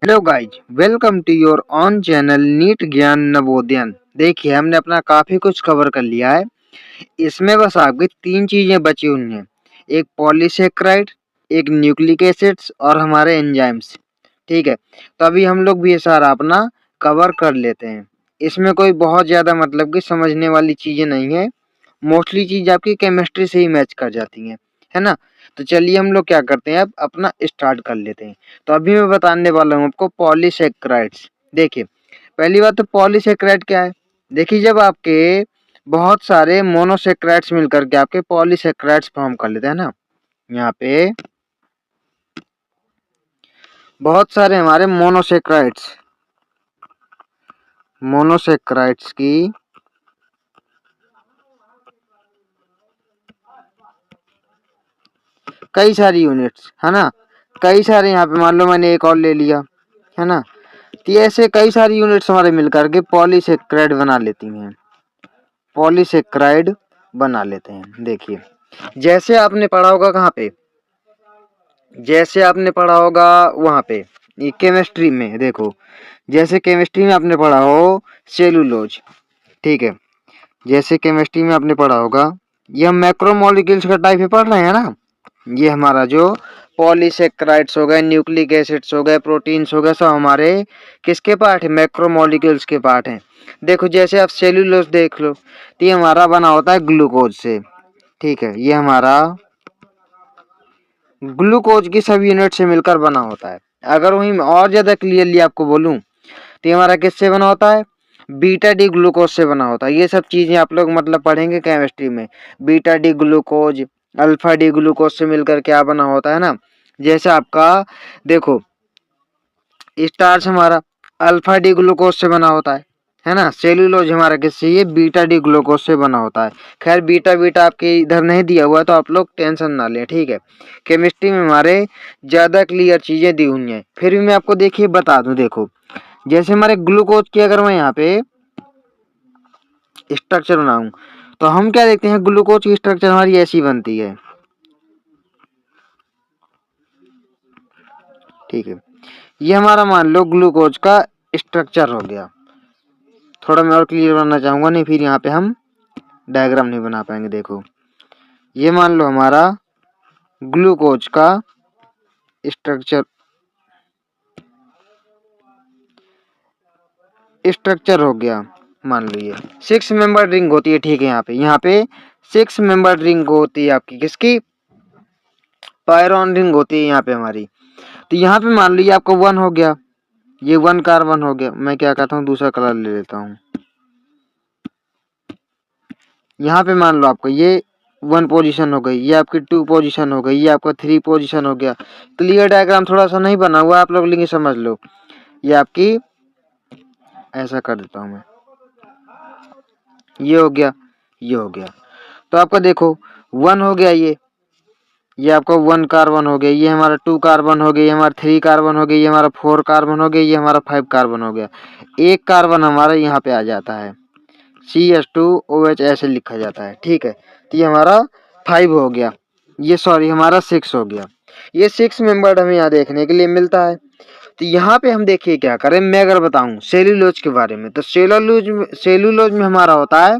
Hello guys, welcome to your own channel NEET Gyan Navodayan. देखिए, हमने अपना काफी कुछ कवर कर लिया है। इसमें बस आपकी 3 चीजें बची हुई हैं। एक पॉलीसेकेराइड, एक न्यूक्लिक एसिड्स और हमारे एंजाइम्स। ठीक है, तो अभी हम लोग भी ये सारा अपना कवर कर लेते हैं। इसमें कोई बहुत ज्यादा मतलब कि समझने वाली चीजें नहीं है। मोस्टली चीज आपकी केमिस्ट्री से ही मैच कर जाती है ना। तो चलिए हम लोग क्या करते हैं, अब अपना स्टार्ट कर लेते हैं। तो अभी मैं बताने वाला हूँ आपको पॉलीसेकेराइड्स। देखिए, पहली बात तो पॉलीसेकेराइड क्या है। देखिए, जब आपके बहुत सारे मोनोसेकेराइड्स मिलकर के आपके पॉलीसेकेराइड्स फॉर्म कर लेते हैं ना, यहाँ पे बहुत सारे हमारे मोनोसेकेराइड्स की कई सारी यूनिट्स है ना। कई सारे यहाँ पे मान लो मैंने एक और ले लिया, है ना। तो ऐसे कई सारी यूनिट्स हमारे मिलकर के पॉलीसेकेराइड बना लेती हैं, पॉलीसेकेराइड बना लेते हैं। देखिए, जैसे आपने पढ़ा होगा कहाँ पे, जैसे आपने पढ़ा होगा वहां पे ये केमिस्ट्री में। देखो, जैसे केमिस्ट्री में आपने पढ़ा हो सेलुलोज, ठीक है। जैसे केमिस्ट्री में आपने पढ़ा होगा, ये हम मैक्रोमोलिक्यूल्स का टाइप ही पढ़ रहे हैं ना। ये हमारा जो पॉलीसेकेराइड्स हो गए, न्यूक्लिक एसिड्स हो गए, प्रोटीन्स हो गए, सब हमारे किसके पार्ट है, मैक्रोमोलिक्यूल्स के पार्ट हैं। देखो, जैसे आप सेलुलोज देख लो, तो ये हमारा बना होता है ग्लूकोज से, ठीक है। ये हमारा ग्लूकोज की सब यूनिट से मिलकर बना होता है। अगर वहीं में और ज्यादा क्लियरली आपको बोलूं, तो ये हमारा किससे बना होता है, बीटा डी ग्लूकोज से बना होता है। ये सब चीजें आप लोग मतलब पढ़ेंगे केमिस्ट्री में। Beta D glucose, alpha D glucose से मिलकर क्या बना होता है ना। जैसे आपका देखो, स्टार्च हमारा अल्फा डी ग्लूकोज से बना होता है ना। सेलुलोज हमारा किससे, ये बीटा डी ग्लूकोज से बना होता है। खैर, बीटा बीटा आपके इधर नहीं दिया हुआ, तो आप लोग टेंशन ना लें, ठीक है। केमिस्ट्री में हमारे ज्यादा क्लियर चीजें दी हुई हैं, फिर भी मैं आपको देखिए बता दूं। देखो, जैसे हमारे ग्लूकोज की अगर मैं यहाँ पे स्ट्रक्चर बनाऊं, तो हम क्या देखते हैं, ग्लूकोज की स्ट्रक्चर हमारी ऐसी बनती है, ठीक है। ये हमारा मान लो ग्लूकोज का स्ट्रक्चर हो गया। थोड़ा मैं और क्लियर बनाना चाहूंगा, नहीं फिर यहाँ पे हम डायग्राम नहीं बना पाएंगे। देखो, ये मान लो हमारा ग्लूकोज का स्ट्रक्चर हो गया। मान लो ये 6 मेंबर रिंग होती है, ठीक है। यहाँ पे 6 मेंबर रिंग होती है आपकी, किसकी, पायरॉन रिंग होती है यहाँ पे हमारी। तो यहाँ पे मान लीजिए आपको 1 हो गया, ये 1 कार्बन हो गया। मैं क्या कहता हूँ, दूसरा कलर ले लेता हूँ। यहाँ पे मान लो आपको ये 1 पोजीशन हो गई, ये आपकी 2 पोजीशन हो गई, ये आपका 3 पोजीशन हो गया। क्लियर डायग्राम थोड़ा सा नहीं बना हुआ आप लोग, लेकिन समझ लो। ये आपकी ऐसा कर देता हूँ मैं, ये हो गया, ये हो गया। तो आपका देखो 1 हो गया, ये आपका 1 कार्बन हो गया, ये हमारा 2 कार्बन हो गया, ये हमारा 3 कार्बन हो गया, ये हमारा 4 कार्बन हो गया, ये हमारा 5 कार्बन हो गया। एक कार्बन हमारा यहाँ पे आ जाता है, CH2OH ऐसे लिखा जाता है, ठीक है। तो ये हमारा 5 हो गया, ये सॉरी हमारा 6 हो गया। ये 6 मेंबर्ड हमें यहाँ देखने के लिए मिलता है। तो यहाँ पे हम देखिए क्या करें, मैं अगर बताऊं सेलुलोज के बारे में, तो सेलुलोज में हमारा होता है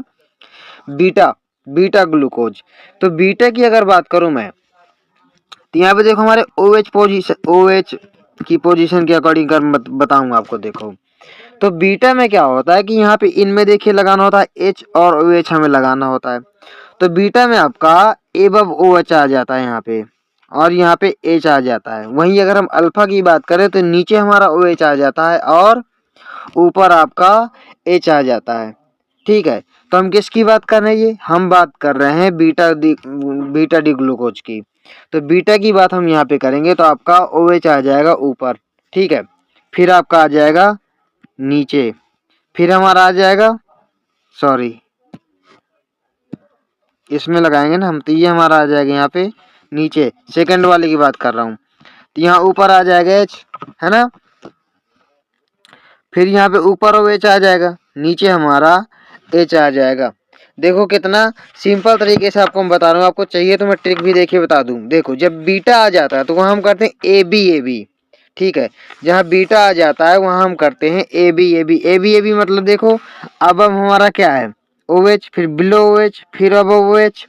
बीटा बीटा ग्लूकोज। तो बीटा की अगर बात करूं मैं, तो यहाँ पे देखो हमारे OH की पोजीशन के अकॉर्डिंग कर बताऊंगा आपको। देखो, तो बीटा में क्या होता है कि यहाँ पे इनमें देखिए लगाना होता है H और OH हमें लगाना होता है। तो बीटा में आपका एबव OH आ जाता है यहाँ पे, और यहाँ पे H आ जाता है। वहीं अगर हम अल्फा की बात करें, तो नीचे हमारा OH आ जाता है और ऊपर आपका H आ जाता है, ठीक है। तो हम किसकी बात कर रहे हैं, ये हम बात कर रहे हैं बीटा डी ग्लूकोज की। तो बीटा की बात हम यहाँ पे करेंगे, तो आपका OH आ जाएगा ऊपर, ठीक है। फिर आपका आ जाएगा नीचे, फिर हमारा आ जाएगा, सॉरी इसमें लगाएंगे ना हम, तो ये हमारा आ जाएगा यहाँ पे नीचे, सेकंड वाले की बात कर रहा हूँ। तो यहाँ ऊपर आ जाएगा H, है ना। फिर यहाँ पे ऊपर OH आ जाएगा, नीचे हमारा H आ जाएगा। देखो कितना सिंपल तरीके से आपको मैं बता रहा हूँ। आपको चाहिए तो मैं ट्रिक भी देखिए बता दूं। देखो, जब बीटा आ जाता है तो वहां हम करते हैं AB AB, ठीक है। जहाँ बीटा आ जाता है वहाँ हम करते हैं A B A B A B A B, मतलब देखो अब हमारा क्या है, ओ एच, फिर बिलो ओ एच, फिर अब ओ एच,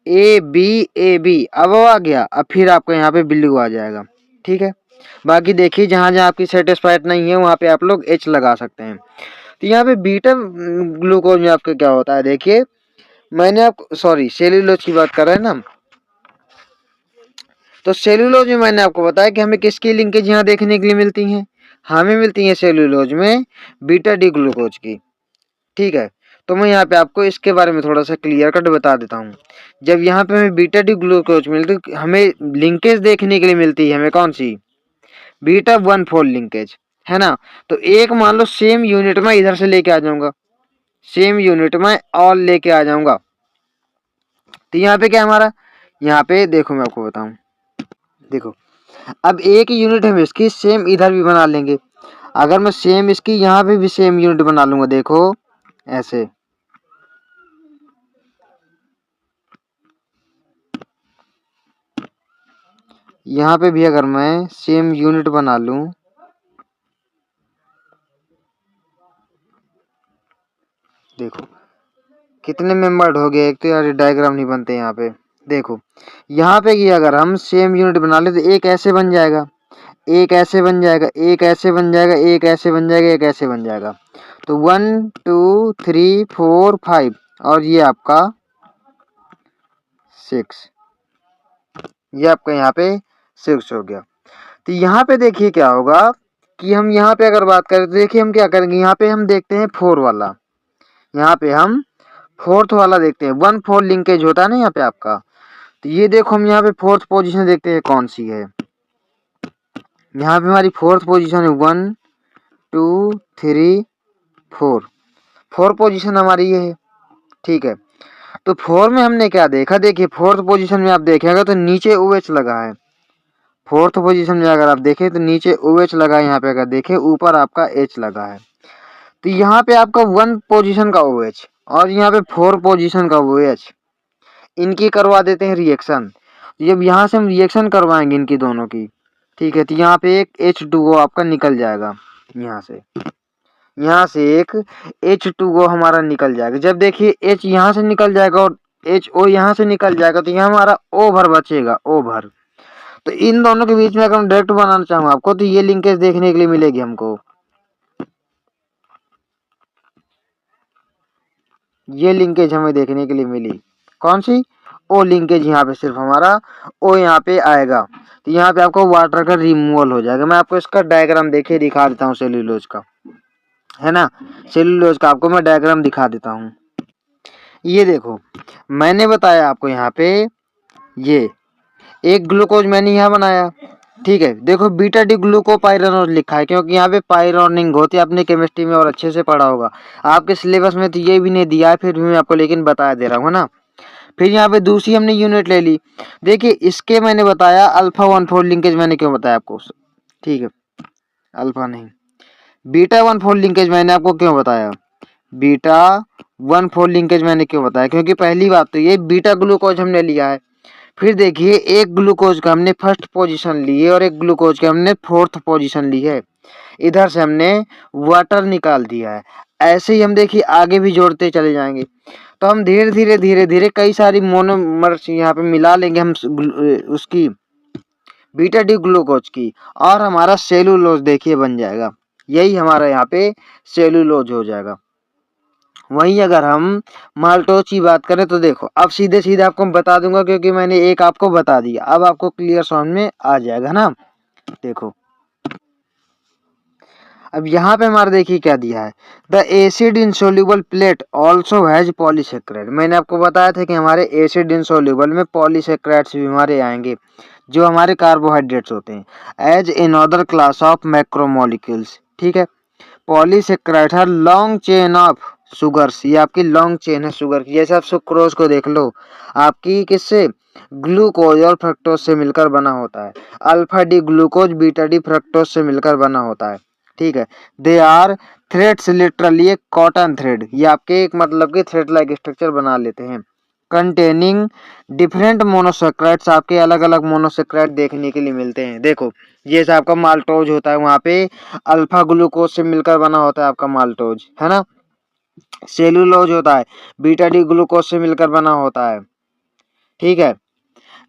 ए बी अब आ गया, अब फिर आपको यहाँ पे बिलो आ जाएगा। ठीक है, बाकी देखिए जहाँ जहाँ आपकी सेटिस्फाइड नहीं है वहाँ पे आप लोग एच लगा सकते हैं। तो यहाँ पे बीटा ग्लूकोज में आपका क्या होता है, देखिए मैंने आपको सॉरी सेल्यूलोज की बात कर रहे हैं ना, तो सेल्यूलोज में मैंने आपको बताया कि हमें किसकी लिंकेज यहाँ देखने के लिए मिलती हैं, हमें मिलती है सेल्यूलोज में बीटा डी ग्लूकोज की। ठीक है, तो मैं यहाँ पे आपको इसके बारे में थोड़ा सा क्लियर कट बता देता हूँ। जब यहाँ पे हमें बीटा डी ग्लूकोज मिलती, हमें लिंकेज देखने के लिए मिलती है, हमें कौन सी, बीटा 1,4 लिंकेज, है ना। तो एक मान लो सेम यूनिट में इधर से लेके आ जाऊंगा, सेम यूनिट में ऑल लेके आ जाऊंगा, तो यहाँ पे क्या हमारा, यहाँ पे देखो मैं आपको बताऊं, देखो अब एक यूनिट हम इसकी सेम इधर भी बना लेंगे। अगर मैं सेम इसकी यहाँ पे भी सेम यूनिट बना लूंगा, देखो ऐसे, यहाँ पे भी अगर मैं सेम यूनिट बना लूं, देखो कितने मेंबर्ड हो गए, एक तो यार डायग्राम नहीं बनते यहाँ पे। देखो यहाँ पे कि अगर हम सेम यूनिट बना ले तो एक ऐसे बन जाएगा, एक ऐसे बन जाएगा, एक ऐसे बन जाएगा, एक ऐसे बन जाएगा, एक ऐसे बन जाएगा। तो 1 2 3 4 5 और ये आपका 6, ये आपका यहाँ पे 6 हो गया। तो यहाँ पे देखिए क्या होगा कि हम यहाँ पे अगर बात करें तो देखिए हम क्या करेंगे, यहाँ पे हम देखते हैं 4 वाला, यहाँ पे हम 4th वाला देखते हैं, 1,4 लिंकेज होता है ना यहाँ पे आपका। तो ये देखो हम यहाँ पे 4th पोजीशन देखते हैं कौन सी है, यहाँ पे हमारी 4th पोजीशन है 1 2 3 4, 4 पोजीशन हमारी ये है। ठीक है, तो 4 में हमने क्या देखा, देखिए 4th पोजीशन में आप देखेंगे तो नीचे ओ एच लगा है, 4th पोजीशन में अगर आप देखें तो नीचे ओ एच लगा है, यहाँ पे अगर देखें ऊपर आपका एच लगा है। तो यहाँ पे आपका 1 पोजीशन का ओ एच और यहाँ पे 4 पोजीशन का ओ एच, इनकी करवा देते हैं रिएक्शन। जब यहाँ से हम रिएक्शन करवाएंगे इनकी दोनों की, ठीक है, तो यहाँ पे एक H2O आपका निकल जाएगा, यहाँ से एक H2O हमारा निकल जाएगा। जब देखिए H यहाँ से निकल जाएगा और HO यहाँ से निकल जाएगा तो यहाँ हमारा O भर बचेगा, O भर। तो इन दोनों के बीच में अगर हम डायरेक्ट बनाना चाहूँ आपको तो ये लिंकेज देखने के लिए मिलेगी हमको, ये लिंकेज हमें देखने के लिए मिली, कौन सी, ओ लिंकेज, यहाँ पे सिर्फ हमारा ओ यहाँ पे आएगा। तो यहाँ पे आपको वाटर का रिमूवल हो जाएगा। मैं आपको इसका डायग्राम देखिए दिखा देता हूँ सेल्यूलोज का, है ना, सेल्यूलोज का आपको मैं डायग्राम दिखा देता हूँ। ये देखो मैंने बताया आपको यहाँ पे ये एक ग्लूकोज मैंने यहाँ बनाया, ठीक है, देखो बीटा डी ग्लूकोपाइरानोज लिखा है क्योंकि यहाँ पे पायरोनिंग होती है, आपने केमिस्ट्री में और अच्छे से पढ़ा होगा, आपके सिलेबस में तो ये भी नहीं दिया है, फिर भी मैं आपको लेकिन बता दे रहा हूँ ना। फिर यहाँ पे दूसरी हमने यूनिट ले ली, देखिए इसके मैंने बताया अल्फा 1,4 लिंकेज, मैंने क्यों बताया आपको, ठीक है, अल्फा नहीं, बीटा 1,4 लिंकेज मैंने आपको क्यों बताया, बीटा 1,4 लिंकेज मैंने क्यों बताया, क्योंकि पहली बात तो ये बीटा ग्लूकोज हमने लिया है। फिर देखिए एक ग्लूकोज का हमने फर्स्ट पोजीशन ली है और एक ग्लूकोज का हमने 4th पोजीशन ली है, इधर से हमने वाटर निकाल दिया है। ऐसे ही हम देखिए आगे भी जोड़ते चले जाएंगे, तो हम धीरे धीरे कई सारी मोनोमर्स यहाँ पे मिला लेंगे हम उसकी बीटा डी ग्लूकोज की, और हमारा सेलुलोज देखिए बन जाएगा, यही हमारा यहाँ पे सेलुलोज हो जाएगा। वहीं अगर हम माल्टोज की बात करें तो देखो अब सीधे सीधे आपको बता दूंगा क्योंकि मैंने एक आपको बता दिया, अब आपको क्लियर समझ में आ जाएगा ना। देखो अब यहाँ पे हमारा देखिए क्या दिया है, the acid insoluble plate also has polysaccharide. मैंने आपको बताया था कि हमारे एसिड इनसोल्यूबल में पॉलीसेक्राइड्स भी हमारे आएंगे जो हमारे कार्बोहाइड्रेट्स होते हैं, as another class of macromolecules. ठीक है, पॉलीसेक्राइड है लॉन्ग चेन ऑफ सुगर्स, ये आपकी लॉन्ग चेन है शुगर की, जैसे आप सुक्रोज को देख लो, आपकी किससे, ग्लूकोज और फ्रक्टोज से मिलकर बना होता है, alpha D glucose beta D fructose से मिलकर बना होता है। ठीक है, दे आर थ्रेड्स, लिटरली एक कॉटन थ्रेड, ये आपके एक मतलब के थ्रेड लाइक स्ट्रक्चर बना लेते हैं। कंटेनिंग डिफरेंट मोनोसेक्राइड्स, आपके अलग अलग मोनोसेक्राइड देखने के लिए मिलते हैं। देखो जैसे आपका माल्टोज होता है, वहाँ पे अल्फा ग्लूकोज से मिलकर बना होता है आपका माल्टोज, है ना। सेलुलोज होता है बीटा डी ग्लूकोज से मिलकर बना होता है, ठीक है।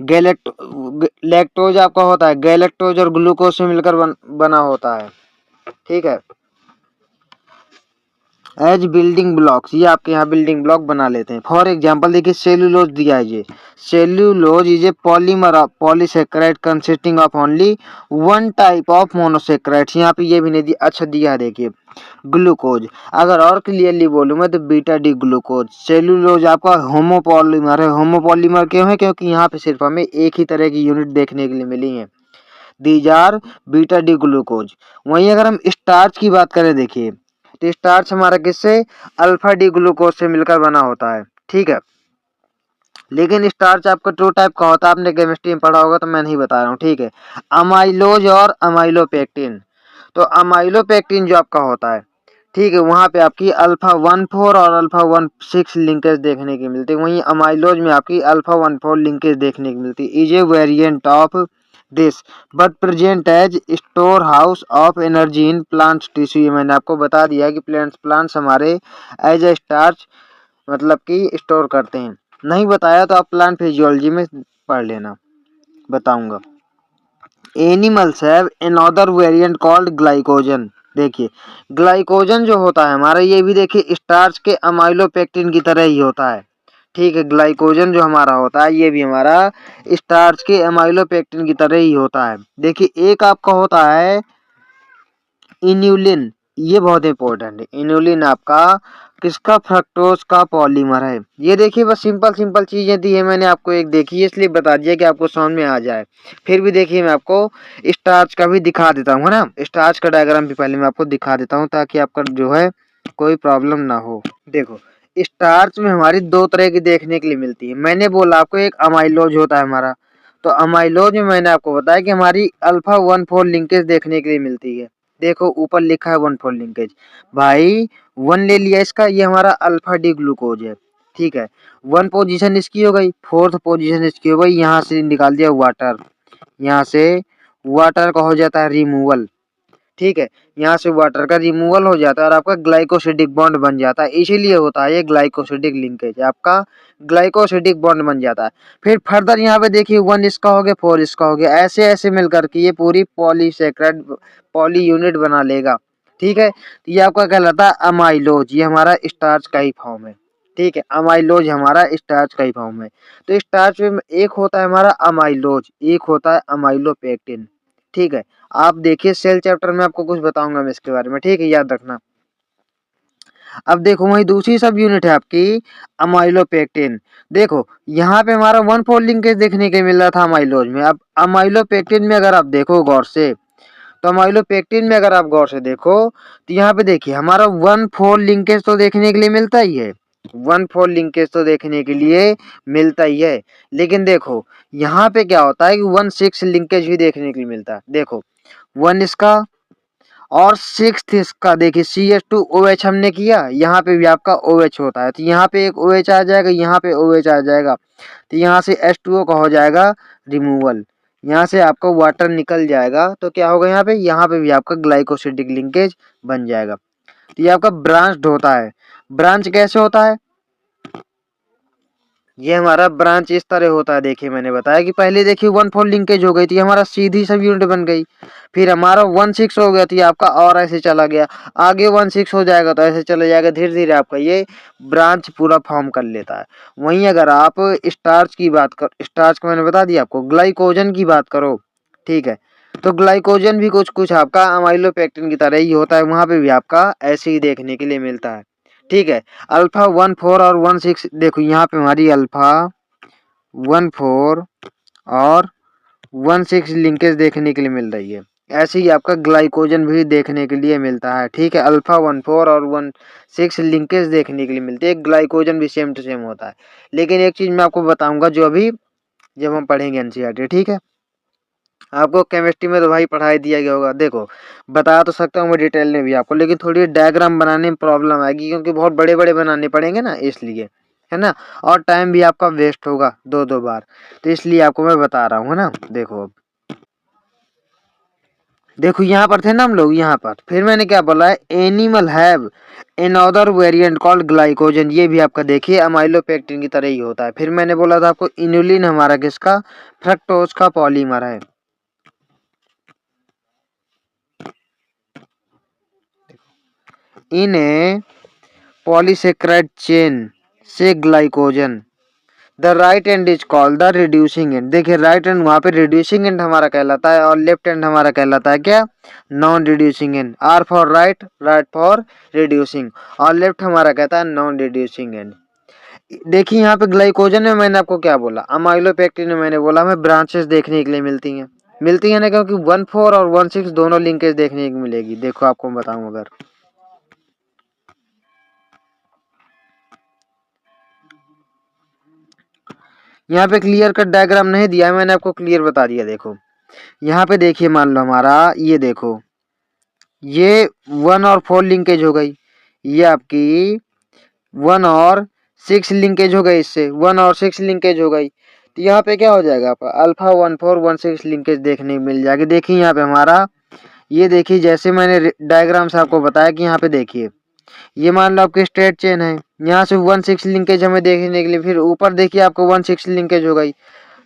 लैक्टोज आपका होता है गैलेक्टोज और ग्लूकोज से मिलकर बना होता है, ठीक है। एज बिल्डिंग ब्लॉक्स, ये आपके यहाँ बिल्डिंग ब्लॉक बना लेते हैं। फॉर एग्जांपल देखिए सेल्यूलोज दिया है, ये cellulose is a polymer of polysaccharide consisting of only one type of monosaccharides. यहाँ पे ये भी नहीं दिया, अच्छा दिया है देखिए। ग्लूकोज, अगर और क्लियरली बोलूँ मैं तो बीटा डी ग्लूकोज। सेल्यूलोज आपका होमोपॉलीमर है। होमोपॉलीमर क्यों है? क्योंकि यहाँ पे सिर्फ हमें एक ही तरह की यूनिट देखने के लिए मिली है, these are beta D glucose. वहीं अगर हम स्टार्च की बात करें देखिए, तो स्टार्च हमारा किससे? अल्फा डी ग्लूकोज से मिलकर बना होता है, ठीक है। लेकिन स्टार्च आपका टू टाइप का होता है, आपने केमिस्ट्री में पढ़ा होगा तो मैं नहीं बता रहा हूँ, ठीक है। अमाइलोज और अमाइलोपेक्टिन। तो अमाइलोपेक्टिन जो आपका होता है, ठीक है, वहाँ पे आपकी अल्फा 1,4 और अल्फा 1,6 लिंकेज देखने की मिलती है। वहीं अमाइलोज में आपकी अल्फा 1,4 लिंकेज देखने की मिलती है। Is a variant of this but present as store house of energy in plants tissue. ये मैंने आपको बता दिया कि प्लांट्स हमारे एज ए स्टार्च मतलब कि स्टोर करते हैं। नहीं बताया तो आप प्लांट फिजियोलॉजी में पढ़ लेना, बताऊंगा। Animals have another variant called glycogen. देखिए ग्लाइकोजन जो होता है हमारा, ये भी देखिए स्टार्च के अमाइलोपेक्टिन की तरह ही होता है, ठीक है। ग्लाइकोजन जो हमारा होता है ये भी हमारा स्टार्च के अमाइलोपेक्टिन की तरह ही होता है। देखिए एक आपका होता है इन्यूलिन, ये बहुत इंपॉर्टेंट है। इन्यूलिन आपका किसका? फ्रक्टोज का पॉलीमर है। ये देखिए बस सिंपल सिंपल चीजें दी है मैंने आपको, एक देखी है इसलिए बता दिया कि आपको समझ में आ जाए। फिर भी देखिए मैं आपको स्टार्च का भी दिखा देता हूँ, है ना। स्टार्च का डायग्राम भी पहले मैं आपको दिखा देता हूँ ताकि आपका जो है कोई प्रॉब्लम ना हो। देखो स्टार्च में हमारी दो तरह की देखने के लिए मिलती है। मैंने बोला आपको एक अमाइलोज होता है हमारा, तो अमाइलोज में मैंने आपको बताया कि हमारी अल्फा 1,4 लिंकेज देखने के लिए मिलती है। देखो ऊपर लिखा है 1,4 लिंकेज, भाई 1 ले लिया इसका, ये हमारा अल्फा डी ग्लूकोज है, ठीक है। 1 पोजीशन इसकी हो गई, 4th पोजीशन इसकी हो गई। यहाँ से निकाल दिया वाटर, यहाँ से वाटर का हो जाता है रिमूवल, ठीक है। यहाँ से वाटर का रिमूवल हो जाता है और आपका ग्लाइकोसिडिक बॉन्ड बन जाता है। इसीलिए होता है ये ग्लाइकोसिडिक लिंकेज, आपका ग्लाइकोसिडिक बॉन्ड बन जाता है। फिर फर्दर यहाँ पे देखिए 1 इसका हो गया, 4 इसका हो गया, ऐसे ऐसे मिलकर के ये पूरी पॉलीसेक्राइड पॉली यूनिट बना लेगा, ठीक है। तो ये आपका कहलाता है अमाइलोज, ये हमारा स्टार्च का ही फॉर्म है, ठीक है। अमाइलोज हमारा स्टार्च का ही फॉर्म है। तो स्टार्च में एक होता है हमारा अमाइलोज, एक होता है अमाइलोपेक्टिन, ठीक है। आप देखिए सेल चैप्टर में आपको कुछ बताऊंगा मैं इसके बारे में, ठीक है, याद रखना। अब देखो वही दूसरी सब यूनिट है आपकी अमाइलोपेक्टिन। देखो यहाँ पे हमारा 1,4 लिंकेज देखने के मिल रहा था अमाइलोज में। अब अमाइलोपेक्टिन में अगर आप देखो गौर से, तो अमाइलोपेक्टिन में अगर आप गौर से देखो तो यहाँ पे देखिए हमारा 1,4 लिंकेज तो देखने के लिए मिलता ही है, 1,4 लिंकेज तो देखने के लिए मिलता ही है। लेकिन देखो यहाँ पे क्या होता है कि 1,6 लिंकेज भी देखने के लिए मिलता है। देखो 1 इसका और 6th इसका, देखिए CH2OH हमने किया, यहाँ पे भी आपका OH होता है, तो यहाँ पे एक OH आ जाएगा, यहाँ पे OH आ जाएगा, तो यहाँ से H2O का हो जाएगा रिमूवल, यहाँ से आपका वाटर निकल जाएगा। तो क्या होगा यहाँ पे भी आपका ग्लाइकोसिडिक लिंकेज बन जाएगा। तो ये आपका ब्रांच्ड होता है। ब्रांच कैसे होता है? ये हमारा ब्रांच इस तरह होता है। देखिए मैंने बताया कि पहले देखिए 1,4 लिंकेज हो गई थी, हमारा सीधी सब यूनिट बन गई। फिर हमारा 1,6 हो गया थी आपका और ऐसे चला गया, आगे 1,6 हो जाएगा तो ऐसे चला जाएगा, धीरे धीरे आपका ये ब्रांच पूरा फॉर्म कर लेता है। वहीं अगर आप स्टार्च की बात कर, स्टार्च को मैंने बता दिया आपको, ग्लाइकोजन की बात करो, ठीक है, तो ग्लाइकोजन भी कुछ कुछ आपका अमाइलोपेक्टिन की तरह ही होता है, वहां पे भी आपका ऐसे ही देखने के लिए मिलता है, ठीक है। अल्फा 1,4 और 1,6 देखो यहाँ पे हमारी अल्फा 1,4 और 1,6 लिंकेज देखने के लिए मिल रही है। ऐसे ही आपका ग्लाइकोजन भी देखने के लिए मिलता है, ठीक है। अल्फा 1,4 और 1,6 लिंकेज देखने के लिए मिलती है। ग्लाइकोजन भी सेम टू सेम होता है। लेकिन एक चीज मैं आपको बताऊंगा जो अभी जब हम पढ़ेंगे एनसीईआरटी, ठीक है। आपको केमिस्ट्री में तो भाई पढ़ाई दिया गया होगा, देखो बता तो सकता हूँ मैं डिटेल में भी आपको, लेकिन थोड़ी डायग्राम बनाने में प्रॉब्लम आएगी क्योंकि बहुत बड़े बड़े बनाने पड़ेंगे ना, इसलिए। है ना, और टाइम भी आपका वेस्ट होगा 2-2 बार। तो इसलिए आपको मैं बता रहा हूँ, है ना। देखो अब देखो यहाँ पर थे ना हम लोग, यहाँ पर फिर मैंने क्या बोला है, animal have another variant called glycogen. ये भी आपका देखिए अमाइलोपेक्टिन की तरह ही होता है। फिर मैंने बोला था आपको इनुलिन हमारा किसका, फ्रक्टोज का पॉलीमर है। इन ए पॉलीसेक्राइड चेन से glycogen the right and is called the reducing and. देखिए राइट एंड वहां पे रिड्यूसिंग एंड हमारा कहलाता है, और लेफ्ट एंड हमारा कहलाता है क्या, non reducing end. R for right, right for reducing, और लेफ्ट हमारा कहता है नॉन रिड्यूसिंग एंड। देखिए यहाँ पे ग्लाइकोजन में मैंने आपको क्या बोला, अमाइलोपेक्टिन में मैंने बोला हमें ब्रांचेस देखने के लिए मिलती है ना, क्योंकि 1,4 और 1,6 दोनों लिंकेज देखने को मिलेगी। देखो आपको बताऊं, अगर यहाँ पे क्लियर कट डायग्राम नहीं दिया है, मैंने आपको क्लियर बता दिया। देखो यहाँ पे देखिए, मान लो हमारा ये देखो, ये 1 और 4 लिंकेज हो गई, ये आपकी 1 और 6 लिंकेज हो गई, इससे 1 और 6 लिंकेज हो गई। तो यहाँ पे क्या हो जाएगा आपका, अल्फा 1,4,1,6 लिंकेज देखने को मिल जाएगी। देखिए यहाँ पे हमारा, ये देखिए जैसे मैंने डायग्राम से आपको बताया कि यहाँ पे देखिए, ये मान लो आपकी स्ट्रेट चेन है, यहाँ से 1,6 लिंकेज हमें देखने के लिए, फिर ऊपर देखिए आपको 1,6 लिंकेज हो गई,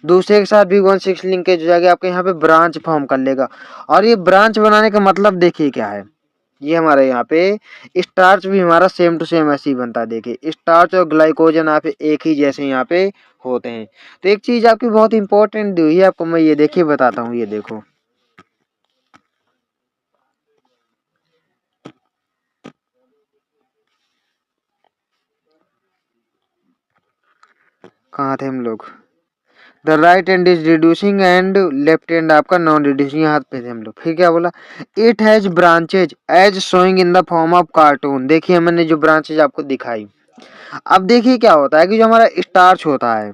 दूसरे के साथ भी 1,6 लिंकेज हो जाएगा, आपके यहाँ पे ब्रांच फॉर्म कर लेगा। और ये ब्रांच बनाने का मतलब देखिए क्या है, ये हमारे यहाँ पे स्टार्च भी हमारा सेम टू सेम ऐसे ही बनता है। देखिए स्टार्च और ग्लाइकोजन यहाँ पे एक ही जैसे यहाँ पे होते हैं। तो एक चीज आपकी बहुत इंपॉर्टेंट दी हुई है आपको, मैं ये देखिए बताता हूँ। ये देखो कहाँ थे हम लोग, the right hand is reducing and left hand आपका नॉन रिड्यूसिंग, हाथ पे थे हम लोग। फिर क्या बोला, it has branches as showing in the form of cartoon. देखिए मैंने जो ब्रांचेज आपको दिखाई, अब देखिए क्या होता है कि जो हमारा स्टार्च होता है,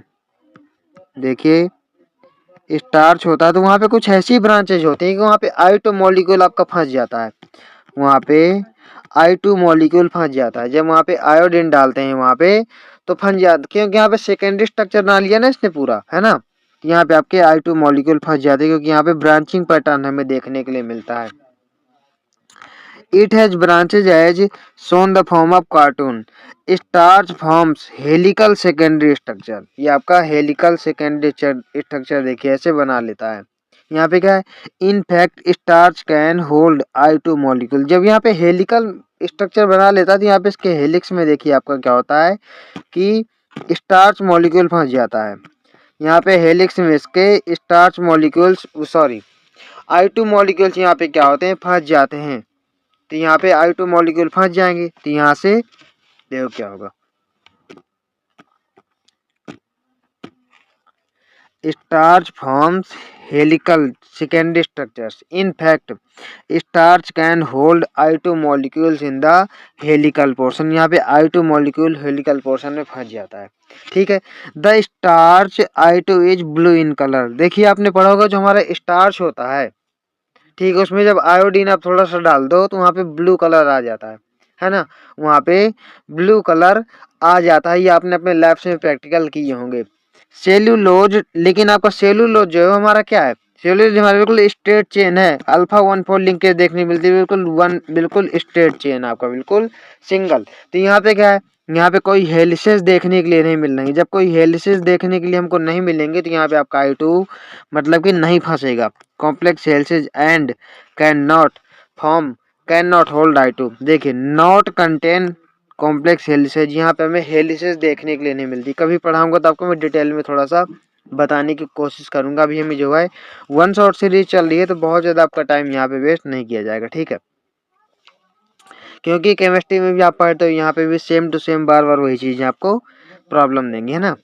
देखिए स्टार्च होता है तो वहां पे कुछ ऐसी ब्रांचेज होती हैं कि वहां पे I2 मॉलिक्यूल आपका फंस जाता है, वहां पे I2 मॉलिक्यूल फंस जाता है। जब वहां पे आयोडीन डालते हैं वहां पे तो फंस जाता, क्योंकि यहाँ पे सेकेंडरी स्ट्रक्चर बना लिया ना इसने पूरा, है ना। यहाँ पे आपके I2 मॉलिक्यूल फंस जाते हैं, क्योंकि यहाँ पे ब्रांचिंग पैटर्न हमें देखने के लिए मिलता है। It has branches as shown the form of cartoon. Starch forms helical secondary structure. ये आपका helical secondary structure देखिए ऐसे बना लेता है। यहाँ पे क्या है, in fact starch can hold I2 molecule। जब यहाँ पे helical स्ट्रक्चर बना लेता है तो यहाँ पे इसके हेलिक्स में देखिए आपका क्या होता है कि स्टार्च मॉलिक्यूल फंस जाता है। यहाँ पे हेलिक्स में इसके starch molecules, sorry I2 molecules यहाँ पे क्या होते हैं, फंस जाते हैं। तो यहाँ पे I2 मॉलिक्यूल फंस जाएंगे, तो यहाँ से देखो क्या होगा, starch forms helical secondary structures. In fact starch can hold I2 molecules in the helical portion. यहाँ पे I2 मॉलिक्यूल हेलिकल पोर्शन में फंस जाता है, ठीक है। The starch I2 is blue in colour. देखिए आपने पढ़ा होगा जो हमारा स्टार्च होता है, ठीक है, उसमें जब आयोडीन आप थोड़ा सा डाल दो तो वहाँ पे ब्लू कलर आ जाता है ना, वहाँ पे ब्लू कलर आ जाता है। ये आपने अपने लैब से प्रैक्टिकल किए होंगे। सेल्यूलोज, लेकिन आपका सेल्यूलोज जो है हमारा क्या है, सेल्यूलोज हमारा बिल्कुल स्ट्रेट चेन है, अल्फा 1,4 लिंकेज देखने मिलती है, बिल्कुल स्ट्रेट चेन आपका बिल्कुल सिंगल। तो यहाँ पे क्या है, यहाँ पे कोई हेलिसेस देखने के लिए नहीं मिल रही। जब कोई हेलिसेस देखने के लिए हमको नहीं मिलेंगे तो यहाँ पे आपका I2 मतलब कि नहीं फंसेगा। Complex helices and can not form, can not hold I2। देखिए नॉट कंटेन कॉम्प्लेक्स हेलिसेस, यहाँ पे हमें हेलिसेस देखने के लिए नहीं मिलती। कभी पढ़ाऊंगा तो आपको मैं डिटेल में थोड़ा सा बताने की कोशिश करूंगा। अभी हमें जो है 1 शॉट सीरीज चल रही है तो बहुत ज़्यादा आपका टाइम यहाँ पे वेस्ट नहीं किया जाएगा, ठीक है। क्योंकि केमिस्ट्री में भी आप पढ़ते हो, यहाँ पे भी सेम टू सेम बार बार वही चीज़ें आपको प्रॉब्लम देंगे, है ना।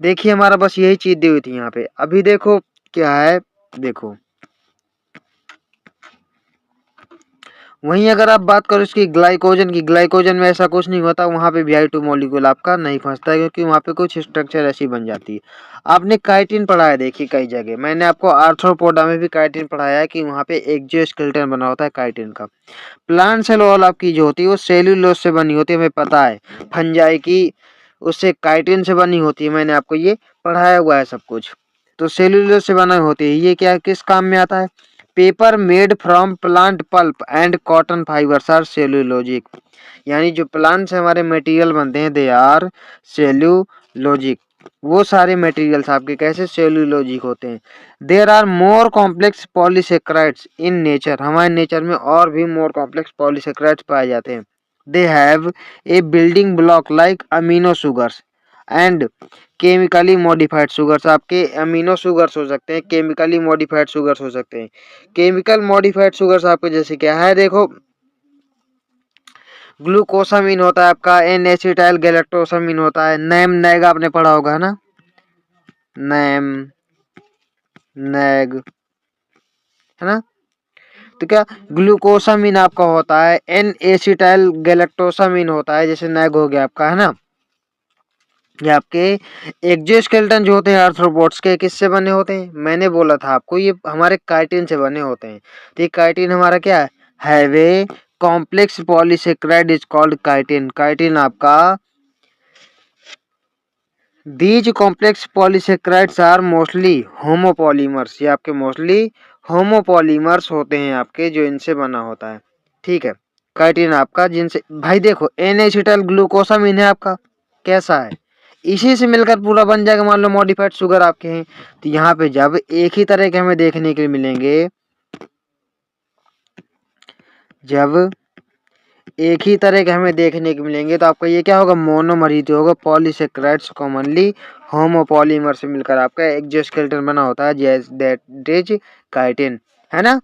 देखिए हमारा बस यही चीज़ दी हुई थी यहाँ पे। अभी देखो क्या है, देखो वहीं अगर आप बात करो इसकी ग्लाइकोजन की, ग्लाइकोजन में ऐसा कुछ नहीं होता, वहाँ पे भी I2 मॉलिक्यूल आपका नहीं फंसता है, क्योंकि वहाँ पे कुछ स्ट्रक्चर ऐसी बन जाती है। आपने काइटिन पढ़ा है, देखिए कई जगह मैंने आपको आर्थ्रोपोडा में भी काइटिन पढ़ाया है कि वहाँ पे एक्सोस्केलेटन बना होता है काइटिन का। प्लांट सेल वॉल आपकी जो होती है वो सेल्यूलोज से बनी होती है, हमें पता है। फंजाई की उससे काइटिन से बनी होती है। मैंने आपको ये पढ़ाया हुआ है सब कुछ। तो सेल्यूलोज से बना होती है। ये क्या किस काम में आता है? Paper made from plant pulp and cotton fibres are cellulosic. यानी जो प्लांट से हमारे मटेरियल बनते हैं दे आर सेल्यूलोजिक। वो सारे मटेरियल्स आपके कैसे सेल्यूलोजिक होते हैं। There are more complex polysaccharides in nature. हमारे नेचर में और भी मोर कॉम्प्लेक्स पॉलीसेक्राइड्स पाए जाते हैं। They have a building block like amino sugars and chemically modified sugars. आपके अमीनो शुगर्स हो सकते हैं, केमिकली मॉडिफाइड शुगर्स हो सकते हैं। केमिकल मॉडिफाइड शुगर्स आपके जैसे क्या है, देखो ग्लूकोसामीन होता है आपका, एन एसिटाइल गैलेक्टोसामीन होता है, नैम नैग आपने पढ़ा होगा है ना, नैम नैग है ना। तो क्या ग्लूकोसामीन आपका होता है, एन एसिटाइल गैलेक्टोसामीन होता है, जैसे नैग हो गया आपका है ना। ये आपके एक्सोस्केलेटन जो होते हैं आर्थ्रोपोड्स के किससे बने होते हैं? मैंने बोला था आपको ये हमारे काइटिन से बने होते हैं। तो ये काइटिन हमारा क्या है? Have a complex polysaccharide is called chitin. Chitin आपका these complex polysaccharides are mostly homopolymers. ये आपके मोस्टली होमोपॉलीमर्स होते हैं आपके, जो इनसे बना होता है। ठीक है, काइटिन आपका जिनसे भाई देखो एन एसिटाइल ग्लूकोसामीन है आपका, कैसा है? इसी से मिलकर पूरा बन जाएगा। मान लो मॉडिफाइड शुगर आपके हैं, तो यहाँ पे जब एक ही तरह के हमें देखने के लिए मिलेंगे, जब एक ही तरह के हमें देखने को मिलेंगे, तो आपका ये क्या होगा? मोनोमर ही तो होगा। पॉलीसेक्राइड्स कॉमनली होमोपॉलीमर से मिलकर आपका एक्सोस्केलेटन बना होता है, जैसे दैट इज काइटिन है ना।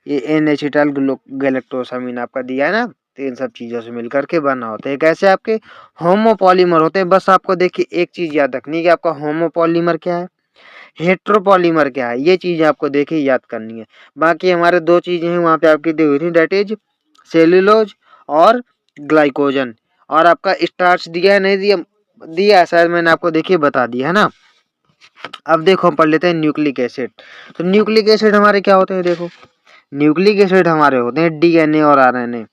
ये एन एसिटाइल गैलेक्टोसामीन आपका दिया है ना, तो इन सब चीजों से मिलकर के बना होता है। कैसे आपके होमोपॉलीमर होते हैं। बस आपको देखिए एक चीज याद रखनी है कि आपका होमोपॉलीमर क्या है, हेट्रोपॉलीमर क्या है, ये चीज आपको देखिए याद करनी है। बाकी हमारे दो चीजें हैं वहां पे आपकी दी हुई थी, दैट इज सेल्यूलोज और ग्लाइकोजन। और आपका स्टार्च दिया है नहीं दिया? दिया है शायद, मैंने आपको देखिए बता दिया है ना। अब देखो हम पढ़ लेते हैं न्यूक्लिक एसिड। तो न्यूक्लिक एसिड हमारे क्या होते हैं? देखो न्यूक्लिक एसिड हमारे होते हैं डीएनए और आरएनए।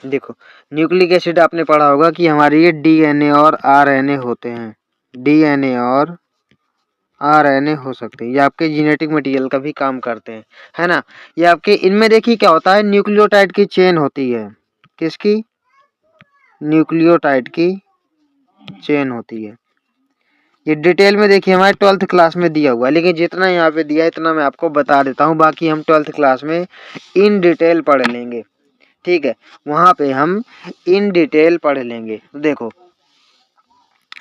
देखो न्यूक्लिक एसिड आपने पढ़ा होगा कि हमारे ये डीएनए और आरएनए होते हैं। डीएनए और आरएनए हो सकते हैं, ये आपके जेनेटिक मटेरियल का भी काम करते हैं, है ना। ये आपके इनमें देखिए क्या होता है, न्यूक्लियोटाइड की चेन होती है। किसकी? न्यूक्लियोटाइड की चेन होती है। ये डिटेल में देखिए हमारे 12th क्लास में दिया हुआ है, लेकिन जितना यहाँ पे दिया है इतना मैं आपको बता देता हूँ। बाकी हम 12th क्लास में इन डिटेल पढ़ लेंगे, ठीक है। वहां पे हम इन डिटेल पढ़ लेंगे। तो देखो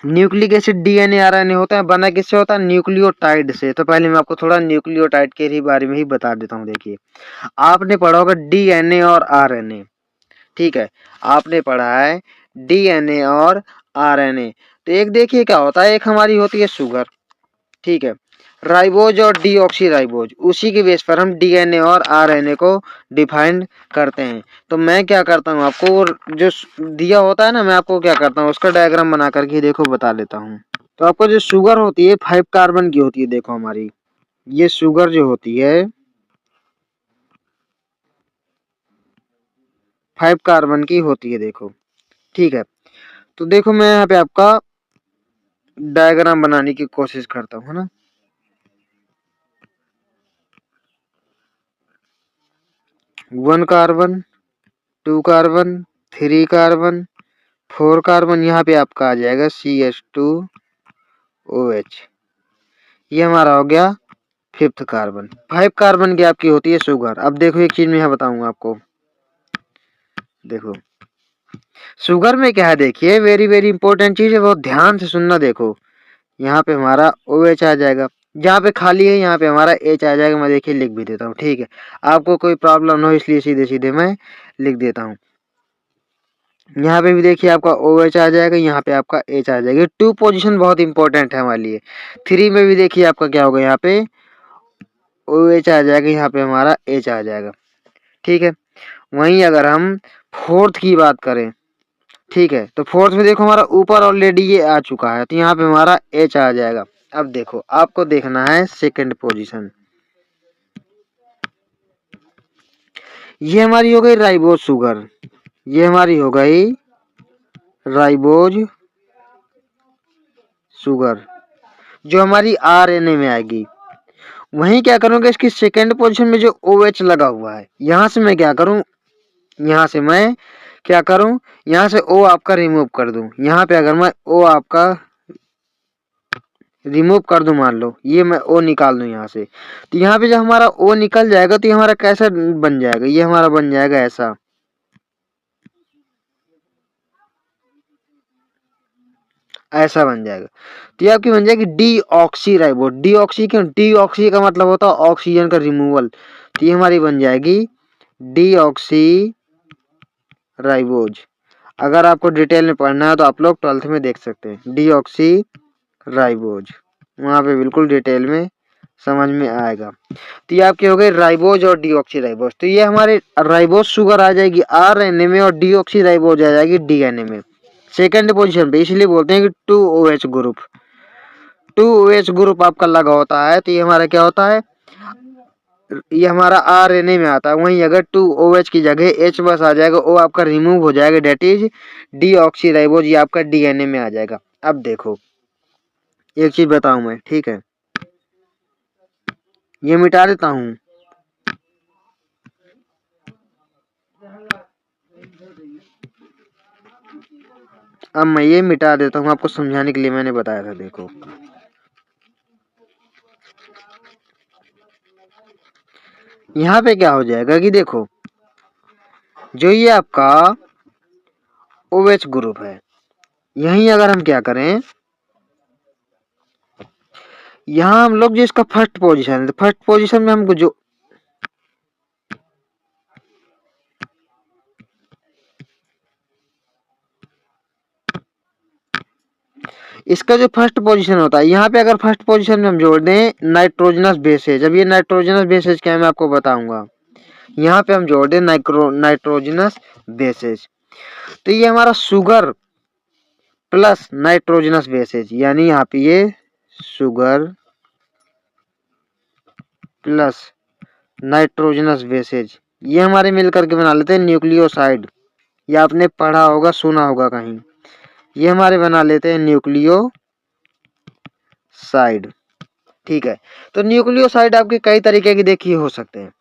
न्यूक्लिक एसिड डीएनए आरएनए होता है, बना किससे होता है? न्यूक्लियोटाइड से। तो पहले मैं आपको थोड़ा न्यूक्लियोटाइड के ही बारे में ही बता देता हूँ। देखिए आपने पढ़ा होगा डीएनए और आरएनए, ठीक है। आपने पढ़ा है डीएनए और आरएनए। तो एक देखिए क्या होता है, एक हमारी होती है शुगर, ठीक है, राइबोज और डीऑक्सी राइबोज, उसी के बेस पर हम डीएनए और आरएनए को डिफाइन करते हैं। तो मैं क्या करता हूँ, आपको जो दिया होता है ना, मैं आपको क्या करता हूँ उसका डायग्राम बना करके देखो बता देता हूँ। तो आपको जो शुगर होती है 5 कार्बन की होती है। देखो हमारी ये शुगर जो होती है 5 कार्बन की होती है, देखो ठीक है। तो देखो मैं यहाँ पे आपका डायग्राम बनाने की कोशिश करता हूँ, है ना। 1 कार्बन, 2 कार्बन, 3 कार्बन, 4 कार्बन, यहाँ पे आपका आ जाएगा CH2OH। ये हमारा हो गया 5th कार्बन। 5 कार्बन की आपकी होती है शुगर। अब देखो एक चीज मैं यहाँ बताऊंगा आपको। देखो शुगर में क्या है, देखिए वेरी वेरी इंपॉर्टेंट चीज है, बहुत ध्यान से सुनना। देखो यहाँ पे हमारा OH आ जाएगा, जहाँ पे खाली है यहाँ पे हमारा H आ जाएगा। मैं देखिए लिख भी देता हूँ, ठीक है, आपको कोई प्रॉब्लम ना हो इसलिए सीधे सीधे मैं लिख देता हूँ। यहाँ पे भी देखिए आपका OH आ जाएगा, यहाँ पे आपका H आ जाएगा। 2 पोजीशन बहुत इंपॉर्टेंट है हमारे लिए। 3 में भी देखिए आपका क्या होगा, यहाँ पे OH आ जाएगा, यहाँ पे हमारा H आ जाएगा, ठीक है। वहीं अगर हम 4th की बात करें, ठीक है, तो 4th में देखो हमारा ऊपर ऑलरेडी ये आ चुका है, तो यहाँ पे हमारा H आ जाएगा। अब देखो आपको देखना है 2nd पोजीशन। ये हमारी हो गई राइबोज शुगर, ये हमारी हो गई राइबोज शुगर, जो हमारी आरएनए में आएगी। वहीं क्या करूंगा, इसकी सेकेंड पोजीशन में जो OH लगा हुआ है, यहां से मैं क्या करूं, यहां से मैं क्या करूं, यहां से O आपका रिमूव कर दूं। यहां पे अगर मैं O आपका रिमूव कर दूं, मान लो ये मैं O निकाल दूं यहां से, तो यहां पे जब हमारा O निकल जाएगा तो ये हमारा कैसा बन जाएगा, ये हमारा बन जाएगा ऐसा, ऐसा बन जाएगा। तो ये आपकी बन जाएगी डीऑक्सी राइबोज। डीऑक्सी क्यों, डीऑक्सी का मतलब होता है ऑक्सीजन का रिमूवल, तो ये हमारी बन जाएगी डीऑक्सी राइबोज। अगर आपको डिटेल में पढ़ना है तो आप लोग 12th में देख सकते हैं, डीऑक्सी राइबोज, वहां पे बिल्कुल डिटेल में समझ में आएगा। तो ये आपके हो गए राइबोज और डीऑक्सी राइबोज। तो ये हमारे राइबोज शुगर आ जाएगी आरएनए में और डीऑक्सी राइबोज आ जाएगी डीएनए में, सेकेंड पोजीशन पे। इसलिए बोलते हैं कि 2OH ग्रुप, 2OH ग्रुप आपका लगा होता है, तो ये हमारा क्या होता है, ये हमारा आरएनए में आता है। वहीं अगर 2OH की जगह H बस आ जाएगा, O आपका रिमूव हो जाएगा, डेट इज डीऑक्सी राइबोज, ये आपका डीएनए में आ जाएगा। अब देखो एक चीज बताऊं मैं, ठीक है, ये मिटा देता हूं। अब मैं ये मिटा देता हूं, आपको समझाने के लिए मैंने बताया था। देखो यहाँ पे क्या हो जाएगा कि देखो, जो ये आपका OH ग्रुप है, यहीं अगर हम क्या करें, यहाँ हम लोग जो इसका फर्स्ट पोजीशन है, फर्स्ट पोजीशन में हमको जो इसका जो फर्स्ट पोजीशन होता है, यहाँ पे अगर फर्स्ट पोजीशन में हम जोड़ दें नाइट्रोजनस बेसेज, अब ये नाइट्रोजनस बेसेज क्या है मैं आपको बताऊंगा। यहाँ पे हम जोड़ दें नाइट्रोजनस बेसेज, तो ये हमारा शुगर प्लस नाइट्रोजनस बेसेज, यानी यहाँ पे ये शुगर प्लस नाइट्रोजनस बेसेज, ये हमारे मिलकर के बना लेते हैं न्यूक्लियोसाइड। ये आपने पढ़ा होगा, सुना होगा कहीं, ये हमारे बना लेते हैं न्यूक्लियोसाइड। ठीक है, तो न्यूक्लियोसाइड आपके कई तरीके के देखिए हो सकते हैं।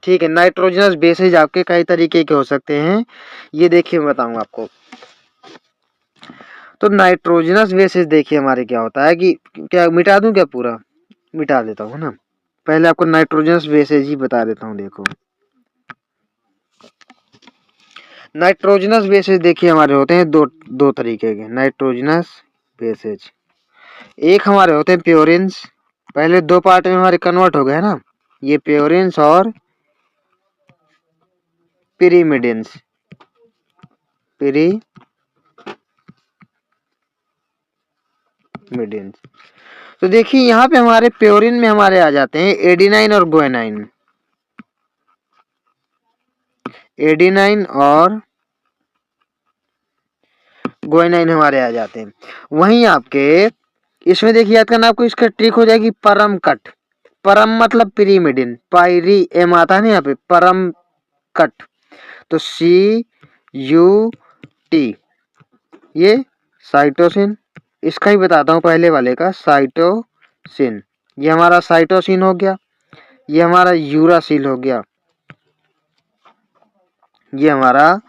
ठीक है, नाइट्रोजनस बेसेज आपके कई तरीके के हो सकते हैं, ये देखिए मैं बताऊंगा आपको। तो नाइट्रोजनस बेसेज देखिए हमारे क्या होता है कि, क्या मिटा दूं, क्या पूरा मिटा देता हूँ ना, पहले आपको नाइट्रोजनस बेसेज ही बता देता हूँ। देखो नाइट्रोजनस बेसेज देखिए हमारे होते हैं दो तरीके के नाइट्रोजनस बेसेज। एक हमारे होते हैं प्योरिन्स, पहले दो पार्ट में हमारे कन्वर्ट हो गए ना, ये प्योरिन्स और पिरीमिडिन्स। तो देखिए यहाँ पे हमारे प्योरिन में हमारे आ जाते हैं एडिनाइन और ग्वानिन, एडिनाइन और ग्वानिन हमारे आ जाते हैं। वहीं आपके इसमें देखिए याद करना, आपको इसका ट्रिक हो जाएगी परम कट। परम मतलब पिरीमिडिन, पायरी एम आता है ना यहाँ पे, परम कट, तो CUT, ये साइटोसिन। इसका ही बताता हूँ पहले वाले का, साइटोसिन, ये हमारा साइटोसिन हो गया, ये हमारा यूरासिल हो गया, ये हमारा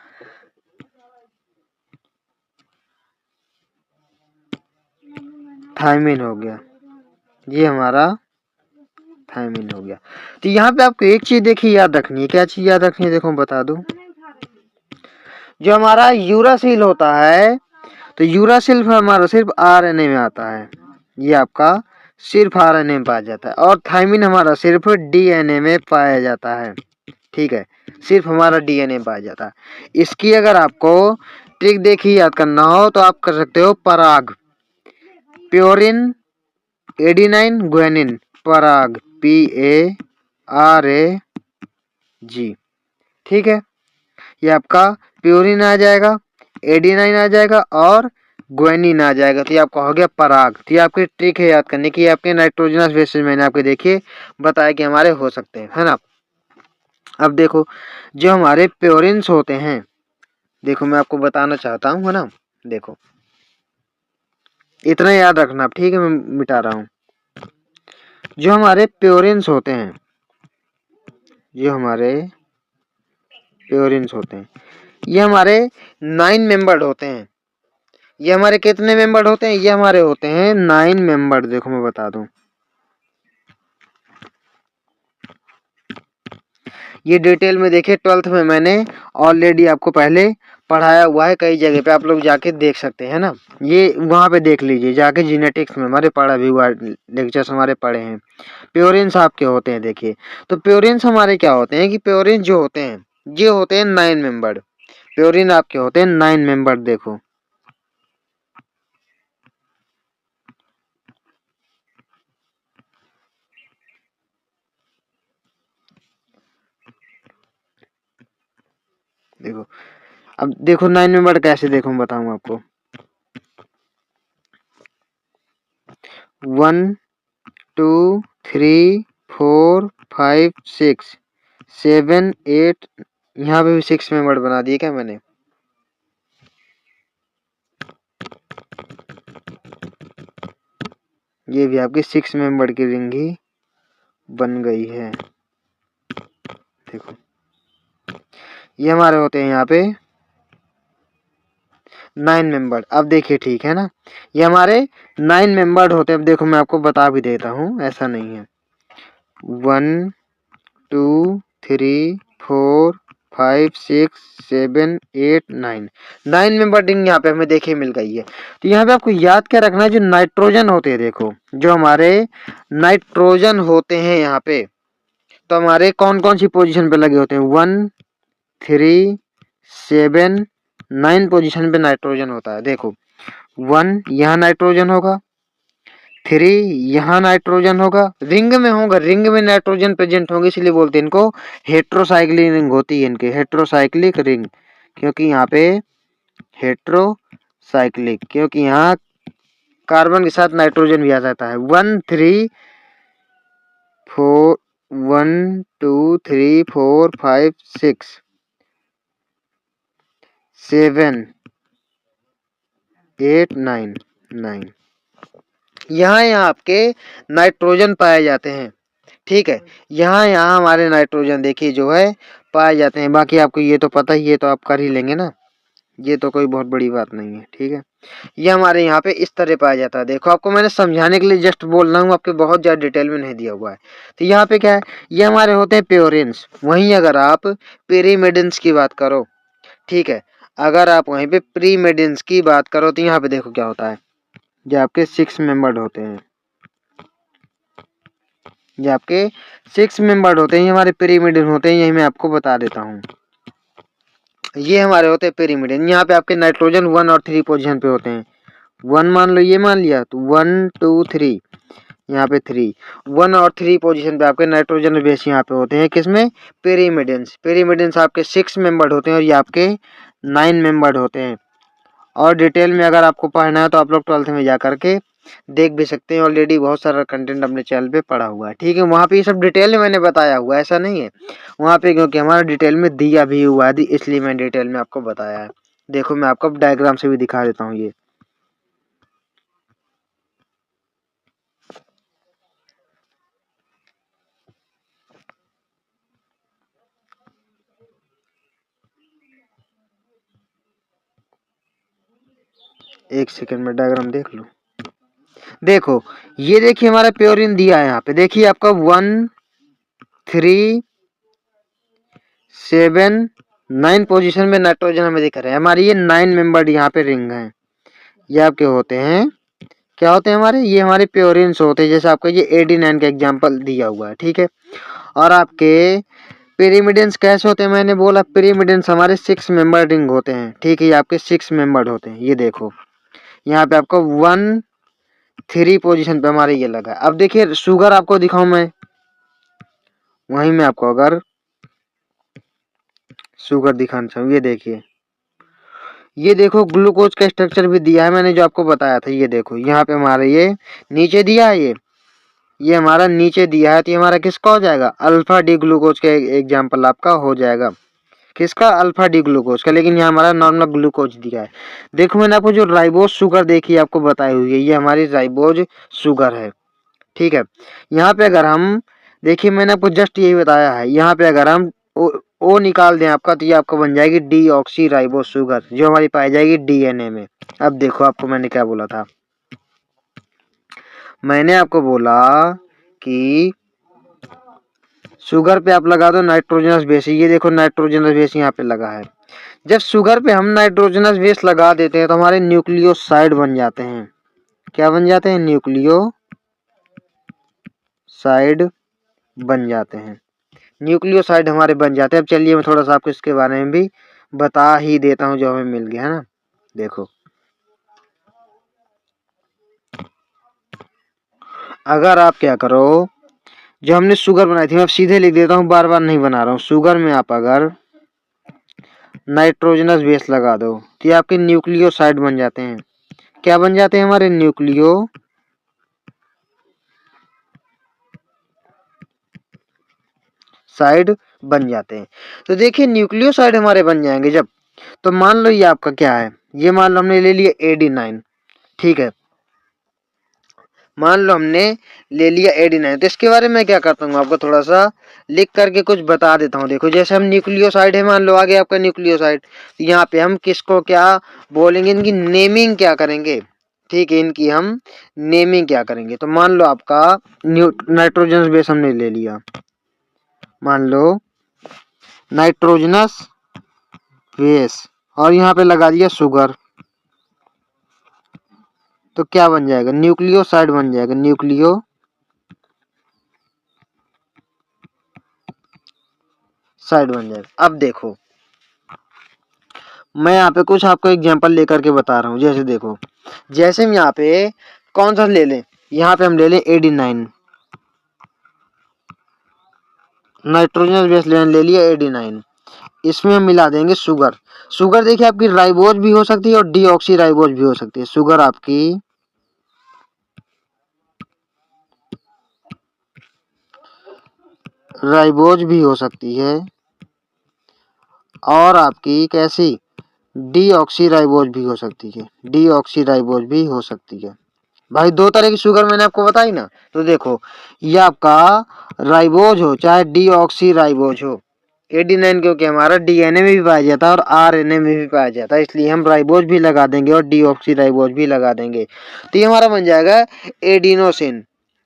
थायमिन हो गया, ये हमारा थायमिन हो गया। तो यहाँ पे आपको एक चीज देखिए याद रखनी है, क्या चीज याद रखनी है, देखो बता दूं, जो हमारा यूरासिल होता है, तो यूरासिल हमारा सिर्फ RNA में आता है, ये आपका सिर्फ RNA में पाया जाता है, और थायमिन हमारा सिर्फ DNA में पाया जाता है। ठीक है, सिर्फ हमारा DNA में पाया जाता है। इसकी अगर आपको ट्रिक देखिए याद करना हो तो आप कर सकते हो पराग, प्योरिन, एडिनाइन, ग्वानिन, पराग, PARAG। ठीक है, ये आपका प्योरिन आ जाएगा, एडिनाइन आ जाएगा और ग्वानिन आ जाएगा, तो ये आपका हो गया पराग। तो ये आपकी ट्रिक है याद करने की, आपके नाइट्रोजनस बेसिस मैंने आपके देखिए बताया कि हमारे हो सकते हैं, है ना। अब देखो जो हमारे प्योरिन्स होते हैं, देखो मैं आपको बताना चाहता हूँ, है ना। देखो इतना याद रखना आप, ठीक है। मैं मिटा रहा हूँ। जो हमारे प्योरेंस होते हैं, जो हमारे प्योरेंस होते हैं, ये हमारे 9 मेंबर्ड होते हैं। ये हमारे कितने मेंबर्ड होते हैं? ये हमारे होते हैं 9 मेंबर्ड। देखो मैं बता दूं, ये डिटेल में देखिए 12th में मैंने ऑलरेडी आपको पहले पढ़ाया हुआ है। कई जगह पे आप लोग जाके देख सकते हैं ना, ये वहां पे देख लीजिए जाके। जीनेटिक्स में हमारे पढ़ा भी हुआ, लेक्चर्स हमारे पढ़े हैं। प्योरेंस आपके होते हैं, देखिए। तो प्योरेंस हमारे क्या होते हैं कि प्योरेंस जो होते हैं ये होते हैं 9 मेंबर्ड। प्योरिन आपके होते हैं 9 मेंबर्ड। देखो देखो अब देखो 9 मेंबर्ड कैसे, देखो मैं बताऊं आपको। 1 2 3 4 5 6 7 8, यहाँ पे भी 6 मेंबर्ड बना दिए क्या मैंने? ये भी आपकी 6 मेंबर्ड की रिंग ही बन गई है। देखो ये हमारे होते हैं यहाँ पे 9 मेंबर्ड। अब देखिए ठीक है ना, ये हमारे 9 मेंबर्ड होते हैं। अब देखो मैं आपको बता भी देता हूँ, ऐसा नहीं है। 1 2 3 4 5 6 7 8 9, 9 मेंबर रिंग यहाँ पे हमें देखिए मिल गई है। तो यहाँ पे आपको याद क्या रखना है, जो नाइट्रोजन होते हैं, देखो जो हमारे नाइट्रोजन होते हैं यहाँ पे, तो हमारे कौन कौन सी पोजीशन पे लगे होते हैं? 1 3 7 9 पोजीशन पे नाइट्रोजन होता है। देखो 1 यहाँ नाइट्रोजन होगा, 3 यहाँ नाइट्रोजन होगा, रिंग में होगा, रिंग में नाइट्रोजन प्रेजेंट होंगे, इसलिए बोलते हैं इनको हेट्रोसाइक्लिक रिंग होती है, इनके हेट्रोसाइक्लिक रिंग। क्योंकि यहाँ पे हेट्रोसाइक्लिक, क्योंकि यहाँ कार्बन के साथ नाइट्रोजन भी आ जाता है। 1 3 4 1 2 3 4 5 6 7 8 9 9, यहाँ आपके नाइट्रोजन पाए जाते हैं, ठीक है। यहाँ हमारे नाइट्रोजन देखिए जो है पाए जाते हैं। बाकी आपको ये तो पता ही है, तो आप कर ही लेंगे ना, ये तो कोई बहुत बड़ी बात नहीं है, ठीक है। ये हमारे यहाँ पे इस तरह पाया जाता है। देखो आपको मैंने समझाने के लिए जस्ट बोल रहा हूँ, आपके बहुत ज्यादा डिटेल में नहीं दिया हुआ है। तो यहाँ पे क्या है, ये हमारे होते हैं प्योरेंस। वहीं अगर आप पेरीमेडेंस की बात करो, ठीक है, अगर आप वहीं पे प्रीमेडेंस की बात करो, तो यहाँ पे देखो क्या होता है, ये आपके 6 मेंबर्ड होते हैं। ये आपके 6 मेंबर्ड होते हैं, ये हमारे पिरीमिडिन होते हैं। यही मैं आपको बता देता हूँ, ये हमारे होते हैं पिरीमिडिन। यहाँ पे आपके नाइट्रोजन 1 और 3 पोजीशन पे होते हैं। 1 मान लो, ये मान लिया, तो 1 2 3, यहाँ पे 3, 1 और 3 पोजीशन पे आपके नाइट्रोजन बेस यहाँ पे होते हैं। किसमें? पिरीमिडिन्स। पिरीमिडिन्स आपके 6 मेंबर्ड होते हैं और ये आपके 9 मेंबर्ड होते हैं। और डिटेल में अगर आपको पढ़ना है तो आप लोग 12th में जा करके देख भी सकते हैं। ऑलरेडी बहुत सारा कंटेंट अपने चैनल पे पड़ा हुआ है, ठीक है। वहाँ पे ये सब डिटेल में मैंने बताया हुआ है, ऐसा नहीं है वहाँ पे, क्योंकि हमारा डिटेल में दिया भी हुआ है, इसलिए मैं डिटेल में आपको बताया है। देखो मैं आपको डायग्राम से भी दिखा देता हूँ ये। एक सेकंड में डायग्राम देख लो। देखो ये देखिए हमारा प्योरिन दिया है यहाँ पे, देखिए आपका 1 3 7 9 पोजीशन में नाइट्रोजन हमें दिख रहा है। हमारी ये 9 मेंबर्ड यहाँ पे रिंग है। ये आपके होते हैं, क्या होते हैं हमारे? ये हमारे प्योरिन्स होते हैं। जैसे आपका ये 89 का एग्जांपल दिया हुआ है, ठीक है। और आपके पिरीमिडिन्स कैसे होते हैं? मैंने बोला पिरीमिडिन्स हमारे 6 मेंबर रिंग होते हैं, ठीक है। ये आपके 6 मेंबर्ड होते हैं। ये देखो यहाँ पे आपको 1 3 पोजीशन पे हमारे ये लगा है। अब देखिए शुगर आपको दिखाऊं मैं, वहीं में आपको अगर शुगर दिखाना चाहूँ, ये देखिए, ये देखो ग्लूकोज का स्ट्रक्चर भी दिया है मैंने जो आपको बताया था। ये देखो यहाँ पे हमारे ये नीचे दिया है, ये हमारा नीचे दिया है, तो ये हमारा किसका हो जाएगा? अल्फा डी ग्लूकोज का एग्जाम्पल आपका हो जाएगा। किसका, अल्फा डी ग्लूकोज का, लेकिन यहाँ हमारा नॉर्मल ग्लूकोज दिया है। देखो मैंने आपको जो राइबोज शुगर देखी आपको बताई हुई है, ये हमारी राइबोज शुगर है, ठीक है। यहाँ पे अगर हम देखिए, मैंने आपको जस्ट यही बताया है, यहाँ पे अगर हम ओ निकाल दें आपका, तो ये आपको बन जाएगी डी ऑक्सी राइबोज शुगर, जो हमारी पाई जाएगी डीएनए में। अब देखो आपको मैंने क्या बोला था, मैंने आपको बोला कि शुगर पे आप लगा दो नाइट्रोजनस बेस। ये देखो नाइट्रोजनस बेस यहाँ पे लगा है। जब शुगर पे हम नाइट्रोजनस बेस लगा देते हैं तो हमारे न्यूक्लियोसाइड बन जाते हैं। क्या बन जाते हैं, न्यूक्लियोसाइड बन जाते हैं, न्यूक्लियोसाइड हमारे बन जाते हैं। अब चलिए मैं थोड़ा सा आपको इसके बारे में भी बता ही देता हूँ जो हमें मिल गया है ना। देखो अगर आप क्या करो, जो हमने शुगर बनाई थी, मैं सीधे लिख देता हूँ, बार बार नहीं बना रहा हूँ। शुगर में आप अगर नाइट्रोजनस बेस लगा दो तो ये आपके न्यूक्लियोसाइड बन जाते हैं। क्या बन जाते हैं, हमारे न्यूक्लियोसाइड बन जाते हैं। तो देखिए न्यूक्लियोसाइड हमारे बन जाएंगे जब, तो मान लो ये आपका क्या है, ये मान लो हमने ले लिया एडी9, ठीक है। मान लो हमने ले लिया एडी9, तो इसके बारे में क्या करता हूँ, आपको थोड़ा सा लिख करके कुछ बता देता हूँ। देखो जैसे हम न्यूक्लियोसाइड है, मान लो आगे आपका न्यूक्लियोसाइड, तो यहाँ पे हम किसको क्या बोलेंगे, इनकी नेमिंग क्या करेंगे, ठीक है, इनकी हम नेमिंग क्या करेंगे। तो मान लो आपका नाइट्रोजनस बेस हमने ले लिया, मान लो नाइट्रोजनस बेस, और यहाँ पे लगा दिया शुगर, तो क्या बन जाएगा, न्यूक्लियोसाइड बन जाएगा, न्यूक्लियोसाइड बन जाएगा। अब देखो मैं यहाँ पे कुछ आपको एग्जांपल लेकर के बता रहा हूँ। जैसे देखो, जैसे हम यहाँ पे कौन सा ले लें, यहाँ पे हम ले लें एडी9, नाइट्रोजनस बेस ले लिया एडी9, इसमें हम मिला देंगे शुगर। शुगर देखिए आपकी राइबोज भी हो सकती है और डीऑक्सी राइबोज भी हो सकती है। शुगर आपकी राइबोज भी हो सकती है और आपकी कैसी, डीऑक्सी राइबोज भी हो सकती है, डीऑक्सी राइबोज भी हो सकती है। भाई दो तरह की शुगर मैंने आपको बताई ना। तो देखो ये आपका राइबोज हो चाहे डीऑक्सी राइबोज हो, एडी9 क्योंकि हमारा डीएनए में भी पाया जाता है और आरएनए में भी पाया जाता है, इसलिए हम राइबोज भी लगा देंगे और डीऑक्सी राइबोज भी लगा देंगे। तो ये हमारा बन जाएगा एडिनोसिन।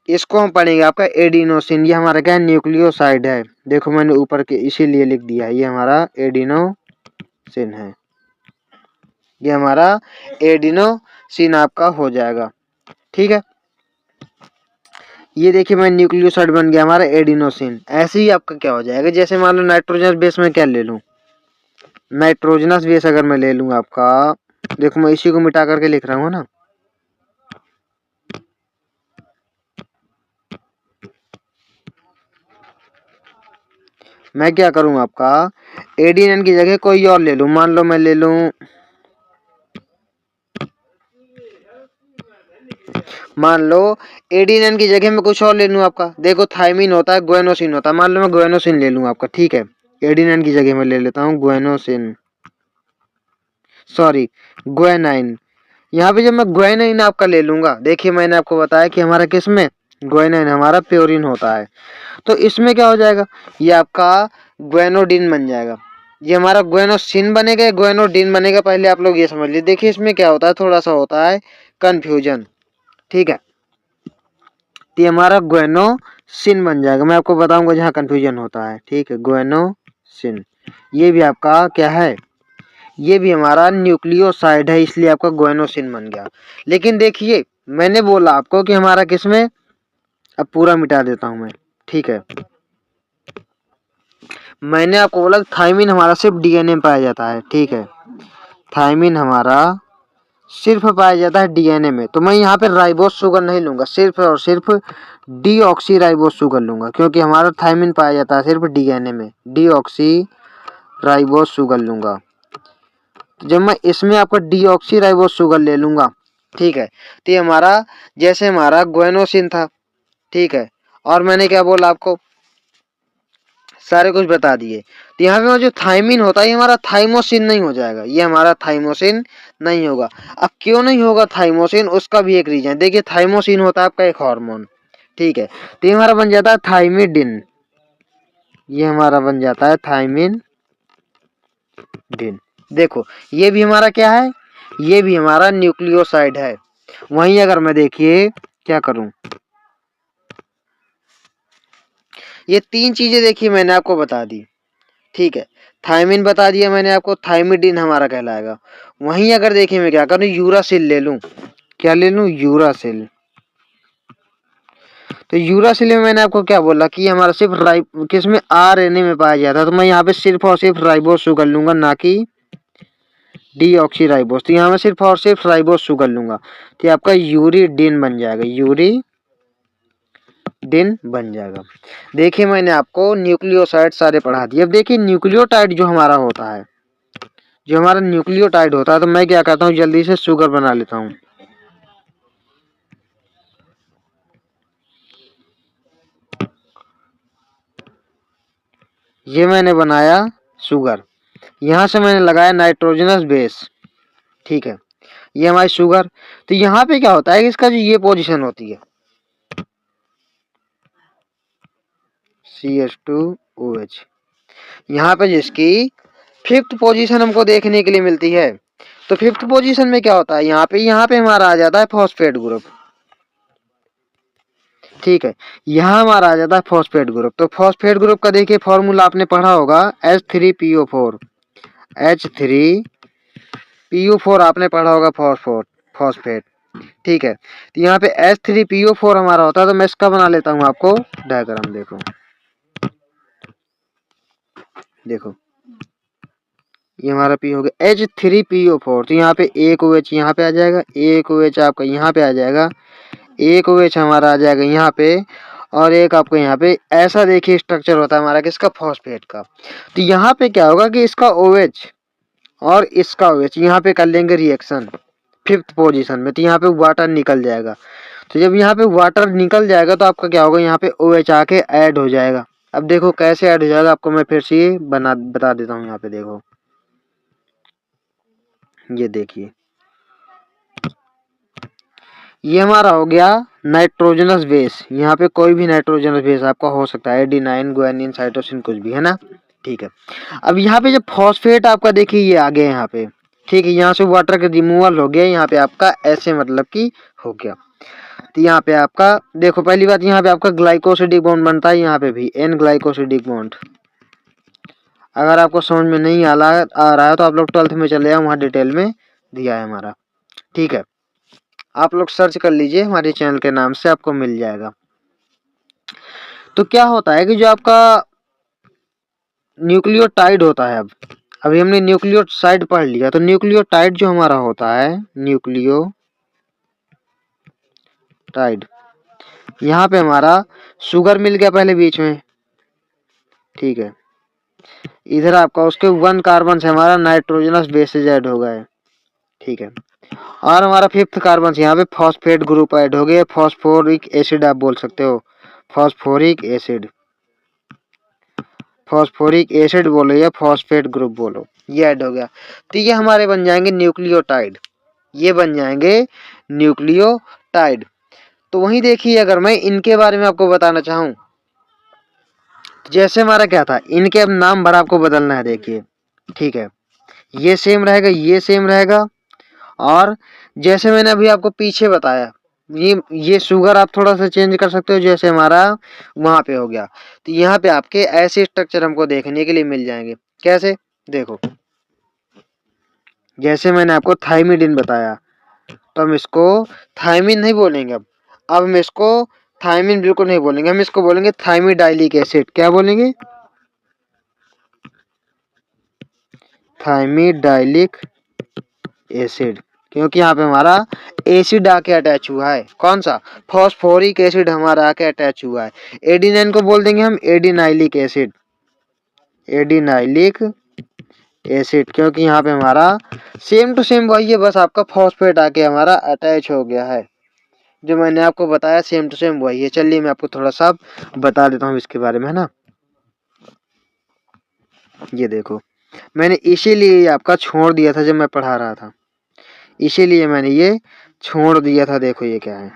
इसको हम पढ़ेंगे आपका एडिनोसिन। ये हमारा क्या है, न्यूक्लियोसाइड है। देखो मैंने ऊपर के इसीलिए लिख दिया है, ये हमारा एडिनोसिन है, ये हमारा एडिनोसिन आपका हो जाएगा, ठीक है। ये देखिए मैं न्यूक्लियोसाइड बन गया हमारा एडिनोसिन। ऐसे ही आपका क्या हो जाएगा, जैसे मान लो नाइट्रोजनस बेस में क्या ले लूं, नाइट्रोजनस बेस अगर मैं ले लूं आपका, देखो मैं इसी को मिटा करके लिख रहा हूँ ना, मैं क्या करूं आपका एडीएन की जगह कोई और ले लूं। मान लो मैं ले लूं, मान लो एडीएन की जगह मैं कुछ और ले लूं आपका। देखो थायमिन होता है, ग्वेनोसिन होता है, मान लो मैं ग्वेनोसिन ले लूं आपका, ठीक है। एडीएन की जगह मैं ले लेता हूं ग्वेनोसिन, सॉरी ग्वेनाइन। यहाँ पे जब मैं ग्वेनाइन आपका ले लूंगा, देखिए मैंने आपको बताया कि हमारा किसमें ग्वेनाइन हमारा प्योरिन होता है, तो इसमें क्या हो जाएगा, ये आपका ग्वेनोडिन बन जाएगा। ये हमारा ग्वेनोसिन बनेगा, ग्वेनोडिन बनेगा, पहले आप लोग ये समझ लीजिए। देखिए इसमें क्या होता है, थोड़ा सा होता है कंफ्यूजन, ठीक है। तो ये हमारा ग्वेनोसिन बन जाएगा, मैं आपको बताऊंगा जहाँ कंफ्यूजन होता है, ठीक है। ग्वेनोसिन ये भी आपका क्या है, ये भी हमारा न्यूक्लियोसाइड है, इसलिए आपका ग्वेनोसिन बन गया। लेकिन देखिए मैंने बोला आपको कि हमारा किसमें, अब पूरा मिटा देता हूं मैं, ठीक है। मैंने आपको बोला थायमिन हमारा सिर्फ डीएनए में पाया जाता है, ठीक है। थायमिन हमारा सिर्फ पाया जाता है डीएनए में, तो मैं यहाँ पे राइबोस शुगर नहीं लूंगा, सिर्फ और सिर्फ डीऑक्सी राइबोस शुगर लूंगा, क्योंकि हमारा थायमिन पाया जाता है सिर्फ डीएनए में, डीऑक्सी राइबोस शुगर लूंगा। तो जब मैं इसमें आपका डीऑक्सी राइबोस शुगर ले लूंगा, ठीक है, तो ये हमारा जैसे हमारा ग्वेनोसिन था, ठीक है। और मैंने क्या बोला आपको, सारे कुछ बता दिए। तो यहाँ पे जो थाइमिन होता है ये हमारा थाइमोसिन नहीं हो जाएगा, ये हमारा थाइमोसिन नहीं होगा। अब क्यों नहीं होगा थाइमोसिन, उसका भी एक रीजन। देखिए थाइमोसिन होता है आपका एक हार्मोन, ठीक है, तो ये हमारा बन जाता है थाइमिडिन, ये हमारा बन जाता है थाइमिन डिन। देखो ये भी हमारा क्या है, ये भी हमारा न्यूक्लियोसाइड है। वहीं अगर मैं देखिए क्या करूं, ये तीन चीजें देखिए मैंने आपको बता दी, ठीक है, थायमिन बता दिया मैंने आपको, थायमिडिन हमारा कहलाएगा। वहीं अगर देखिए मैं क्या करूं, यूरासिल ले लूं, क्या ले लूं, यूरासिल। तो यूरासिल में मैंने आपको क्या बोला कि हमारा सिर्फ किसमें आरएनए में पाया जाता है, तो मैं यहाँ पे सिर्फ और सिर्फ राइबोस शुगर लूंगा, ना कि डीऑक्सी राइबोस। तो यहाँ मैं सिर्फ और सिर्फ राइबोस शुगर लूंगा, तो आपका यूरिडिन बन जाएगा, यूरिडिन बन जाएगा। देखिए मैंने आपको न्यूक्लियोसाइड सारे पढ़ा दिए। अब देखिए न्यूक्लियोटाइड जो हमारा होता है, जो हमारा न्यूक्लियोटाइड होता है, तो मैं क्या करता हूँ जल्दी से शुगर बना लेता हूँ। ये मैंने बनाया शुगर, यहाँ से मैंने लगाया नाइट्रोजनस बेस, ठीक है, ये हमारी शुगर। तो यहाँ पे क्या होता है कि इसका जो ये पोजीशन होती है CH2OH, यहाँ पे जिसकी फिफ्थ पोजीशन हमको देखने के लिए मिलती है। तो फिफ्थ पोजीशन में क्या होता है, यहाँ पे हमारा आ जाता है फॉस्फेट ग्रुप, ठीक है, यहाँ हमारा आ जाता है फॉस्फेट ग्रुप। तो फॉस्फेट ग्रुप का देखिए फॉर्मूला आपने पढ़ा होगा H3PO4, H3PO4 आपने पढ़ा होगा, फॉस्फेट, ठीक है। तो यहाँ पे H3PO4 हमारा होता है, तो मैं इसका बना लेता हूँ आपको डायग्राम। देखो ये हमारा पी हो गया H3PO4, तो यहाँ पे एक OH यहाँ पे आ जाएगा, एक OH आपका यहाँ पे आ जाएगा, एक OH हमारा आ जाएगा यहाँ पे, और एक आपको यहाँ पे। ऐसा देखिए स्ट्रक्चर होता है हमारा किसका, फॉस्फेट का। तो यहाँ पे क्या होगा कि इसका OH और इसका OH यहाँ पे कर लेंगे रिएक्शन फिफ्थ पोजीशन में, तो यहाँ पे वाटर निकल जाएगा। तो जब यहाँ पे वाटर निकल जाएगा तो आपका क्या होगा, यहाँ पे OH आके ऐड हो जाएगा। अब देखो कैसे ऐड हो जाएगा, आपको मैं फिर से बता देता हूँ। यहाँ पे देखो, ये देखिए ये हमारा हो गया नाइट्रोजनस बेस। यहाँ पे कोई भी नाइट्रोजनस बेस आपका हो सकता है, एडिनाइन, गुआनिन, साइटोसिन, कुछ भी, है ना, ठीक है। अब यहाँ पे जब फॉस्फेट आपका देखिए ये आ गया यहाँ पे, ठीक है, यहाँ से वाटर का रिमूवल हो गया, यहाँ पे आपका ऐसे मतलब कि हो गया। तो यहाँ पे आपका देखो पहली बात, यहाँ पे आपका ग्लाइकोसिडिक बॉन्ड बनता है, यहाँ पे भी एन ग्लाइकोसिडिक बॉन्ड। अगर आपको समझ में नहीं आ रहा है तो आप लोग 12th में चले जाओ, वहाँ डिटेल में दिया है हमारा, ठीक है, आप लोग सर्च कर लीजिए हमारे चैनल के नाम से, आपको मिल जाएगा। तो क्या होता है कि जो आपका न्यूक्लियोटाइड होता है, अब अभी हमने न्यूक्लियोसाइड पढ़ लिया, तो न्यूक्लियोटाइड जो हमारा होता है, न्यूक्लियोटाइड, यहाँ पे हमारा शुगर मिल गया पहले बीच में, ठीक है, इधर आपका उसके 1 कार्बन से हमारा नाइट्रोजनस बेसेज ऐड हो गए, ठीक है, और हमारा फिफ्थ कार्बन से यहाँ पे फॉस्फेट ग्रुप ऐड हो गया, फॉस्फोरिक एसिड आप बोल सकते हो, फॉस्फोरिक एसिड, फॉस्फोरिक एसिड बोलो या फॉस्फेट ग्रुप बोलो, ये ऐड हो गया। तो ये हमारे बन जाएंगे न्यूक्लियोटाइड, ये बन जाएंगे न्यूक्लियोटाइड। तो वहीं देखिए अगर मैं इनके बारे में आपको बताना चाहूं, जैसे हमारा क्या था, इनके अब नाम भर आपको बदलना है, देखिए, ठीक है, ये सेम रहेगा, ये सेम रहेगा, और जैसे मैंने अभी आपको पीछे बताया, ये शुगर आप थोड़ा सा चेंज कर सकते हो, जैसे हमारा वहां पे हो गया। तो यहाँ पे आपके ऐसे स्ट्रक्चर हमको देखने के लिए मिल जाएंगे। कैसे, देखो जैसे मैंने आपको थाइमिडिन बताया, तो हम इसको थाइमिन नहीं बोलेंगे, अब हम इसको थाइमिन बिल्कुल नहीं बोलेंगे, हम इसको बोलेंगे थाइमिडाइलिक एसिड। क्या बोलेंगे, थाइमिडाइलिक एसिड, क्योंकि यहाँ पे हमारा एसिड आके अटैच हुआ है, कौन सा, फॉस्फोरिक एसिड हमारा आके अटैच हुआ है। एडिनाइन को बोल देंगे हम एडिनाइलिक एसिड, एडिनाइलिक एसिड, क्योंकि यहाँ पे हमारा सेम टू सेम वही है, बस आपका फॉस्फेट आके हमारा अटैच हो गया है। जो मैंने आपको बताया सेम टू सेम वही है। चलिए मैं आपको थोड़ा सा बता देता हूँ इसके बारे में, है ना। ये देखो, मैंने इसीलिए आपका छोड़ दिया था जब मैं पढ़ा रहा था, इसीलिए मैंने ये छोड़ दिया था। देखो ये क्या है,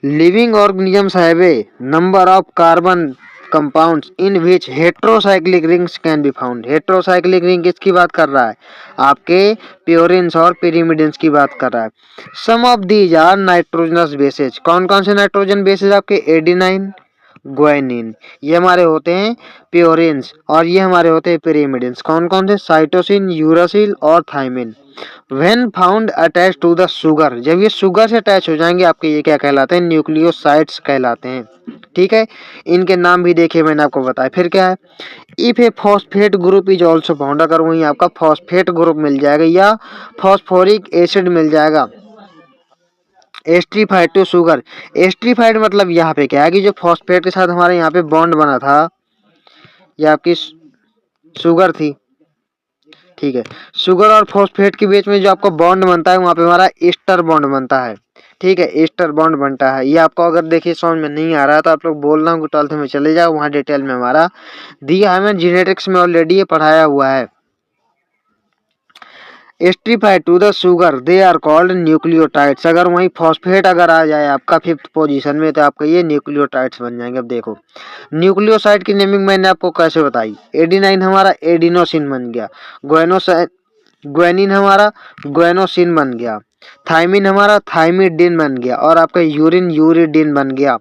living organisms have a number of carbon compounds in which heterocyclic rings can be found. Heterocyclic ring किसकी बात कर रहा है? आपके प्योरिन्स और पिरिमिडिन्स की बात कर रहा है। Some of these are nitrogenous bases. कौन कौन से नाइट्रोजन बेसेज? आपके एडिनाइन, ग्वानिन, ये हमारे होते हैं प्योरिन्स, और ये हमारे होते हैं पिरिमिडिन्स। कौन कौन से? साइटोसिन, यूरासिल और thymine. When found attach to the sugar, जब ये शुगर से अटैच हो जाएंगे आपके, ये क्या कहलाते हैं? न्यूक्लियोसाइड्स कहलाते हैं। ठीक है, इनके नाम भी देखे मैंने आपको बताया। फिर क्या है? If A phosphate group is also found, अगर वहीं आपका फॉस्फेट ग्रुप मिल जाएगा या फॉस्फोरिक एसिड मिल जाएगा एस्ट्रीफाइड टू शुगर। एस्ट्रीफाइड मतलब यहाँ पे क्या है कि जो फॉस्फेट के साथ हमारे यहाँ पे बॉन्ड बना था, ये आपकी शुगर थी। ठीक है, शुगर और फॉस्फेट के बीच में जो आपको बॉन्ड बनता है वहां पे हमारा ईस्टर बॉन्ड बनता है। ठीक है, ईस्टर बॉन्ड बनता है। ये आपको अगर देखिए समझ में नहीं आ रहा है तो आप लोग बोल रहा हूँ 12th में चले जाओ, वहाँ डिटेल में हमारा दिया है, हमें जेनेटिक्स में ऑलरेडी ये पढ़ाया हुआ है। Esterified to the sugar they are called nucleotides. अगर वहीं फॉस्फेट अगर आ जाए आपका 5th पोजीशन में तो आपका ये न्यूक्लियोटाइड्स बन जाएंगे। अब देखो न्यूक्लियोसाइड की नेमिंग मैंने आपको कैसे बताई। एडिनाइन हमारा एडिनोसिन बन गया, ग्वानिन हमारा ग्वानोसिन बन गया, थाइमिन हमारा थाइमिडिन बन गया, और आपका यूरिन यूरिडिन बन गया।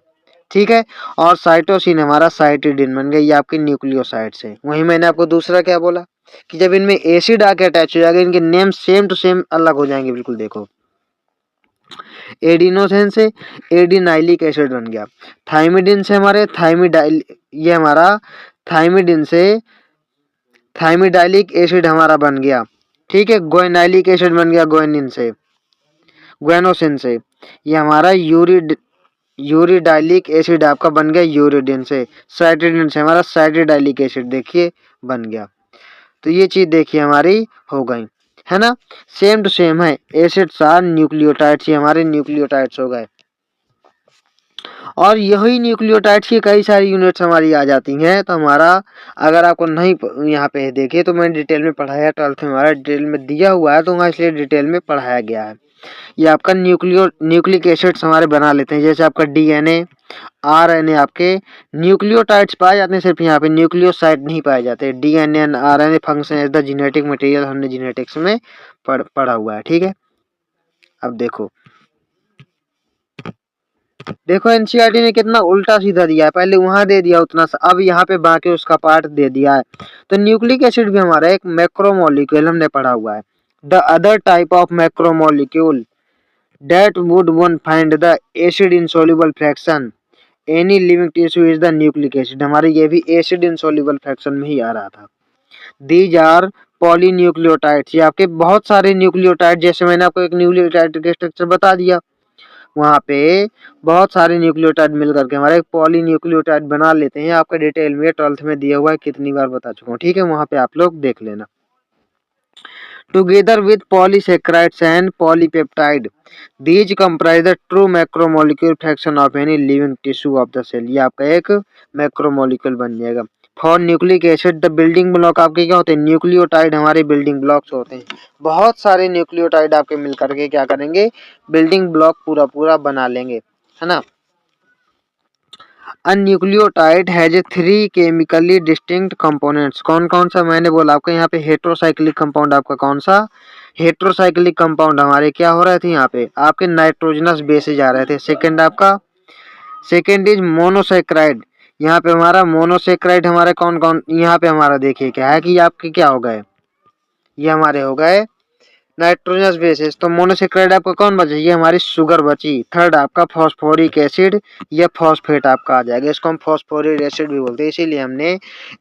ठीक है, और साइटोसिन हमारा साइटिडिन बन गया। ये आपके न्यूक्लियोसाइड्स है। वहीं मैंने आपको दूसरा क्या बोला कि जब इनमें एसिड आके अटैच हो जाएगा, इनके नेम सेम टू सेम अलग हो जाएंगे बिल्कुल। देखो एडिनोसिन से एडिनाइलिक एसिड बन गया, थाइमिडिन से हमारे थाइमिडाइल, ये हमारा थाइमिडिन से थाइमिडाइलिक एसिड हमारा बन गया। ठीक है, ग्वानिलिक एसिड बन गया ग्वानिन से, ग्वानोसिन से। ये हमारा यूरिडाइलिक एसिड आपका बन गया यूरिडिन से। साइटिडिन से हमारा साइटिडाइलिक एसिड देखिए बन गया। तो ये चीज देखिए हमारी हो गई, है ना, सेम टू सेम है। एसिड्स आर न्यूक्लियोटाइड्स, ये हमारे न्यूक्लियोटाइड्स हो गए। और यही न्यूक्लियोटाइड्स की कई सारी यूनिट्स हमारी आ जाती हैं। तो हमारा अगर आपको नहीं यहाँ पे देखे तो मैंने डिटेल में पढ़ाया, 12th में हमारा डिटेल में दिया हुआ है, तो वहाँ इसलिए डिटेल में पढ़ाया गया है। ये आपका न्यूक्लिक एसिड्स हमारे बना लेते हैं, जैसे आपका डीएनए, आरएनए, आपके न्यूक्लियोटाइड्स पाए जाते हैं, सिर्फ यहाँ पे न्यूक्लियोसाइड नहीं पाए जाते। DNA and RNA function as the genetic material, हमने जेनेटिक्स में पढ़ा हुआ है। ठीक है, अब देखो एनसीईआरटी ने कितना उल्टा सीधा दिया है, पहले वहां दे दिया उतना सा, अब यहाँ पे बाकी उसका पार्ट दे दिया है। तो न्यूक्लिक एसिड भी हमारा एक मैक्रोमोलिक्यूल हमने पढ़ा हुआ है। The other type of macromolecule that would one find the acid insoluble fraction any living tissue is the nucleic acid। हमारे ये भी acid insoluble fraction में ही आ रहा था। These are polynucleotides, ये आपके बहुत सारे न्यूक्लियोटाइड, जैसे मैंने आपको एक न्यूक्लियोटाइड का स्ट्रक्चर बता दिया, वहाँ पे बहुत सारे न्यूक्लियोटाइड मिल करके हमारे एक पॉलीन्यूक्लियोटाइड बना लेते हैं। आपका डिटेल में 12th में दिया हुआ है, कितनी बार बता चुका हूँ। ठीक है, वहाँ पे आप लोग देख लेना। Together with polysaccharides and polypeptide, these comprise the true macromolecule fraction of any living tissue of the cell। ये आपका एक मैक्रोमोलिक्यूल बन जाएगा। For nucleic acid the building block आपके क्या होते हैं? न्यूक्लियोटाइड हमारे बिल्डिंग ब्लॉक्स होते हैं। बहुत सारे न्यूक्लियोटाइड आपके मिल करके क्या करेंगे? बिल्डिंग ब्लॉक पूरा पूरा बना लेंगे, है ना। A nucleotide has a 3 chemically distinct components. कौन कौन सा मैंने बोला आपका? यहाँ पे हेट्रोसाइक्लिक कंपाउंड आपका कौन सा? हेट्रोसाइक्लिक कंपाउंड हमारे क्या हो रहे थे? यहाँ पे आपके नाइट्रोजनस बेसेज आ रहे थे। सेकंड आपका, सेकंड इज मोनोसेक्राइड। यहाँ पे हमारा मोनोसेक्राइड हमारे कौन कौन, यहाँ पे हमारा देखिए क्या है कि आपके क्या हो गए, ये हमारे हो गए नाइट्रोजनस बेसिस। तो मोनोसेक्राइड आपका कौन बचा? ये हमारी शुगर बची। थर्ड आपका फॉस्फोरिक एसिड, ये फॉस्फेट आपका आ जाएगा, इसको हम फॉस्फोरिक एसिड भी बोलते हैं, इसीलिए हमने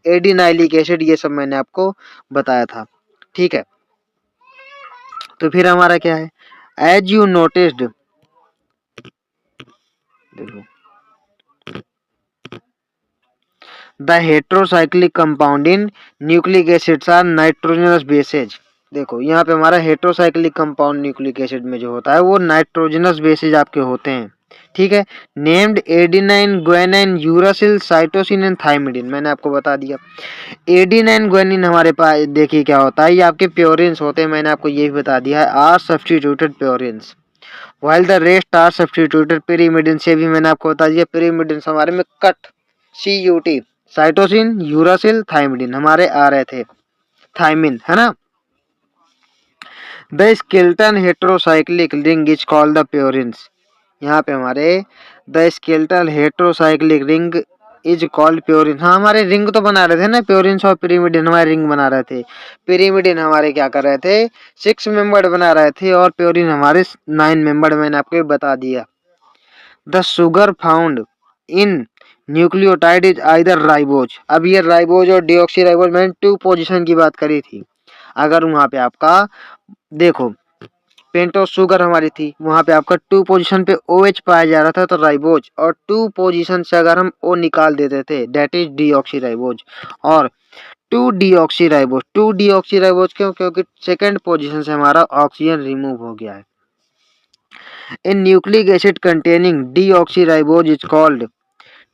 एडिनाइलिक एसिड ये सब मैंने आपको बताया था। ठीक है, तो फिर हमारा क्या है? एज यू नोटिस्ड, देखो the heterocyclic compound in nucleic acids are nitrogenous bases. देखो यहाँ पे हमारा हेट्रोसाइक्लिक कंपाउंड न्यूक्लिक एसिड में जो होता है वो नाइट्रोजनस बेसिस आपके होते हैं। ठीक है। Named adenine, guanine, uracil, cytosine and थाइमिडिन, मैंने आपको बता दिया। एडिनाइन ग्वानिन हमारे पास देखिए क्या होता है, ये आपके प्योरिन्स होते हैं, मैंने आपको ये भी बता दिया है, are substituted purines, while the rest are substituted pyrimidine, से भी मैंने आपको बता दिया pyrimidine हमारे में cut CUT, cytosine, uracil, thymidine हमारे आ रहे थे, थाइमिन है ना। The skeleton heterocyclic ring is called the purines, यहाँ पे हमारे the skeletal heterocyclic ring is called purine, हाँ हमारे रिंग तो बना रहे थे ना, प्योरिन्स और pyrimidine हमारे रिंग बना रहे थे। pyrimidine हमारे क्या कर रहे थे, 6 मेंबर्ड बना रहे थे, और प्योरिन हमारे 9 मेंबर्ड, मैंने आपको बता दिया। The sugar found in nucleotide is either ribose, अब ये राइबोज और डिऑक्सी राइबोज, मैंने 2 पोजीशन की बात करी थी। अगर वहां पे आपका देखो पेंटोस शुगर हमारी थी, वहां पे आपका 2 पोजीशन पे OH पाया जा रहा था तो राइबोज, और 2 पोजीशन से अगर हम O निकाल देते थे दैट इज डीऑक्सी राइबोज, और 2 डीऑक्सी राइबोज, 2 डीऑक्सी राइबोज क्यों, क्योंकि सेकंड पोजीशन से हमारा ऑक्सीजन रिमूव हो गया है। इन nucleic acid containing deoxy ribose is called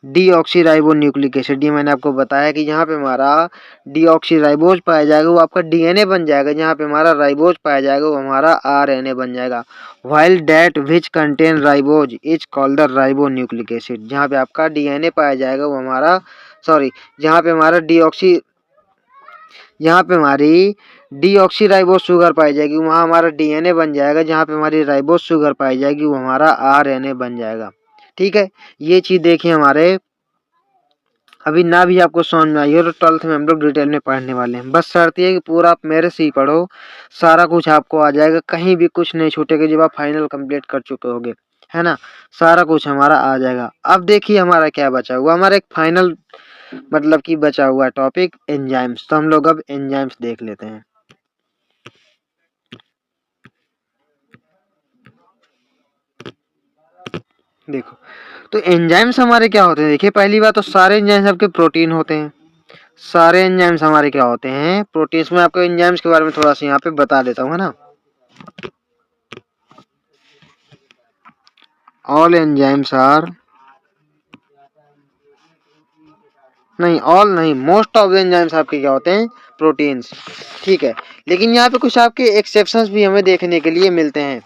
deoxy ribo nucleic acid, ये मैंने आपको बताया कि यहाँ पे हमारा डीऑक्सी राइबोज पाया जाएगा, वो आपका DNA बन जाएगा, जहाँ पे हमारा राइबोज पाया जाएगा वो हमारा RNA बन जाएगा। While that which contain ribose is called the ribo nucleic acid, जहाँ पे आपका DNA पाया जाएगा वो हमारा जहाँ पे हमारा यहाँ पे हमारी डीऑक्सी राइबोज शुगर पाई जाएगी, वहाँ हमारा DNA बन जाएगा, जहाँ पे हमारी राइबोज शुगर पाई जाएगी वो हमारा RNA बन जाएगा। ठीक है, ये चीज देखिए हमारे अभी ना भी आपको समझ में आई हो तो 12th में हम लोग डिटेल में पढ़ने वाले हैं, बस शर्त ये है कि पूरा आप मेरे से ही पढ़ो, सारा कुछ आपको आ जाएगा, कहीं भी कुछ नहीं छूटेगा जब आप फाइनल कंप्लीट कर चुके होगे, है ना, सारा कुछ हमारा आ जाएगा। अब देखिए हमारा क्या बचा हुआ, हमारा एक फाइनल मतलब कि बचा हुआ टॉपिक एंजाइम्स, तो हम लोग अब एंजाइम्स देख लेते हैं। देखो तो एंजाइम्स हमारे क्या होते हैं, देखिए पहली बात तो सारे एंजाइम्स आपके प्रोटीन होते हैं, सारे एंजाइम्स हमारे क्या होते हैं प्रोटीन्स। में आपको एंजाइम्स के बारे में थोड़ा सा यहाँ पे बता देता हूँ, है ना। ऑल एंजाइम्स आर, नहीं ऑल नहीं, मोस्ट ऑफ द एंजाइम्स आपके क्या होते हैं प्रोटीन्स, ठीक है। लेकिन यहाँ पे कुछ आपके एक्सेप्शंस भी हमें देखने के लिए मिलते हैं,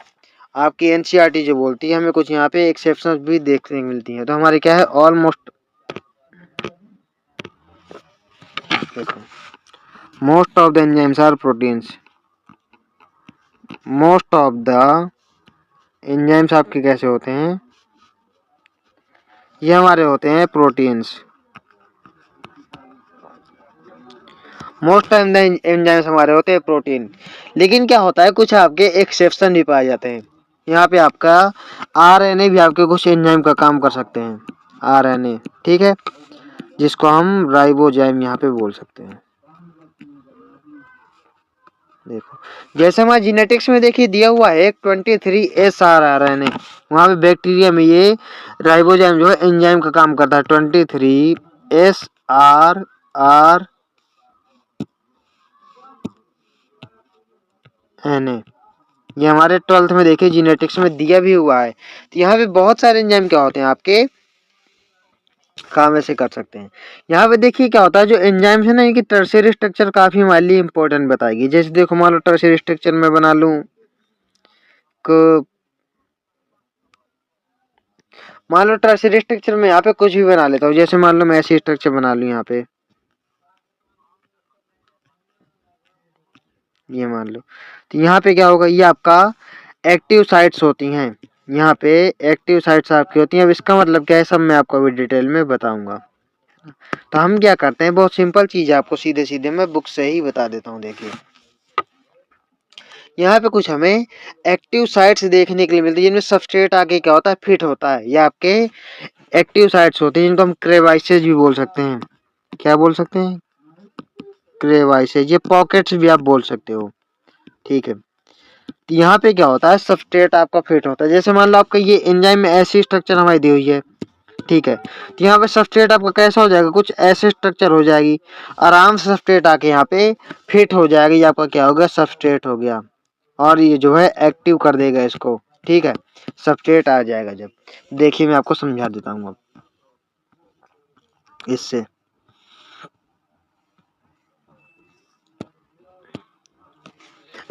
आपकी NCERT जो बोलती है हमें कुछ यहाँ पे एक्सेप्शंस भी देखने को मिलती हैं, तो हमारे क्या है ऑलमोस्ट, देखो most of the enzymes are proteins, most of the enzymes आपके कैसे होते हैं, ये हमारे होते हैं proteins. Most time the enzymes हमारे होते हैं प्रोटीन, लेकिन क्या होता है कुछ आपके एक्सेप्शन भी पाए जाते हैं। यहाँ पे आपका RNA भी आपके कुछ एंजाइम का काम कर सकते हैं, RNA, ठीक है, जिसको हम राइबोजाइम यहाँ पे बोल सकते हैं। देखो जैसे हमारे जेनेटिक्स में देखिए दिया हुआ है 23SR RNA, वहाँ पे बैक्टीरिया में ये राइबोजाइम जो है एंजाइम का काम करता है 23SRRNA, ये हमारे 12th में देखिए जेनेटिक्स में दिया भी हुआ है। तो यहाँ पे बहुत सारे एंजाइम क्या होते हैं आपके काम ऐसे कर सकते हैं। यहाँ पे देखिए क्या होता है जो एंजाइम्स है ना, इनकी टर्शियरी स्ट्रक्चर काफी हमारे लिए इंपॉर्टेंट बताएगी। जैसे देखो मान लो टर्शियरी स्ट्रक्चर में बना लूं मान लो टर्शियरी स्ट्रक्चर में यहाँ पे कुछ भी बना लेता हूँ, जैसे मान लो मैं ऐसी स्ट्रक्चर बना लूं यहाँ पे, ये मान लो, तो यहाँ पे क्या होगा, ये आपका एक्टिव साइट्स होती हैं, यहाँ पे एक्टिव साइट्स आपकी होती हैं। अब इसका मतलब क्या है सब मैं आपको अभी डिटेल में बताऊंगा। तो हम क्या करते हैं, बहुत सिंपल चीज है, आपको सीधे सीधे मैं बुक से ही बता देता हूँ। देखिए यहाँ पे कुछ हमें एक्टिव साइट्स देखने के लिए मिलती है, जिनमें सबस्ट्रेट आके क्या होता है फिट होता है, ये आपके एक्टिव साइट्स होते हैं, जिनको हम क्रेवाइसेज भी बोल सकते हैं। क्या बोल सकते हैं, क्रेवाइसेज, ये पॉकेट्स भी आप बोल सकते हो, ठीक है। तो यहाँ पे क्या होता है सबस्ट्रेट आपका फिट होता है, जैसे मान लो आपका ये एंजाइम में ऐसी स्ट्रक्चर हमारी दी हुई है, ठीक है, तो यहाँ पे सबस्ट्रेट आपका कैसा हो जाएगा, कुछ ऐसे स्ट्रक्चर हो जाएगी, आराम से सबस्ट्रेट आके यहाँ पे फिट हो जाएगी, ये आपका क्या हो गया सबस्ट्रेट हो गया, और ये जो है एक्टिव कर देगा इसको, ठीक है, सबस्ट्रेट आ जाएगा जब। देखिए मैं आपको समझा देता हूँ अब इससे।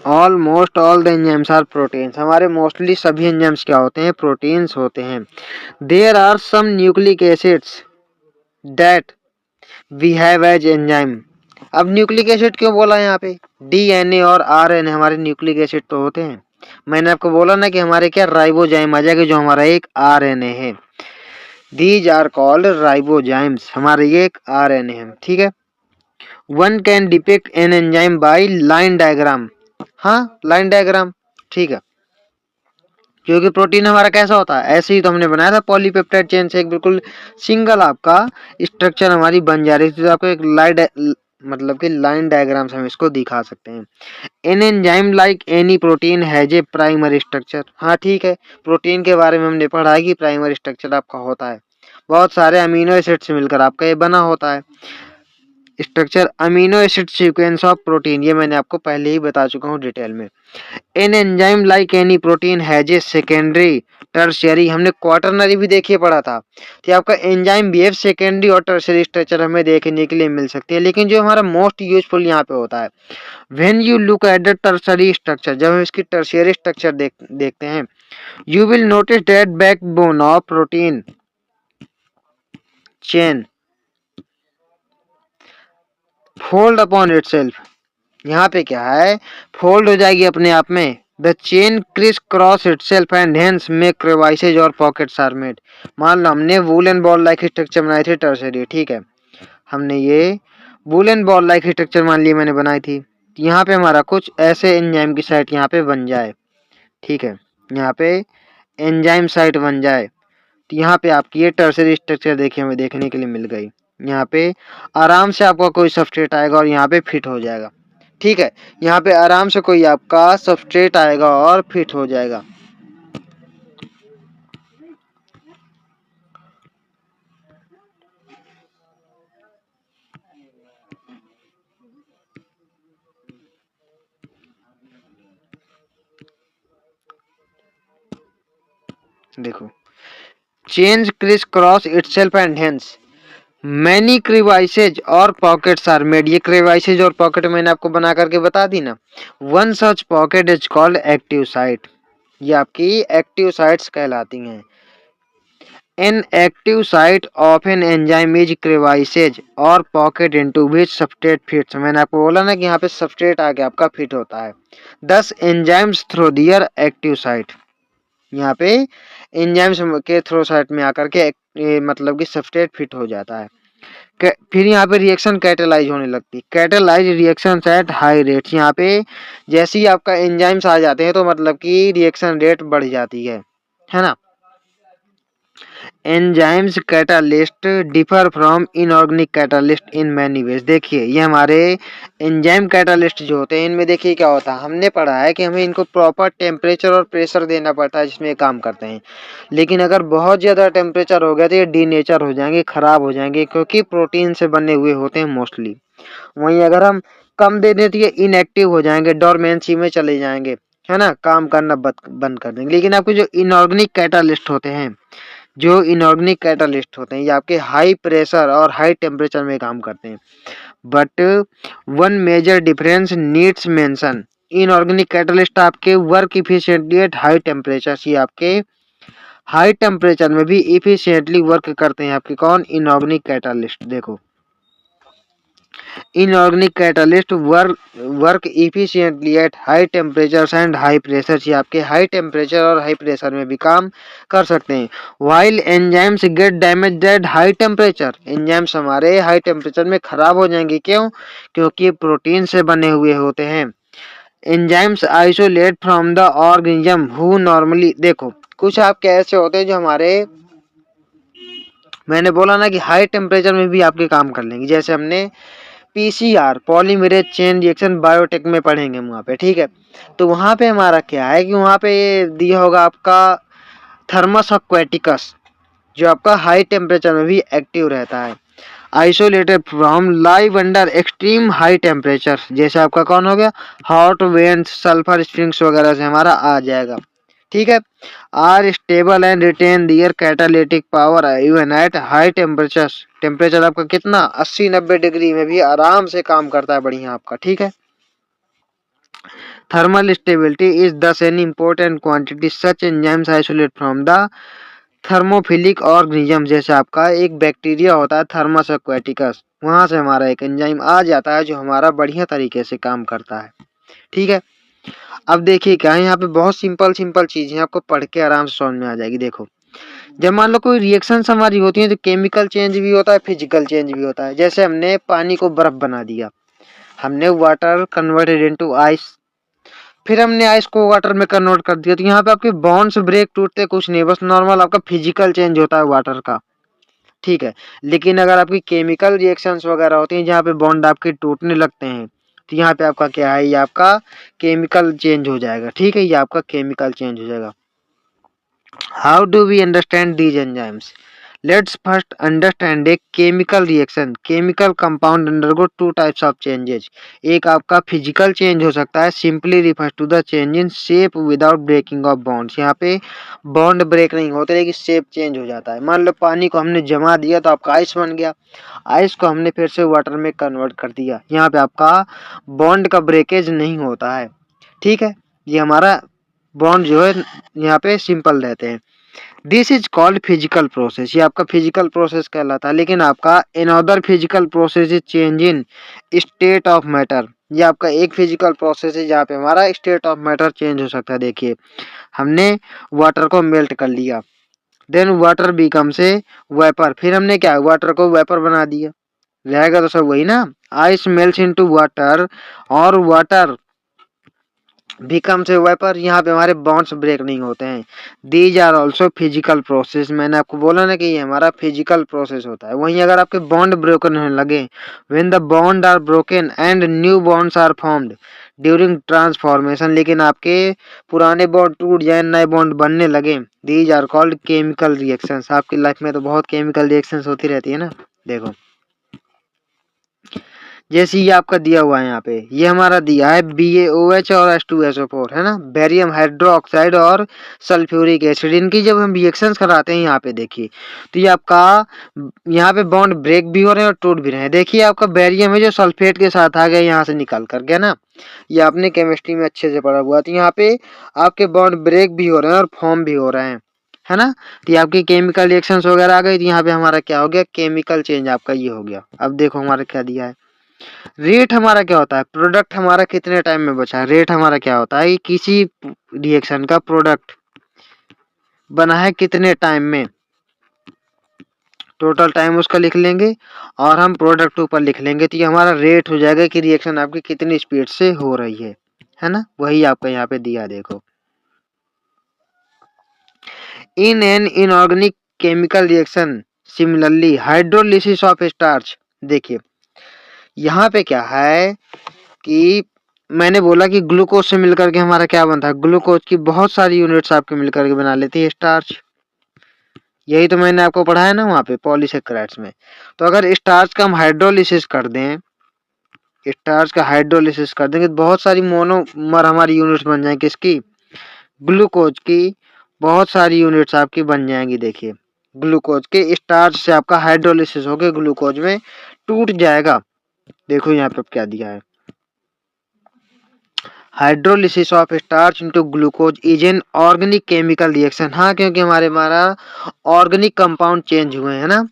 Almost all the enzymes are proteins, हमारे मोस्टली सभी एंजाइम्स क्या होते हैं, प्रोटीन्स होते हैं। There are some nucleic acids that we have as enzyme. अब न्यूक्लिक एसिड क्यों बोला यहाँ पे, डीएनए और आरएनए हमारे न्यूक्लिक एसिड तो होते हैं। मैंने आपको बोला ना कि हमारे क्या राइबोजाइम आ जाएगा, जो हमारा एक आरएनए है। दीज आर कॉल्ड राइबोजाइम्स, हमारे ये एक आरएनए है, ठीक है। One can depict an enzyme by line diagram, हाँ लाइन डायग्राम, ठीक है। क्योंकि प्रोटीन हमारा कैसा होता है, ऐसे ही तो हमने बनाया था पॉलीपेप्टाइड चेन से एक बिल्कुल सिंगल आपका स्ट्रक्चर हमारी बन जा रही थी। तो आपको एक लाइन मतलब कि लाइन डायग्राम से हम इसको दिखा सकते हैं। An enzyme like any protein has a primary structure, हाँ ठीक है, प्रोटीन के बारे में हमने पढ़ा है कि प्राइमरी स्ट्रक्चर आपका होता है, बहुत सारे अमीनो एसिड से मिलकर आपका ये बना होता है। Structure amino acid sequence of protein, ये मैंने आपको पहले ही बता चुका हूँ डिटेल में। An enzyme like any protein has a secondary tertiary, हमने क्वाटरनरी भी देखिए पढ़ा था। तो आपका एंजाइम भी सेकेंडरी और टर्शियरी स्ट्रक्चर हमें देखने के लिए मिल सकती है, लेकिन जो हमारा मोस्ट यूजफुल यहाँ पे होता है, when you look at the tertiary structure, जब हम इसकी टर्शियरी स्ट्रक्चर देखते हैं, you will notice that backbone of protein chain fold upon itself, यहाँ पे क्या है, फोल्ड हो जाएगी अपने आप में। The chain criss cross itself and hence make crevices और पॉकेट्स आर मेड। मान लो हमने wool and ball like structure बनाई थी टर्शियरी, ठीक है, हमने ये wool and ball like structure मान लिया मैंने बनाई थी। यहाँ पे हमारा कुछ ऐसे एंजाइम की साइट यहाँ पे बन जाए, ठीक है, यहाँ पे एंजाइम साइट बन जाए, तो यहाँ पे आपकी ये टर्शियरी स्ट्रक्चर देखिए हमें देखने के लिए मिल गई। यहाँ पे आराम से आपका कोई सबस्ट्रेट आएगा और यहाँ पे फिट हो जाएगा, ठीक है, यहाँ पे आराम से कोई आपका सबस्ट्रेट आएगा और फिट हो जाएगा। देखो, change criss cross itself and hence many crevices और पॉकेट्स आर मेड, ये क्रिवाइसेज और पॉकेट मैंने आपको बना करके बता दी ना। One such pocket is called active site, ये आपकी एक्टिव साइट्स कहलाती हैं। An active site of an enzyme is crevices और pocket into which substrate fits, मैंने आपको बोला ना कि यहाँ पे सबस्ट्रेट आके आपका फिट होता है। 10 enzymes through their active site, यहाँ पे एंजाइम्स के थ्रो साइट में आकर के मतलब कि सबस्ट्रेट फिट हो जाता है। फिर यहाँ पे रिएक्शन कैटेलाइज होने लगती है, catalyse reaction at high rates, यहाँ पे जैसे ही आपका एंजाइम्स आ जाते हैं तो मतलब कि रिएक्शन रेट बढ़ जाती है ना। Enzymes catalyst differ from inorganic catalyst in many ways, देखिए ये हमारे एंजाइम कैटालिस्ट जो होते हैं इनमें देखिए क्या होता है, हमने पढ़ा है कि हमें इनको प्रॉपर टेम्परेचर और प्रेशर देना पड़ता है जिसमें ये काम करते हैं। लेकिन अगर बहुत ज़्यादा टेम्परेचर हो गया तो ये डीनेचर हो जाएंगे, खराब हो जाएंगे, क्योंकि प्रोटीन से बने हुए होते हैं मोस्टली। वहीं अगर हम कम दे दें तो ये इनएक्टिव हो जाएंगे, डोरमेंसी में चले जाएंगे, है ना, काम करना बंद कर देंगे। लेकिन आपके जो इनऑर्गेनिक कैटालिस्ट होते हैं, जो इनऑर्गेनिक कैटालिस्ट होते हैं, ये आपके हाई प्रेशर और हाई टेम्परेचर में काम करते हैं। But one major difference needs mention, inorganic catalyst आपके work efficiently at high temperature, ये आपके हाई टेम्परेचर में भी इफिशिएंटली वर्क करते हैं आपके कौन, इनऑर्गेनिक कैटालिस्ट। देखो, inorganic catalyst work efficiently at high temperatures and high pressure, ये आपके हाई टेम्परेचर और हाई प्रेशर में भी काम कर सकते हैं। While enzymes gate damage eight high temperature, enzymes हमारे हाई टेम्परेचर में खराब हो जाएंगे, क्यों, क्योंकि प्रोटीन से बने हुए होते हैं। Enzymes isolate from the organism who normally, देखो कुछ आपके ऐसे होते हैं जो हमारे, मैंने बोला ना कि हाई टेम्परेचर में भी आपके काम कर लेंगे, जैसे हमने PCR polymerase chain reaction biotech में पढ़ेंगे वहाँ पे, ठीक है। तो वहाँ पे हमारा क्या है कि वहाँ पे ये दिया होगा आपका थर्मस एक्वेटिकस, जो आपका हाई टेम्परेचर में भी एक्टिव रहता है। Isolated from live under extreme high temperature, जैसे आपका कौन हो गया, हॉट वेंट्स, सल्फर स्प्रिंग्स वगैरह से हमारा आ जाएगा, ठीक है। Are stable and retain their catalytic power even at high temperature. Temperature आपका कितना 80-90 डिग्री में भी आराम से काम करता है बढ़िया आपका। ठीक है। थर्मल स्टेबिलिटी इज दस an important quantity such enzymes isolate from the thermophilic organism. जैसे आपका एक बैक्टीरिया होता है थर्मस एक्वेटिकस, वहां से हमारा एक एंजाइम आ जाता है जो हमारा बढ़िया तरीके से काम करता है। ठीक है। अब देखिए क्या है, यहाँ पे बहुत सिंपल सिंपल चीजें आपको पढ़ के आराम से समझ में आ जाएगी। देखो, जब मान लो कोई रिएक्शंस हमारी होती है तो केमिकल चेंज भी होता है, फिजिकल चेंज भी होता है। जैसे हमने पानी को बर्फ बना दिया, हमने वाटर कन्वर्टेड इनटू आइस, फिर हमने आइस को वाटर में कन्वर्ट कर दिया, तो यहाँ पे आपके बॉन्ड्स ब्रेक टूटते कुछ नहीं, बस नॉर्मल आपका फिजिकल चेंज होता है वाटर का। ठीक है। लेकिन अगर आपकी केमिकल रिएक्शंस वगैरह होती हैं जहाँ पे बॉन्ड आपके टूटने लगते हैं, तो यहाँ पे आपका क्या है, ये आपका केमिकल चेंज हो जाएगा। ठीक है, ये आपका केमिकल चेंज हो जाएगा। How do we understand these enzymes? Let's first understand a chemical reaction. Chemical compound undergo two types of changes. एक आपका physical change हो सकता है, simply refers to the change in shape without breaking of bonds. यहाँ पे bond break नहीं होते लेकिन shape change हो जाता है। मान लो पानी को हमने जमा दिया तो आपका आइस बन गया, आइस को हमने फिर से वाटर में कन्वर्ट कर दिया, यहाँ पे आपका बॉन्ड का ब्रेकेज नहीं होता है। ठीक है, ये हमारा बॉन्ड जो है यहाँ पे सिंपल रहते हैं। This is called physical process, ये आपका फिजिकल प्रोसेस कहलाता है। लेकिन आपका another physical process is change in state of matter. ये आपका एक फिजिकल प्रोसेस है जहाँ पे हमारा स्टेट ऑफ मैटर चेंज हो सकता है। देखिए, हमने वाटर को मेल्ट कर लिया, then water becomes vapour, फिर हमने क्या वाटर को वेपर बना दिया, रहेगा तो सब वही ना। आइस मेल्ट्स इनटू वाटर और वाटर बिकम से वेपर, यहाँ पे हमारे बॉन्ड्स ब्रेक नहीं होते हैं। These are also physical process. मैंने आपको बोला ना कि ये हमारा फिजिकल प्रोसेस होता है। वहीं अगर आपके बॉन्ड ब्रोकन होने लगे, when the bond are broken and new bonds are formed during transformation, लेकिन आपके पुराने बॉन्ड टूट जाए नए बॉन्ड बनने लगे, these are called chemical reactions. आपकी लाइफ में तो बहुत केमिकल रिएक्शंस होती रहती है ना। देखो, जैसे ये आपका दिया हुआ है यहाँ पे, ये हमारा दिया है BaOH और H2SO4 है ना, बेरियम हाइड्रोक्साइड और सल्फ्यूरिक एसिड। इनकी जब हम रिएक्शंस कराते हैं यहाँ पे देखिए, तो ये आपका यहाँ पे बॉन्ड ब्रेक भी हो रहे हैं और टूट भी रहे हैं। देखिए आपका बेरियम है जो सल्फेट के साथ आ गया, यहाँ से निकल कर गया ना, ये आपने केमिस्ट्री में अच्छे से पढ़ा हुआ। तो यहाँ पे आपके बॉन्ड ब्रेक भी हो रहे हैं और फॉर्म भी हो रहे हैं, है ना। तो ये आपकी केमिकल रिएक्शंस वगैरह आ गई, तो यहाँ पे हमारा क्या हो गया, केमिकल चेंज आपका ये हो गया। अब देखो हमारा क्या दिया है, रेट हमारा क्या होता है, प्रोडक्ट हमारा कितने टाइम में बचा है। रेट हमारा क्या होता है, किसी रिएक्शन का प्रोडक्ट बना है कितने टाइम में, टोटल टाइम उसका लिख लेंगे और हम प्रोडक्ट ऊपर लिख लेंगे, तो ये हमारा रेट हो जाएगा कि रिएक्शन आपकी कितनी स्पीड से हो रही है ना। वही आपका यहाँ पे दिया, देखो, in an inorganic chemical reaction similarly hydrolysis of starch. देखिए यहाँ पे क्या है कि मैंने बोला कि ग्लूकोज से मिलकर के हमारा क्या बनता है, ग्लूकोज की बहुत सारी यूनिट्स आपके मिलकर के बना लेती है स्टार्च। यही तो मैंने आपको पढ़ाया ना वहाँ पे पॉलीसेकेराइड्स में। तो अगर स्टार्च का हम हाइड्रोलिसिस कर दें, स्टार्च का हाइड्रोलिसिस कर देंगे तो बहुत सारी मोनोमर हमारी यूनिट्स बन जाएंगी, किसकी, ग्लूकोज की। बहुत सारी यूनिट्स आपकी बन जाएंगी। देखिए, ग्लूकोज के स्टार्च से आपका हाइड्रोलिसिस होकर ग्लूकोज में टूट जाएगा। देखो यहाँ पे क्या दिया है, hydrolysis of starch into glucose is an organic chemical reaction. हाँ, क्योंकि हमारा ऑर्गेनिक कंपाउंड चेंज हुए हैं ना।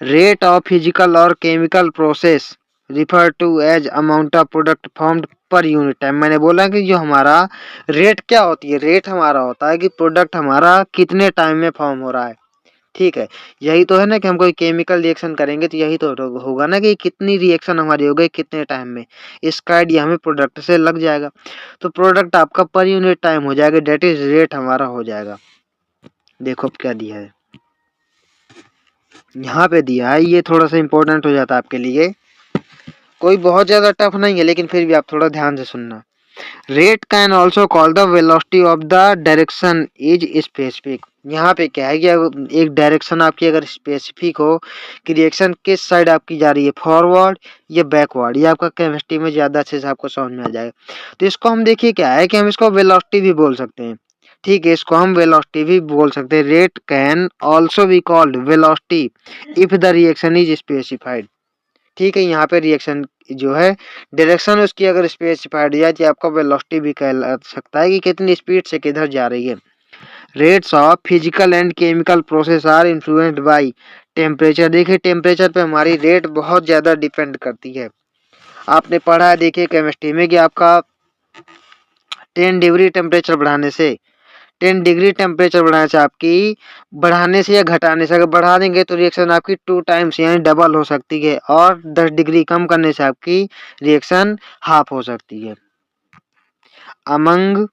रेट ऑफ फिजिकल और chemical process refer to as amount of product formed per unit time. मैंने बोला कि जो हमारा रेट क्या होती है, रेट हमारा होता है कि प्रोडक्ट हमारा कितने टाइम में फॉर्म हो रहा है। ठीक है, यही तो है ना कि हम कोई केमिकल रिएक्शन करेंगे तो यही तो होगा ना कि कितनी रिएक्शन हमारी हो गई कितने टाइम में, इसका आइडिया हमें प्रोडक्ट से लग जाएगा। तो प्रोडक्ट आपका पर यूनिट टाइम हो जाएगा, डेट इज रेट हमारा हो जाएगा। देखो अब क्या दिया है, यहाँ पे दिया है, ये थोड़ा सा इंपॉर्टेंट हो जाता है आपके लिए, कोई बहुत ज्यादा टफ नहीं है लेकिन फिर भी आप थोड़ा ध्यान से सुनना। Rate can also call the velocity of the direction is specific. यहाँ पे क्या है कि एक डायरेक्शन आपकी अगर स्पेसिफिक हो कि रिएक्शन किस साइड आपकी जा रही है, फॉरवर्ड या बैकवर्ड, ये आपका केमिस्ट्री में ज्यादा अच्छे से आपको समझ में आ जाएगा। तो इसको हम देखिए क्या है कि हम इसको वेलोसिटी भी बोल सकते हैं। ठीक है, इसको हम वेलोसिटी भी बोल सकते हैं। Rate can also be called velocity if the reaction is specified. ठीक है, यहाँ पे रिएक्शन जो है डायरेक्शन उसकी अगर स्पेसिफाइड हो जाए तो आपका वेलोसिटी भी कह सकता है कि कितनी स्पीड से किधर जा रही है। Rates of physical and chemical process are influenced by temperature. देखिए टेम्परेचर पे हमारी रेट बहुत ज़्यादा डिपेंड करती है। आपने पढ़ा है देखिए केमिस्ट्री में कि आपका 10 डिग्री टेम्परेचर बढ़ाने से 10 डिग्री टेम्परेचर बढ़ाने से आपकी बढ़ाने से या घटाने से अगर बढ़ा देंगे तो रिएक्शन आपकी 2 टाइम्स यानी डबल हो सकती है, और 10 डिग्री कम करने से आपकी रिएक्शन हाफ हो सकती है। Among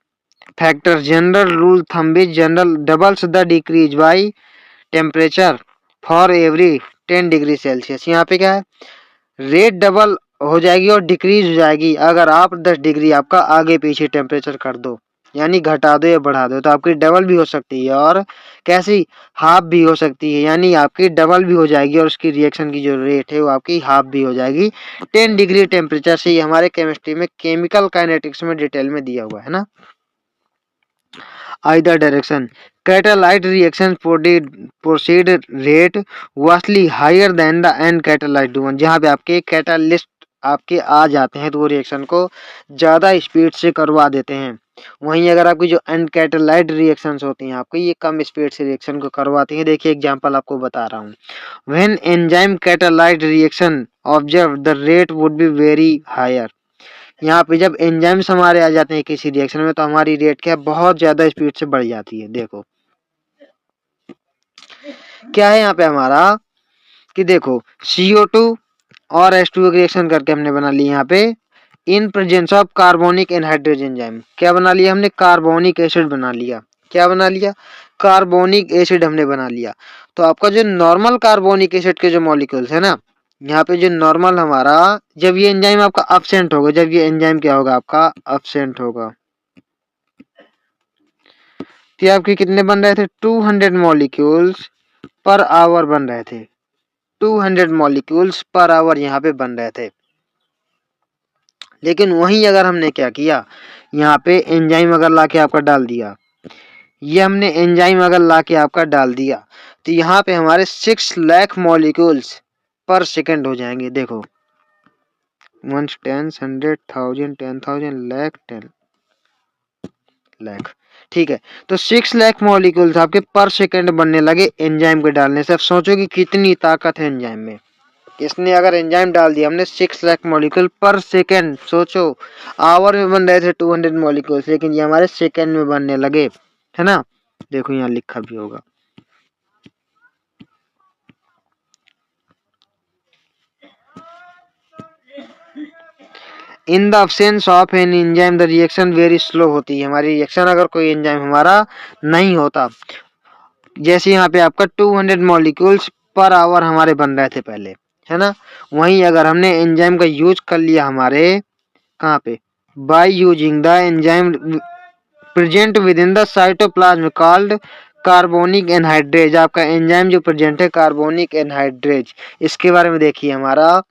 factor general rule thumb is general doubles the decrease by temperature for every 10 degree Celsius. यहाँ पे क्या है, रेट डबल हो जाएगी और डिक्रीज हो जाएगी अगर आप 10 डिग्री आपका आगे पीछे टेम्परेचर कर दो, यानी घटा दो या बढ़ा दो, तो आपकी डबल भी हो सकती है और कैसी हाफ भी हो सकती है, यानी आपकी डबल भी हो जाएगी और उसकी रिएक्शन की जो रेट है वो आपकी हाफ भी हो जाएगी 10 डिग्री टेम्परेचर से। ये हमारे केमिस्ट्री में केमिकल काइनेटिक्स में डिटेल में दिया हुआ है ना। Either direction. Catalyzed reaction proceed rate vastly higher than the uncatalyzed one. जहाँ पे आपके कैटालिस्ट आपके आ जाते हैं तो वो रिएक्शन को ज़्यादा स्पीड से करवा देते हैं। वहीं अगर आपकी जो अनकैटालाइज्ड रिएक्शंस होती हैं आपकी ये कम स्पीड से रिएक्शन को करवाती हैं। देखिए एग्जांपल आपको बता रहा हूँ। When enzyme catalyzed reaction observe the rate would be very higher. यहाँ पे जब एंजाइम्स हमारे आ जाते हैं किसी रिएक्शन में तो हमारी रेट क्या बहुत ज्यादा स्पीड से बढ़ जाती है। देखो क्या है यहाँ पे हमारा कि देखो CO2 और H2O रिएक्शन करके हमने बना लिया यहाँ पे in presence of carbonic anhydrase enzyme. क्या बना लिया हमने, कार्बोनिक एसिड बना लिया। क्या बना लिया, कार्बोनिक एसिड हमने बना लिया। तो आपका जो नॉर्मल कार्बोनिक एसिड के जो मॉलिक्यूल्स है ना, यहाँ पे जो नॉर्मल हमारा जब ये एंजाइम आपका अब्सेंट होगा, जब ये एंजाइम क्या होगा आपका अब्सेंट होगा, तो आपके कितने बन रहे थे 200 मॉलिक्यूल्स पर आवर बन रहे थे। 200 मॉलिक्यूल्स पर आवर यहाँ पे बन रहे थे। लेकिन वहीं अगर हमने क्या किया, यहाँ पे एंजाइम अगर लाके आपका डाल दिया, ये हमने एंजाइम अगर लाके आपका डाल दिया तो यहाँ पे हमारे 6 लाख मॉलिक्यूल्स पर सेकंड हो जाएंगे। देखो 1 10 100 1000 10,000 लाख 10 लाख, ठीक है। तो 6 लाख मॉलिक्यूल्स आपके पर सेकंड बनने लगे एंजाइम के डालने से। अब सोचो कि कितनी ताकत है एंजाइम में। इसने अगर एंजाइम डाल दिया हमने 6 लाख मॉलिक्यूल पर सेकंड, सोचो आवर में बन रहे थे 200 मॉलिक्यूल्स, लेकिन ये हमारे सेकंड में बनने लगे, है ना। देखो यहाँ लिखा भी होगा। In the absence of an enzyme the reaction very slow होती है। हमारी रिएक्शन अगर कोई एंजाइम हमारा नहीं होता, जैसे यहाँ पे आपका 200 मॉलिक्यूल्स पर आवर हमारे बन रहे थे पहले, है ना। वहीं अगर हमने एंजाइम का यूज कर लिया हमारे कहाँ पे, by using the enzyme present with in the cytoplasm called carbonic anhydrase. आपका एंजाइम जो प्रेजेंट है कार्बोनिक एनहाइड्रेज, इसके बारे में देखिए हमारा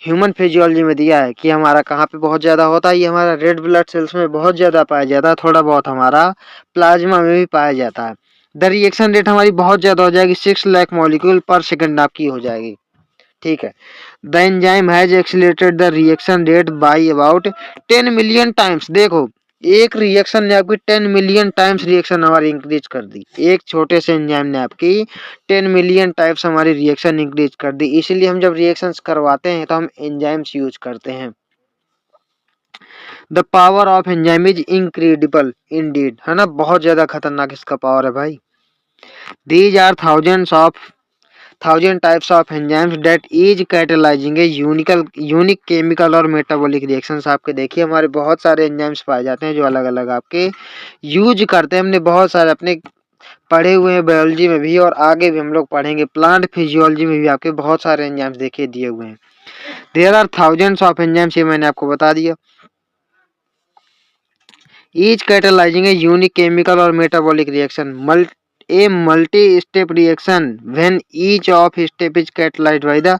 ह्यूमन फिजियोलॉजी में दिया है कि हमारा कहाँ पे बहुत ज्यादा होता है। ये हमारा रेड ब्लड सेल्स में बहुत ज्यादा पाया जाता है, थोड़ा बहुत हमारा प्लाज्मा में भी पाया जाता है। द रिएक्शन रेट हमारी बहुत ज्यादा हो जाएगी, 6 लाख मॉलिक्यूल पर सेकंड आपकी हो जाएगी, ठीक है। The enzyme has accelerated the reaction rate by about 10 million times. देखो एक रिएक्शन ने आपकी 10 मिलियन टाइम्स रिएक्शन हमारी इंक्रीज कर दी। एक छोटे से एंजाइम ने आपकी 10 मिलियन टाइम्स हमारी रिएक्शन इंक्रीज कर दी। इसीलिए हम जब रिएक्शंस करवाते हैं तो हम एंजाइम्स यूज करते हैं। The power of enzyme is incredible indeed, है ना, बहुत ज्यादा खतरनाक इसका पावर है भाई। These are thousand types of enzymes that is catalysing a unique chemical और मेटाबॉलिक रिएक्शंस। आपके देखिए हमारे बहुत सारे एंजाइम्स पाए जाते हैं जो अलग अलग आपके यूज करते हैं। हमने बहुत सारे अपने पढ़े हुए हैं बायोलॉजी में भी, और आगे भी हम लोग पढ़ेंगे प्लांट फिजियोलॉजी में भी आपके बहुत सारे एंजाइम्स देखिए दिए हुए हैं। There are thousands of enzymes, ये मैंने आपको बता दिया। Each catalysing a unique chemical और metabolic reaction a multi step reaction when each of step is catalysed by the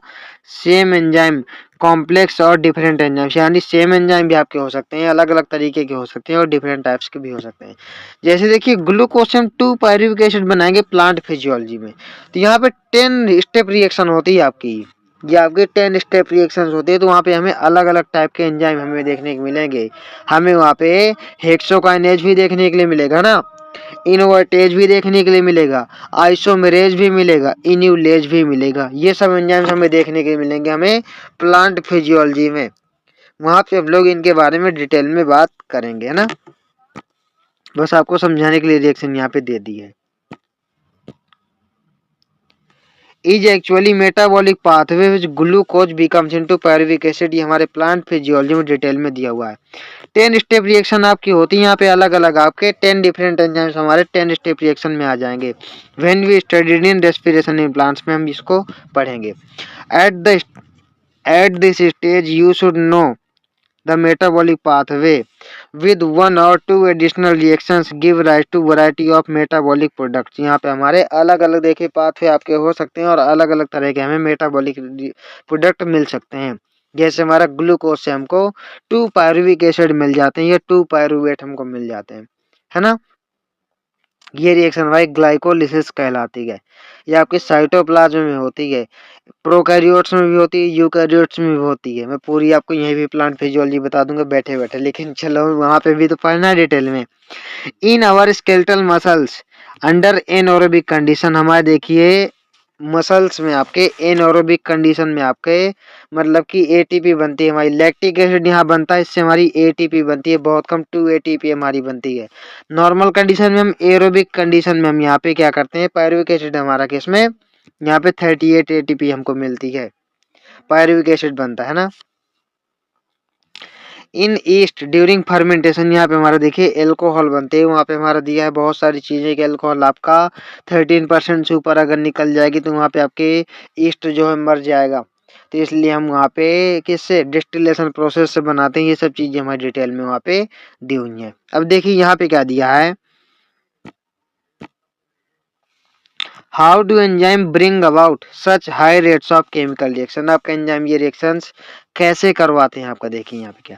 same enzyme complex और डिफरेंट एंजाइम्स, यानी सेम एंजाइम भी आपके हो सकते हैं, अलग अलग तरीके के हो सकते हैं और डिफरेंट टाइप्स के भी हो सकते हैं। जैसे देखिए ग्लूकोज से हम 2 पायरुविक एसिड बनाएंगे प्लांट फिजियोलॉजी में, तो यहाँ पे 10 स्टेप रिएक्शन होती है आपकी, ये आपके 10 स्टेप रिएक्शंस होते हैं, तो वहाँ पे हमें अलग अलग टाइप के एंजाइम हमें देखने को मिलेंगे। हमें वहाँ पे हेक्सोकाइनेज भी देखने के लिए मिलेगा ना, इनवर्टेज भी देखने के लिए मिलेगा, आइसोमेरेज भी मिलेगा, इन्यूलेज भी मिलेगा, ये सब एंजाइम्स हमें देखने के लिए मिलेंगे हमें प्लांट फिजियोलॉजी में। वहां पे हम लोग इनके बारे में डिटेल में बात करेंगे, है ना। बस आपको समझाने के लिए रिएक्शन यहाँ पे दे दी है। Is actually metabolic pathway which glucose becomes into pyruvic acid, ये हमारे प्लांट फिजियोलॉजी में डिटेल में दिया हुआ है। 10 स्टेप रिएक्शन आपकी होती है यहाँ पे, अलग अलग आपके 10 डिफरेंट एंजाइम्स हमारे 10 स्टेप रिएक्शन में आ जाएंगे। When we studied in respiration in plants में हम इसको पढ़ेंगे। At this stage you should know the metabolic pathway with 1 or 2 additional reactions give rise to variety of metabolic products। यहाँ पे हमारे अलग अलग देखिए पाथवे आपके हो सकते हैं और अलग अलग तरह के हमें मेटाबॉलिक प्रोडक्ट मिल सकते हैं। जैसे हमारा ग्लूकोज से हमको 2 पायरुविक एसिड मिल जाते हैं या 2 पायरुवेट हमको मिल जाते हैं, है ना। ये रिएक्शन हमारी ग्लाइकोलिसिस कहलाती है। ये आपके साइटोप्लाज्म में होती है, प्रोकैरियोट्स में भी होती है, यूकैरियोट्स में भी होती है। मैं पूरी आपको यहीं भी प्लांट फिजियोलॉजी बता दूंगा बैठे बैठे, लेकिन चलो वहां पे भी तो पढ़ना है डिटेल में। In our skeletal muscles under anaerobic condition, हमारे देखिए मसल्स में आपके एनएरोबिक कंडीशन में आपके मतलब कि एटीपी बनती है, हमारी लैक्टिक एसिड यहाँ बनता है, इससे हमारी एटीपी बनती है, बहुत कम 2 एटीपी हमारी बनती है। नॉर्मल कंडीशन में हम एरोबिक कंडीशन में हम यहाँ पे क्या करते हैं, पायरुविक एसिड हमारा किसमें यहाँ पे 38 एटीपी हमको मिलती है, पायरुविक एसिड बनता है ना। इन ईस्ट ड्यूरिंग फर्मेंटेशन, यहाँ पे हमारा देखिए एल्कोहल बनते हैं, वहाँ पे हमारा दिया है बहुत सारी चीजें कि एल्कोहल आपका 13% से ऊपर अगर निकल जाएगी तो वहाँ पे आपके ईस्ट जो है मर जाएगा, तो इसलिए हम वहाँ पे किससे डिस्टिलेशन प्रोसेस से बनाते हैं। ये सब चीजें हमारी डिटेल में वहाँ पे दी हुई है। अब देखिए यहाँ पे क्या दिया है, how do enzyme bring about such high rates of chemical reaction, आपका एंजाइम ये रिएक्शंस कैसे करवाते हैं आपका, देखिए यहाँ पे क्या।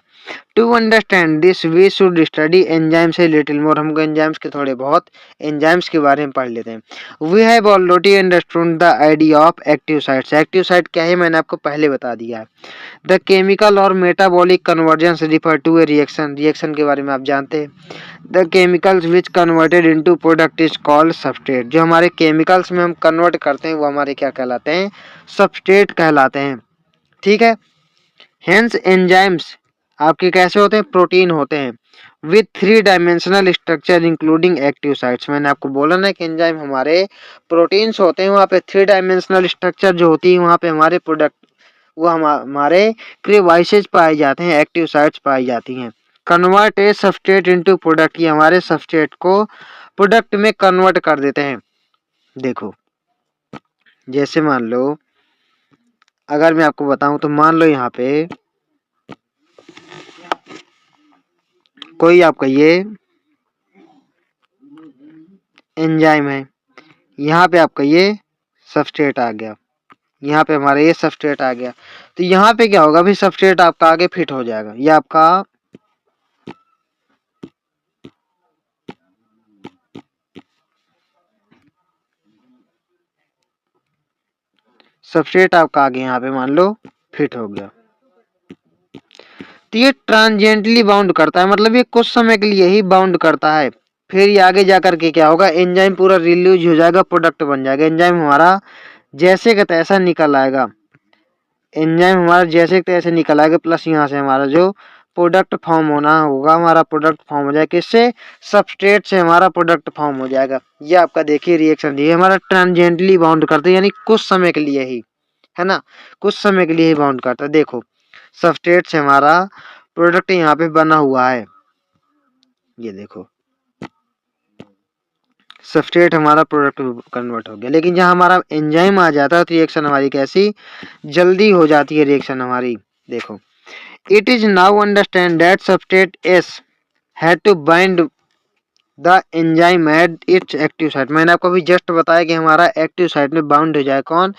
To understand this we should study enzymes a little more, हमको एंजाइम्स के थोड़े बहुत एंजाइम्स के बारे में पढ़ लेते हैं। We have already understood the idea of active sites, active site क्या है मैंने आपको पहले बता दिया है। द केमिकल और metabolic convergence refer to a reaction, reaction के बारे में आप जानते हैं। The chemicals which converted into product is called substrate, जो हमारे केमिकल्स में हम कन्वर्ट करते हैं वो हमारे क्या कहलाते हैं, सबस्ट्रेट कहलाते हैं, ठीक है। हेंस एंजाइम्स आपके कैसे होते हैं, प्रोटीन होते हैं with 3 dimensional structure including active sites, मैंने आपको बोला ना कि एंजाइम हमारे प्रोटीन्स होते हैं, वहाँ पे 3 डायमेंशनल स्ट्रक्चर जो होती है वहाँ पे हमारे प्रोडक्ट वो हमारे क्रिवाइसेज पाए जाते हैं, एक्टिव साइट्स पाई जाती हैं। कन्वर्ट ए सबस्ट्रेट इनटू प्रोडक्ट, ये हमारे सबस्ट्रेट को प्रोडक्ट में कन्वर्ट कर देते हैं। देखो जैसे मान लो अगर मैं आपको बताऊं तो मान लो यहाँ पे कोई आपका ये एंजाइम है, यहाँ पे आपका ये सबस्ट्रेट आ गया, यहाँ पे हमारा ये सबस्ट्रेट आ गया, तो यहाँ पे क्या होगा, फिर सबस्ट्रेट आपका आगे फिट हो जाएगा, ये आपका सबस्ट्रेट आपका आगे यहाँ पे मान लो फिट हो गया। तो ये ट्रांजिएंटली बाउंड करता है, मतलब ये कुछ समय के लिए ही बाउंड करता है, फिर ये आगे जाकर के क्या होगा, एंजाइम पूरा रिलीज हो जाएगा, प्रोडक्ट बन जाएगा। एंजाइम हमारा जैसे का तैसा निकल आएगा, एंजाइम हमारा जैसे का तैसे निकल आएगा, प्लस यहाँ से हमारा जो प्रोडक्ट फॉर्म होना होगा, हमारा प्रोडक्ट फॉर्म हो जाएगा किससे, सबस्ट्रेट से हमारा प्रोडक्ट फॉर्म हो जाएगा। ये आपका देखिए रिएक्शन ये हमारा ट्रांजिएंटली बाउंड करते हैं, यानी कुछ समय के लिए ही, है ना, कुछ समय के लिए ही बाउंड करता है। देखो सबस्ट्रेट से हमारा प्रोडक्ट यहाँ पे बना हुआ है, ये देखो सबस्ट्रेट हमारा प्रोडक्ट कन्वर्ट हो गया, लेकिन जहाँ हमारा एंजाइम आ जाता है तो रिएक्शन हमारी कैसी जल्दी हो जाती है रिएक्शन हमारी। देखो it is now understand that substrate S had to bind the enzyme at its active site. मैंने आपको अभी जस्ट बताया कि हमारा एक्टिव साइट में बाउंड हो जाए कौन,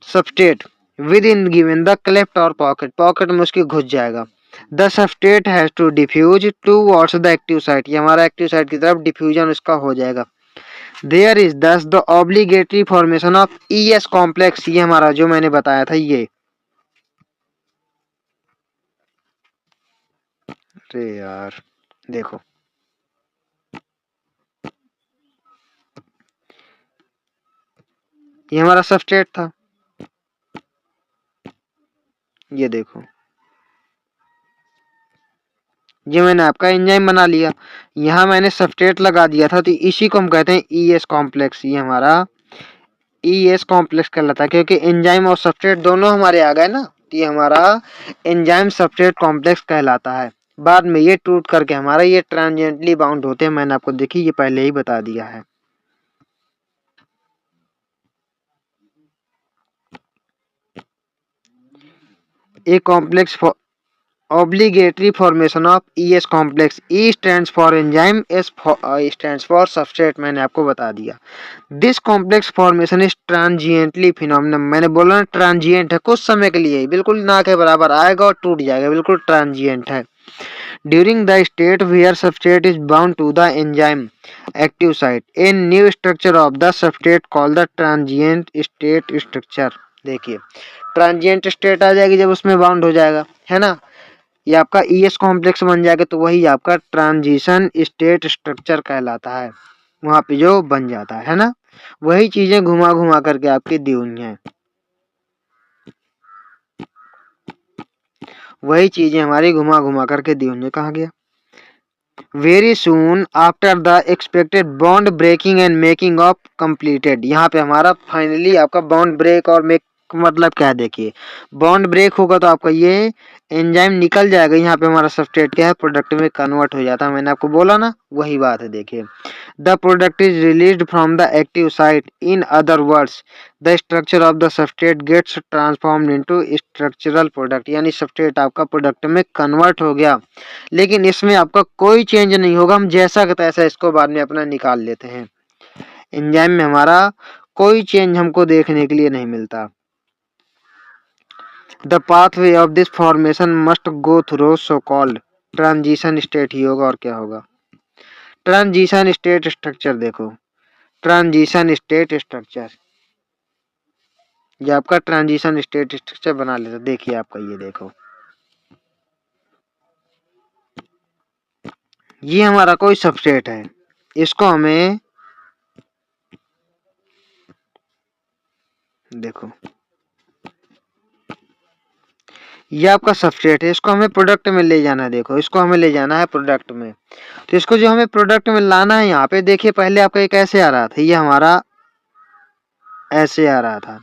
substrate, with in given the cleft और पॉकेट, पॉकेट में उसकी घुस जाएगा। The substrate has to diffuse towards the active site, ये हमारा एक्टिव साइट की तरफ डिफ्यूजन उसका हो जाएगा। देयर इज दस the obligatory formation of ES complex, ये हमारा जो मैंने बताया था ये, अरे यार देखो ये हमारा सबस्ट्रेट था, ये देखो ये मैंने आपका एंजाइम बना लिया, यहाँ मैंने सबस्ट्रेट लगा दिया था, तो इसी को हम कहते हैं ES कॉम्प्लेक्स। ये हमारा ES कॉम्प्लेक्स कहलाता है क्योंकि एंजाइम और सबस्ट्रेट दोनों हमारे आ गए ना, तो ये हमारा एंजाइम सबस्ट्रेट कॉम्प्लेक्स कहलाता है। बाद में ये टूट करके हमारा ये ट्रांजिएंटली बाउंड होते हैं, मैंने आपको देखी ये पहले ही बता दिया है। A complex obligatory formation of ES complex, E stands for enzyme, S stands for substrate, मैंने आपको बता दिया। This complex formation is transiently phenomenon, मैंने बोला ना ट्रांजिएंट है, कुछ समय के लिए, बिल्कुल ना के बराबर आएगा और टूट जाएगा, बिल्कुल ट्रांजिएंट है। During the state where substrate is bound to the enzyme active site, a new structure of the substrate called the transient state structure, देखिए ट्रांजिएंट स्टेट आ जाएगी जब उसमें बाउंड हो जाएगा, है ना, ये आपका ES कॉम्प्लेक्स बन जाएगा, तो वही आपका ट्रांजिशन स्टेट स्ट्रक्चर कहलाता है, वहां पे जो बन जाता है ना, वही चीजें घुमा घुमा करके आपकी दी हुई हैं, वही चीजें हमारी घुमा घुमा करके दी हुई हैं। कहाँ गया, very soon after the expected bond breaking and making of completed, यहाँ पे हमारा फाइनली आपका बॉन्ड ब्रेक और मेक मतलब क्या है, देखिए बॉन्ड ब्रेक होगा तो आपका ये एंजाइम निकल जाएगा, यहाँ पे हमारा सबस्ट्रेट क्या है, प्रोडक्ट में कन्वर्ट हो जाता है, मैंने आपको बोला ना वही बात है। देखिए the product is released from the active site, in other words the structure of the substrate gets transformed into structural product, यानी सबस्ट्रेट आपका प्रोडक्ट में कन्वर्ट हो गया, लेकिन इसमें आपका कोई चेंज नहीं होगा, हम जैसा का तैसा इसको बाद में अपना निकाल लेते हैं। एंजाइम में हमारा कोई चेंज हमको देखने के लिए नहीं मिलता। The pathway of this formation must go through so called transition state ही होगा, और क्या होगा, ट्रांजिशन स्टेट स्ट्रक्चर। देखो ट्रांजिशन स्टेट स्ट्रक्चर, ये आपका ट्रांजिशन स्टेट स्ट्रक्चर बना लेता। देखिए आपका ये देखो, ये हमारा कोई सबस्ट्रेट है, इसको हमें देखो, ये आपका सबस्ट्रेट है, इसको हमें प्रोडक्ट में ले जाना है। देखो इसको हमें ले जाना है प्रोडक्ट में, तो इसको जो हमें प्रोडक्ट में लाना है, यहाँ पे देखिए पहले आपका एक ऐसे आ रहा था, ये हमारा ऐसे आ रहा था,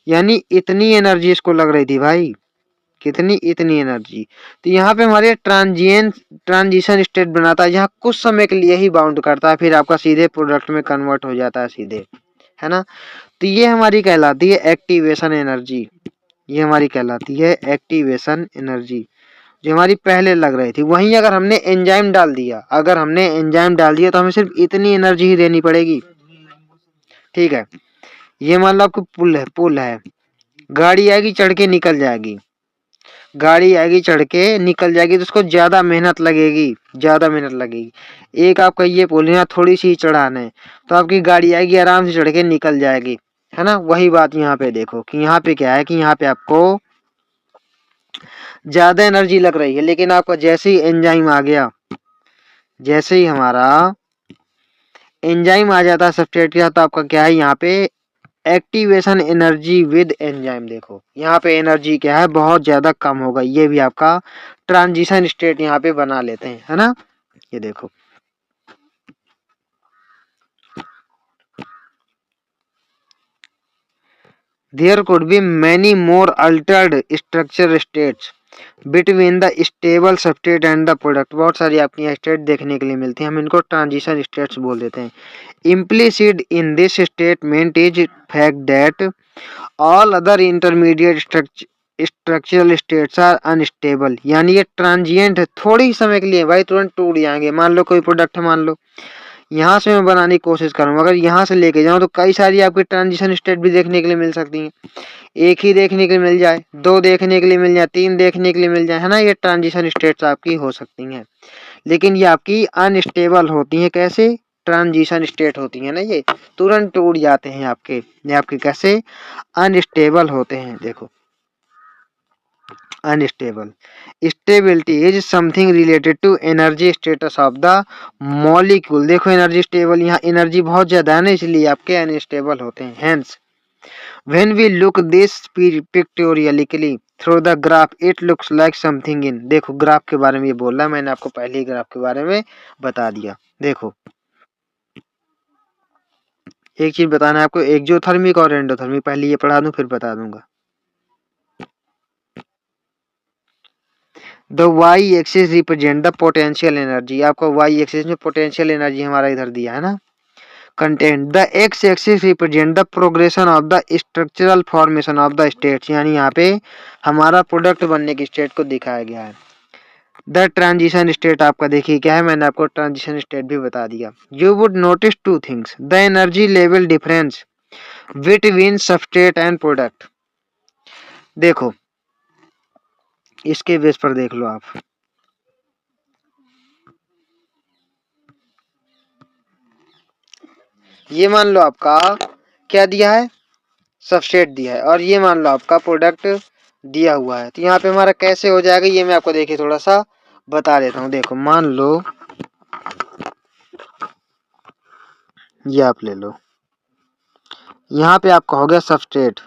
यानी इतनी एनर्जी इसको लग रही थी भाई, कितनी, इतनी एनर्जी। तो यहाँ पे हमारे ट्रांजिशन स्टेट बनाता है, यहाँ कुछ समय के लिए ही बाउंड करता है, फिर आपका सीधे प्रोडक्ट में कन्वर्ट हो जाता है सीधे, है ना। तो ये हमारी कहलाती है एक्टिवेशन एनर्जी, ये हमारी कहलाती है एक्टिवेशन एनर्जी, जो हमारी पहले लग रही थी। वहीं अगर हमने एंजाइम डाल दिया, अगर हमने एंजाइम डाल दिया तो हमें सिर्फ इतनी एनर्जी ही देनी पड़ेगी, ठीक है। ये मान लो आपको पुल है, गाड़ी आएगी चढ़ के निकल जाएगी, गाड़ी आएगी चढ़ के निकल जाएगी, तो उसको ज्यादा मेहनत लगेगी, ज्यादा मेहनत लगेगी। एक आपका ये पुल है, थोड़ी सी चढ़ान है, तो आपकी गाड़ी आएगी आराम से चढ़ के निकल जाएगी, है ना। वही बात यहाँ पे देखो कि यहाँ पे क्या है कि यहाँ पे आपको ज्यादा एनर्जी लग रही है, लेकिन आपका जैसे ही एंजाइम आ गया, जैसे ही हमारा एंजाइम आ जाता है सबस्ट्रेट के, तो आपका क्या है यहाँ पे एक्टिवेशन एनर्जी विद एंजाइम। देखो यहाँ पे एनर्जी क्या है, बहुत ज्यादा कम होगा, ये भी आपका ट्रांजिशन स्टेट यहाँ पे बना लेते हैं, है ना। ये देखो there could be many more altered structure states between the stable substrate and the product, बहुत सारी आपकी स्टेट देखने के लिए मिलती हैं, हम इनको ट्रांजिशन स्टेट्स बोल देते हैं। Implicit in this statement is fact that all other intermediate structural states are unstable, यानी ये ट्रांजिएंट है, थोड़ी ही समय के लिए भाई तुरंत टूट जाएंगे। मान लो कोई प्रोडक्ट है, मान लो यहाँ से मैं बनाने की कोशिश करूँ, अगर यहाँ से लेके जाऊँ तो कई सारी आपकी ट्रांजिशन स्टेट भी देखने के लिए मिल सकती हैं। एक ही देखने के लिए मिल जाए, दो देखने के लिए मिल जाए, तीन देखने के लिए मिल जाए, है ना, ये ट्रांजिशन स्टेट्स आपकी हो सकती हैं। लेकिन ये आपकी अनस्टेबल होती हैं। कैसे? ट्रांजिशन स्टेट होती है ना, ये तुरंत टूट जाते हैं आपके। ये आपके कैसे अनस्टेबल होते हैं। देखो unstable, stability is something related to energy status of the molecule. देखो एनर्जी स्टेबल, यहाँ एनर्जी बहुत ज्यादा है ना, इसलिए आपके अनस्टेबल होते हैं। Hence when we look this pictorially through the graph it looks like something in. देखो ग्राफ के बारे में ये बोल रहा है, मैंने आपको पहले ही ग्राफ के बारे में बता दिया। देखो एक चीज बताना है आपको, एक्सोथर्मिक और एंडोथर्मिक, पहले ये पढ़ा दूं फिर बता दूंगा। The Y axis represent the potential energy, आपको वाई एक्सिस में पोटेंशियल एनर्जी हमारा इधर दिया है ना। Content the X axis represent the progression of the structural formation of the states, यानी यहाँ पे हमारा प्रोडक्ट बनने की स्टेट को दिखाया गया है। द ट्रांजिशन स्टेट आपका देखिए क्या है, मैंने आपको ट्रांजिशन स्टेट भी बता दिया। You would notice two things, the energy level difference between substrate and product. देखो इसके बेस पर देख लो आप, ये मान लो आपका क्या दिया है, सबस्ट्रेट दिया है, और ये मान लो आपका प्रोडक्ट दिया हुआ है। तो यहाँ पे हमारा कैसे हो जाएगा ये मैं आपको देखिए थोड़ा सा बता देता हूँ। देखो मान लो ये आप ले लो, यहाँ पे आपका हो गया सबस्ट्रेट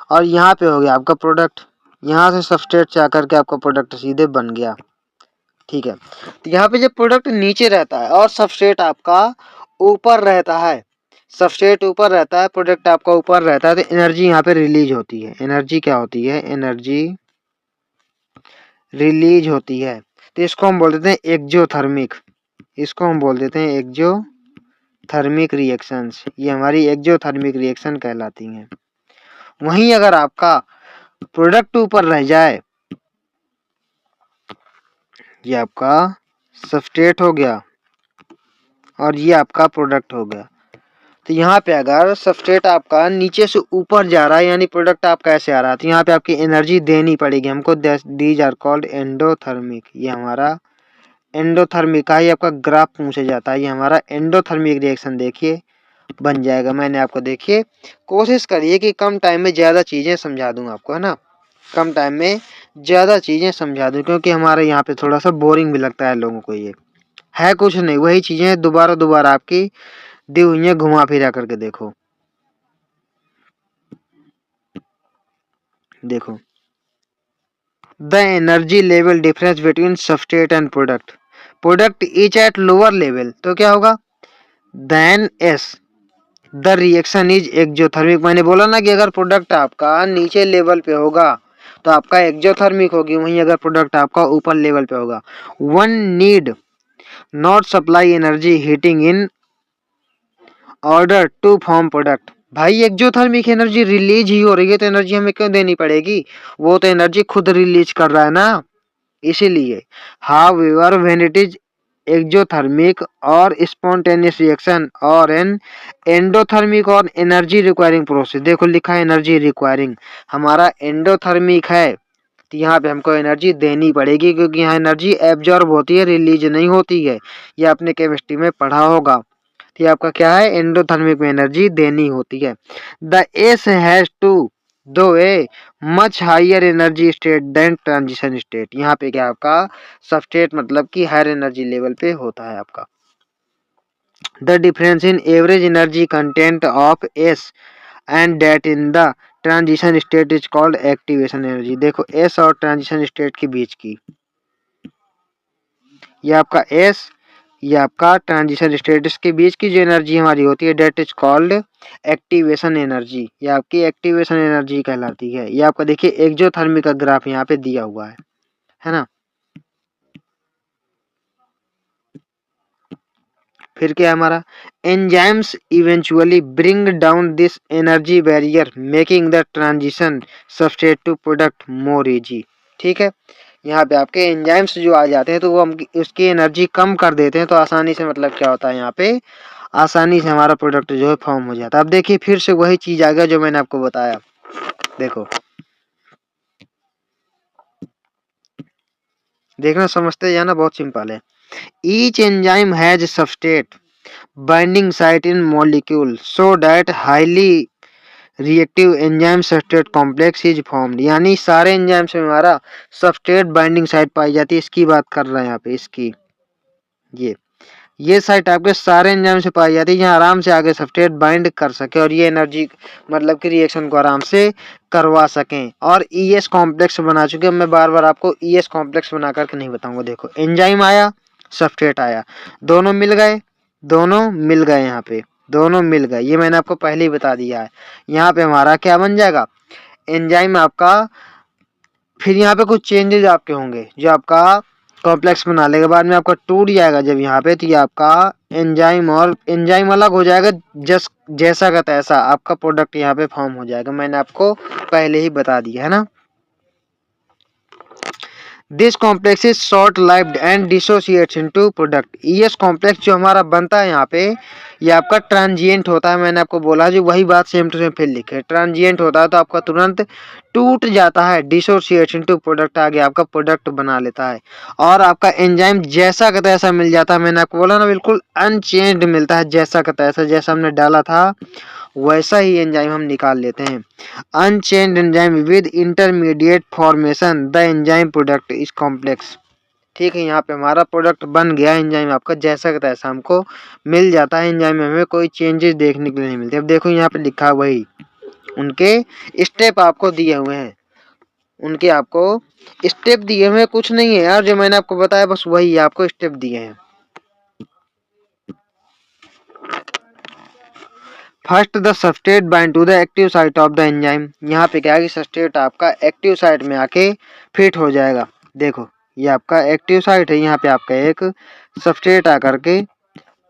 और यहाँ पे हो गया आपका प्रोडक्ट। यहाँ से सबस्ट्रेट से आकर के आपका प्रोडक्ट सीधे बन गया, ठीक है। तो यहाँ पे जब प्रोडक्ट नीचे रहता है और सबस्ट्रेट आपका ऊपर रहता है, सबस्ट्रेट ऊपर रहता है, प्रोडक्ट आपका ऊपर रहता है, तो एनर्जी यहाँ पे रिलीज होती है। एनर्जी क्या होती है? एनर्जी रिलीज होती है। तो इसको हम बोल देते हैं एक्सोथर्मिक, इसको हम बोल देते हैं एक्सोथर्मिक रिएक्शंस। ये हमारी एक्सोथर्मिक रिएक्शन कहलाती हैं। वहीं अगर आपका प्रोडक्ट ऊपर रह जाए, ये आपका सबस्ट्रेट हो गया और ये आपका प्रोडक्ट हो गया, तो यहाँ पे अगर सबस्ट्रेट आपका नीचे से ऊपर जा रहा है यानी प्रोडक्ट आपका ऐसे आ रहा है, तो यहाँ पे आपकी एनर्जी देनी पड़ेगी हमको। These are called endothermic. ये हमारा एंडोथर्मिक का ही आपका ग्राफ पूछा जाता है। ये हमारा एंडोथर्मिक रिएक्शन देखिए बन जाएगा। मैंने आपको देखिए कोशिश करिए कि कम टाइम में ज़्यादा चीज़ें समझा दूँ आपको, है ना, कम टाइम में ज़्यादा चीज़ें समझा दूँ, क्योंकि हमारे यहाँ पे थोड़ा सा बोरिंग भी लगता है लोगों को। ये है कुछ नहीं, वही चीज़ें दोबारा दोबारा आपकी दी हुई है, घुमा फिरा करके देखो। देखो the energy level difference between substrate and product, product is at lower level, तो क्या होगा than S, the reaction is exothermic. मैंने बोला ना कि अगर प्रोडक्ट आपका नीचे लेवल पे होगा तो आपका एक्सोथर्मिक होगी, वहीं अगर प्रोडक्ट आपका ऊपर लेवल पे होगा। One need not supply energy heating in order to form product. भाई एक्सोथर्मिक एनर्जी रिलीज ही हो रही है तो एनर्जी हमें क्यों देनी पड़ेगी, वो तो एनर्जी खुद रिलीज कर रहा है ना, इसीलिए। However when it is exothermic और स्पॉन्टेनियस रिएक्शन और एन एंडोथर्मिक और एनर्जी रिक्वायरिंग प्रोसेस, देखो लिखा है एनर्जी रिक्वायरिंग, हमारा एंडोथर्मिक है तो यहाँ पे हमको एनर्जी देनी पड़ेगी, क्योंकि यहाँ एनर्जी एब्जॉर्ब होती है, रिलीज नहीं होती है। ये आपने केमिस्ट्री में पढ़ा होगा। तो ये आपका क्या है, एंडोथर्मिक में एनर्जी देनी होती है। The S has to do a much higher energy state than transition state. यहाँ पे क्या आपका सबस्टेट मतलब कि हायर एनर्जी लेवल पे होता है आपका। The difference in average energy content of S and that in the transition state is called activation energy. देखो एस और ट्रांजिशन स्टेट के बीच की, ये आपका एस, ये आपका ट्रांजिशन स्टेटस के बीच की जो एनर्जी हमारी होती है that is called activation energy. ये आपकी एक्टिवेशन एनर्जी कहलाती है। ये आपका देखिए एक्सोथर्मिक का ग्राफ यहाँ पे दिया हुआ है ना। फिर क्या है हमारा, enzymes eventually bring down this energy barrier making the transition substrate to product more easy. ठीक है, यहाँ पे आपके एंजाइम्स जो आ जाते हैं तो वो हम उसकी एनर्जी कम कर देते हैं, तो आसानी से मतलब क्या होता है यहाँ पे, आसानी से हमारा प्रोडक्ट जो है फॉर्म हो जाता है। अब देखिए फिर से वही चीज आ गया जो मैंने आपको बताया, देखो देखना समझते जाना, बहुत सिंपल है। Each enzyme has substrate binding site in molecule so that highly reactive enzyme substrate complex is formed. यानी सारे एंजाइम्स में हमारा सबस्ट्रेट बाइंडिंग साइट पाई जाती है, इसकी बात कर रहे हैं यहाँ पे, इसकी ये साइट आपके सारे एंजाइम से पाई जाती है जहाँ आराम से आगे सबस्ट्रेट बाइंड कर सके और ये एनर्जी मतलब कि रिएक्शन को आराम से करवा सकें और ईएस कॉम्प्लेक्स बना चुके हैं। मैं बार बार आपको ईएस कॉम्प्लेक्स बना करके नहीं बताऊंगा। देखो एंजाइम आया, सबस्ट्रेट आया, दोनों मिल गए, दोनों मिल गए, यहाँ पे दोनों मिल गए, ये मैंने आपको पहले ही बता दिया है। यहाँ पे हमारा क्या बन जाएगा, एंजाइम आपका, फिर यहाँ पे कुछ चेंजेस आपके होंगे जो आपका कॉम्प्लेक्स बना लेगा, बाद में आपका टूट जाएगा जब यहाँ पे, तो ये आपका एंजाइम और एंजाइम अलग हो जाएगा, जस्ट जैसा का तैसा आपका प्रोडक्ट यहाँ पे फॉर्म हो जाएगा। मैंने आपको पहले ही बता दिया है ना। This complex is short lived and dissociates into product. ES complex जो हमारा बनता है यहाँ पे, ये आपका ट्रांजिएंट होता है। मैंने आपको बोला जो वही बात सेम टू सेम फिर लिखे, ट्रांजिएंट होता है तो आपका तुरंत टूट जाता है, डिसोसिएट्स इनटू प्रोडक्ट आगे आपका प्रोडक्ट बना लेता है और आपका एंजाइम जैसा का तैसा मिल जाता है। मैंने आपको बोला ना, बिल्कुल अनचेंज्ड मिलता है, जैसा का तैसा, जैसा हमने डाला था वैसा ही एंजाइम हम निकाल लेते हैं। Unchanged enzyme with intermediate formation the enzyme product is complex. ठीक है, यहाँ पे हमारा प्रोडक्ट बन गया एंजाइम आपका जैसा का तैसा हमको मिल जाता है, एंजाइम में हमें कोई चेंजेस देखने के लिए नहीं मिलते। अब देखो यहाँ पे लिखा है वही, उनके स्टेप आपको दिए हुए हैं, उनके आपको स्टेप दिए हुए, कुछ नहीं है यार, जो मैंने आपको बताया बस वही आपको स्टेप दिए हैं। First the substrate bind to the active site of the enzyme. यहाँ पे क्या है कि सबस्ट्रेट आपका एक्टिव साइट में आके फिट हो जाएगा। देखो ये आपका एक्टिव साइट है, यहाँ पे आपका एक सबस्ट्रेट आकर के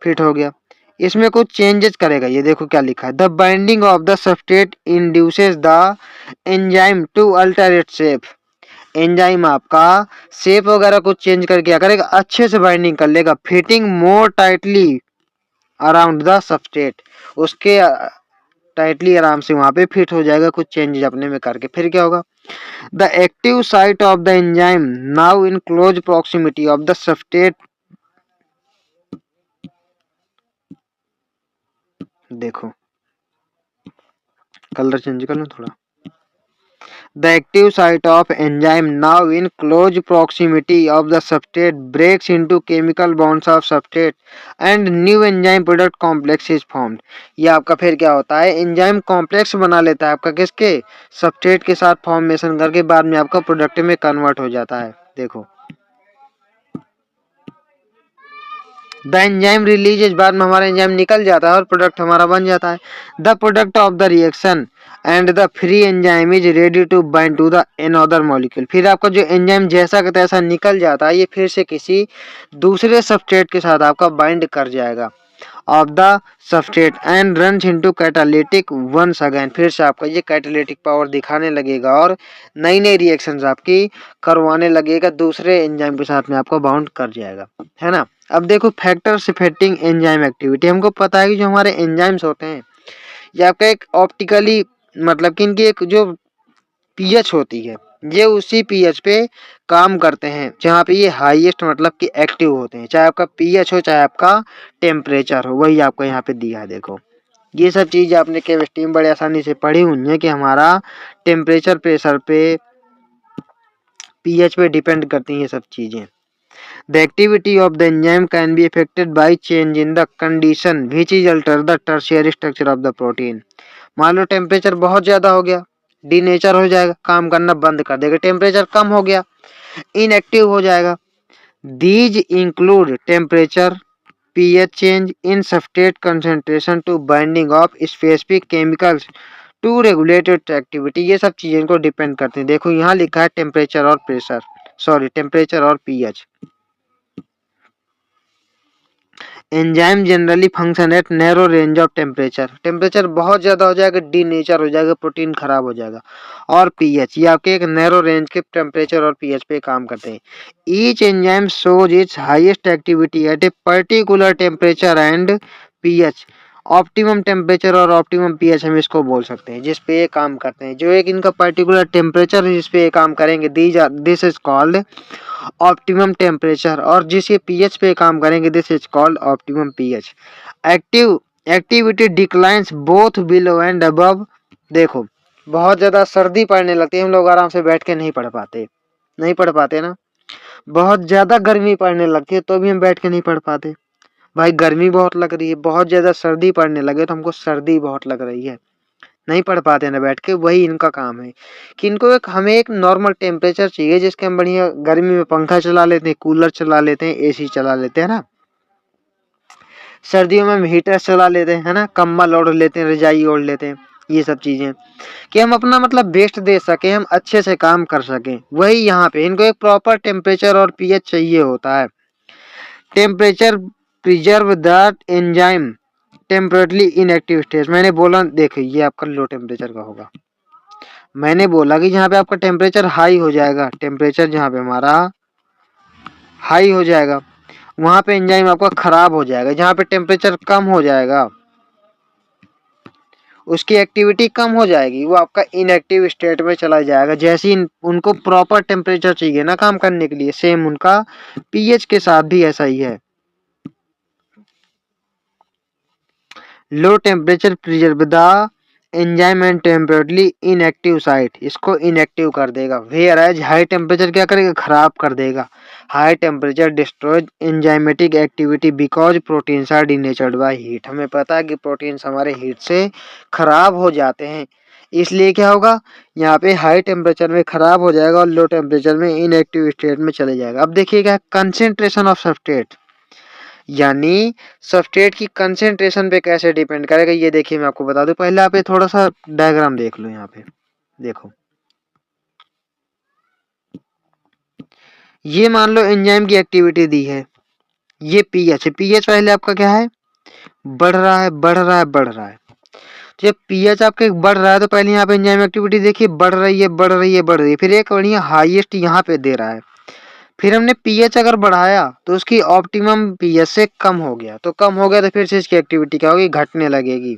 फिट हो गया, इसमें कुछ चेंजेस करेगा। ये देखो क्या लिखा है, the binding of the substrate induces the enzyme to alter its shape. Enzyme आपका शेप वगैरह कुछ चेंज करके क्या करेगा, अच्छे से बाइंडिंग कर लेगा, fitting more tightly around the substrate, उसके टाइटली आराम से वहां पे फिट हो जाएगा कुछ चेंजेस अपने में करके। फिर क्या होगा, the active site of the enzyme now in close proximity of the substrate. देखो कलर चेंज कर लो थोड़ा। The active site of enzyme now in close proximity of the substrate breaks into chemical bonds of substrate and new enzyme product complex is formed। ये आपका फिर क्या होता है, enzyme complex बना लेता है आपका किसके, सबस्ट्रेट के साथ फॉर्मेशन करके बाद में आपका प्रोडक्ट में कन्वर्ट हो जाता है। देखो द एंजाइम रिलीज, बाद में हमारा एंजाइम निकल जाता है और प्रोडक्ट हमारा बन जाता है। The product of the reaction and the free enzyme is ready to bind to the another molecule. फिर आपका जो एंजाइम जैसा का तैसा निकल जाता है, ये फिर से किसी दूसरे सबस्ट्रेट के साथ आपका बाइंड कर जाएगा of the substrate and runs into catalytic once again. फिर से आपका ये कैटालिटिक पावर दिखाने लगेगा और नई नई रिएक्शंस आपकी करवाने लगेगा, दूसरे एंजाइम के साथ में आपको बाउंड कर जाएगा, है ना। अब देखो फैक्टर्स अफेक्टिंग एंजाइम एक्टिविटी, हमको पता है कि जो हमारे एंजाइम्स होते हैं ये आपका एक ऑप्टिकली मतलब कि इनकी एक जो पीएच होती है, ये उसी पीएच पे काम करते हैं जहाँ पे ये हाईएस्ट मतलब कि एक्टिव होते हैं, चाहे आपका पीएच हो चाहे आपका टेम्परेचर हो, वही आपको यहाँ पे दिया है। देखो ये सब चीज आपने केमिस्ट्री में बड़े आसानी से पढ़ी हुई है कि हमारा टेम्परेचर, प्रेशर पे, पीएच पे डिपेंड करती हैं ये सब चीजें। The activity of the enzyme can be affected by change in the condition which is alter the tertiary structure of the protein। मान लो टेम्परेचर बहुत ज्यादा हो गया, डीनेचर हो जाएगा, काम करना बंद कर देगा। टेम्परेचर कम हो गया, इनएक्टिव हो जाएगा। These include temperature, pH change in substrate concentration to binding of specific chemicals to regulate its activity। ये सब चीजें इनको डिपेंड करती हैं। देखो यहाँ लिखा है टेम्परेचर और टेम्परेचर और pH. Enzyme generally function at narrow range of temperature, temperature बहुत ज़्यादा हो जाएगा, डी नेचर हो जाएगा, प्रोटीन खराब हो जाएगा। और पीएच, ये आपके एक नैरो रेंज के टेम्परेचर और पीएच पे काम करते हैं। Each enzyme shows it's highest activity eight a particular temperature and pH. Optimum temperature और ऑप्टिमम पीएच हम इसको बोल सकते हैं जिस पे ये काम करते हैं। जो एक इनका पर्टिकुलर टेम्परेचर है जिस पे ये काम करेंगे, this is called optimum temperature, और जिस ये पीएच पे काम करेंगे this is called optimum pH. Activity declines both below and above. देखो बहुत ज्यादा सर्दी पड़ने लगती है, हम लोग आराम से बैठ के नहीं पढ़ पाते, नहीं पढ़ पाते ना। बहुत ज्यादा गर्मी पड़ने लगती है तो भी हम बैठ के नहीं पढ़ पाते। भाई गर्मी बहुत लग रही है, बहुत ज्यादा सर्दी पड़ने लगे तो हमको सर्दी बहुत लग रही है, नहीं पढ़ पाते ना बैठ के। वही इनका काम है कि इनको एक हमें एक नॉर्मल टेम्परेचर चाहिए जिसके हम बढ़िया गर्मी में पंखा चला लेते हैं, कूलर चला लेते हैं, एसी चला लेते हैं ना। सर्दियों में हम हीटर चला लेते हैं, है ना, कंबल ओढ़ लेते हैं, रजाई ओढ़ लेते हैं। ये सब चीजें कि हम अपना मतलब बेस्ट दे सके, हम अच्छे से काम कर सकें। वही यहाँ पे इनको एक प्रॉपर टेम्परेचर और पीएच चाहिए होता है। Temperature preserve the enzyme temperately inactive stage. मैंने बोला देखिए ये आपका लो टेम्परेचर का होगा। मैंने बोला कि जहाँ पे आपका टेम्परेचर हाई हो जाएगा, टेम्परेचर जहाँ पे हमारा हाई हो जाएगा वहां पे एंजाइम आपका खराब हो जाएगा। जहाँ पे टेम्परेचर कम हो जाएगा उसकी एक्टिविटी कम हो जाएगी, वो आपका इनएक्टिव स्टेट में चला जाएगा। जैसे ही उनको प्रॉपर टेम्परेचर चाहिए ना काम करने के लिए, सेम उनका पीएच के साथ भी ऐसा ही है। Low temperature preserve the enzyme and temperately inactive site, इसको इनएक्टिव कर देगा। वेयर एज हाई टेम्परेचर क्या करेगा, खराब कर देगा। High temperature destroys enzymatic activity because proteins are denatured by heat. हमें पता है कि प्रोटीन्स हमारे हीट से खराब हो जाते हैं, इसलिए क्या होगा यहाँ पे हाई टेम्परेचर में खराब हो जाएगा और लो टेम्परेचर में इनएक्टिव स्टेट में चले जाएगा। अब देखिएगा कंसेंट्रेशन ऑफ सब्सट्रेट, यानी सब्सट्रेट की कंसेंट्रेशन पे कैसे डिपेंड करेगा, ये देखिए मैं आपको बता दूं। पहले आप ये थोड़ा सा डायग्राम देख लो। यहाँ पे देखो ये मान लो एंजाइम की एक्टिविटी दी है, ये पीएच है। पीएच पहले आपका क्या है, बढ़ रहा है बढ़ रहा है बढ़ रहा है। तो जब पीएच आपके बढ़ रहा है तो पहले यहाँ पे एंजाइम एक्टिविटी देखिए बढ़ रही है बढ़ रही है बढ़ रही है, फिर एक बढ़िया हाईएस्ट यहाँ पे दे रहा है। फिर हमने पीएच अगर बढ़ाया तो उसकी ऑप्टिमम पीएच से कम हो गया, तो कम हो गया तो फिर से इसकी एक्टिविटी क्या होगी, घटने लगेगी।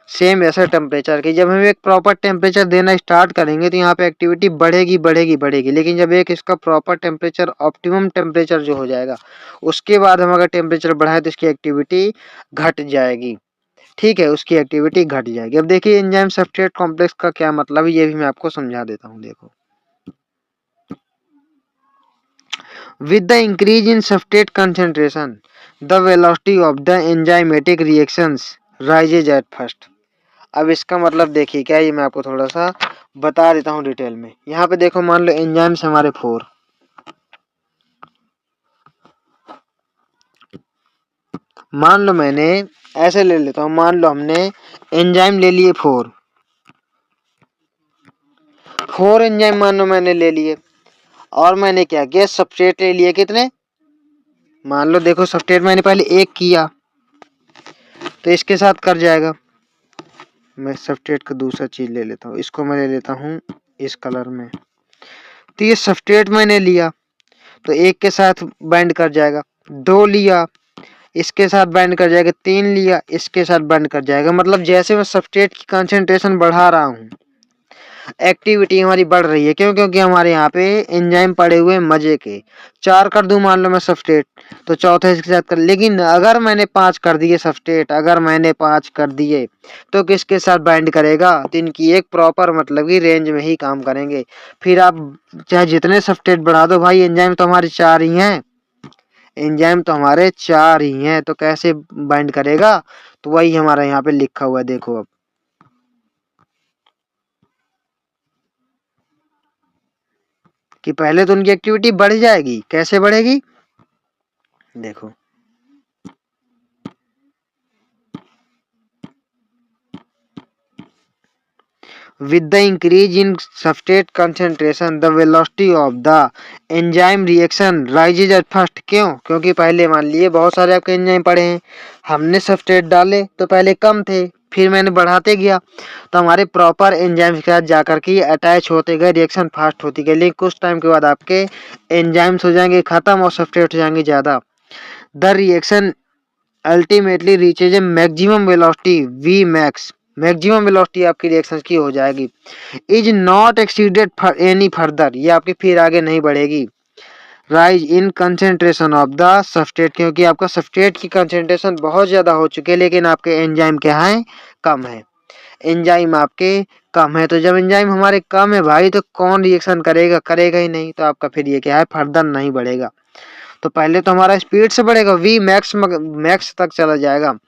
सेम ऐसा टेम्परेचर की जब हम एक प्रॉपर टेम्परेचर देना स्टार्ट करेंगे तो यहाँ पे एक्टिविटी बढ़ेगी बढ़ेगी बढ़ेगी, लेकिन जब एक इसका प्रॉपर टेम्परेचर ऑप्टिमम टेम्परेचर जो हो जाएगा उसके बाद हम अगर टेम्परेचर बढ़ाएं तो इसकी एक्टिविटी घट जाएगी। ठीक है, उसकी एक्टिविटी घट जाएगी। अब देखिए एंजाइम सब्सट्रेट कॉम्प्लेक्स का क्या मतलब है, ये भी मैं आपको समझा देता हूँ। देखो with the increase in substrate concentration the velocity of the enzymatic reactions rises at first। अब इसका मतलब देखिए क्या, ये मैं आपको थोड़ा सा बता देता हूँ डिटेल में। यहाँ पे देखो मान लो एंजाइम्स हमारे 4, मान लो मैंने ऐसे ले लेता हूँ, मान लो हमने एंजाइम ले लिए 4 एंजाइम मान लो मैंने ले लिए, और मैंने क्या किया, सबस्ट्रेट ले लिए कितने, मान लो देखो सबस्ट्रेट मैंने पहले एक किया तो इसके साथ कर जाएगा। मैं सबस्ट्रेट का दूसरा चीज ले लेता हूँ, इसको मैं ले लेता हूँ इस कलर में। तो ये सबस्ट्रेट मैंने लिया तो एक के साथ बाइंड कर जाएगा, 2 लिया इसके साथ बाइंड कर जाएगा, 3 लिया इसके साथ बाइंड कर जाएगा। मतलब जैसे मैं सबस्ट्रेट की कंसंट्रेशन बढ़ा रहा हूँ एक्टिविटी हमारी बढ़ रही है। क्यों, क्योंकि हमारे यहाँ पे एंजाइम पड़े हुए हैं मजे के। 4 कर दूं मान लो मैं सबस्ट्रेट तो चौथे इसके साथ कर, लेकिन अगर मैंने 5 कर दिए सबस्ट्रेट, अगर मैंने 5 कर दिए तो किसके साथ बाइंड करेगा, तो इनकी एक प्रॉपर मतलब की रेंज में ही काम करेंगे। फिर आप चाहे जितने सबस्ट्रेट बढ़ा दो भाई, एंजाइम तो हमारे 4 ही हैं, एंजाइम तो हमारे 4 ही हैं, तो कैसे बाइंड करेगा। तो वही हमारा यहाँ पे लिखा हुआ है, देखो अब कि पहले तो उनकी एक्टिविटी बढ़ जाएगी। कैसे बढ़ेगी, देखो with the increase in substrate concentration the velocity of the enzyme reaction rises at first। क्यों? क्योंकि पहले मान लिए बहुत सारे आपके एंजाइम पड़े हैं, हमने सबस्ट्रेट डाले तो पहले कम थे, फिर मैंने बढ़ाते गया तो हमारे प्रॉपर एंजाइम के साथ जाकर के अटैच होते गए, रिएक्शन फास्ट होती गई, लेकिन कुछ टाइम के बाद आपके एंजाइम्स हो जाएंगे खत्म और सबस्ट्रेट हो जाएंगे ज्यादा। The reaction ultimately reaches a maximum velocity V max, maximum velocity आपकी रिएक्शन की हो जाएगी, is not exceeded any further, ये आपकी फिर आगे नहीं बढ़ेगी। Rise in concentration of the substrate, क्योंकि आपका सबस्ट्रेट की कंसेंट्रेशन बहुत ज्यादा हो चुकी है लेकिन आपके एंजाइम क्या है? कम है। एंजाइम आपके कम है, तो जब एंजाइम हमारे कम है भाई तो कौन रिएक्शन करेगा? करेगा ही नहीं, तो आपका फिर ये क्या है? फर्दर नहीं बढ़ेगा। तो पहले तो हमारा स्पीड से बढ़ेगा, वी मैक्स मैक्स तक चला जाएगा।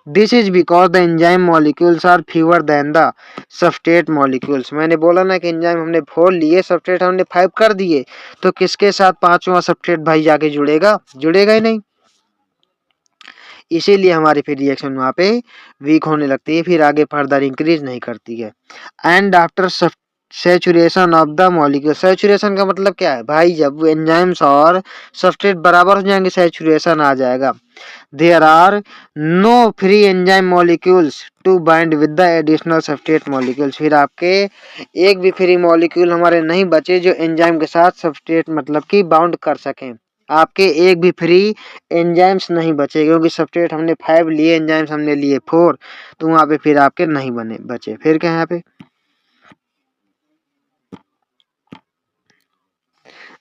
This is because the enzyme molecules are fewer than the substrate molecules. मैंने बोला ना कि एंजाइम हमने 4 लिए, सबस्ट्रेट हमने 5 कर दिए, तो किसके साथ पांचवा सबस्ट्रेट भाई जाके जुड़ेगा? जुड़ेगा ही नहीं। इसीलिए हमारी फिर रिएक्शन वहां पे वीक होने लगती है, फिर आगे फर्दर इंक्रीज नहीं करती है। And after saturation of the molecule, saturation का मतलब क्या है भाई? जब एंजाइम्स और सबस्ट्रेट बराबर हो जाएंगे, सैचुरेशन आ जाएगा। There are no free enzyme molecules to bind with the additional substrate molecules, फिर आपके एक भी फ्री मॉलिक्यूल हमारे नहीं बचे जो एंजाइम के साथ सबस्ट्रेट मतलब कि बाउंड कर सकें। आपके एक भी फ्री एंजाइम्स नहीं बचे, क्योंकि सबस्ट्रेट हमने 5 लिए, एंजाइम्स हमने लिए 4, तो वहां पे फिर आपके नहीं बने बचे। फिर क्या है यहाँ पे?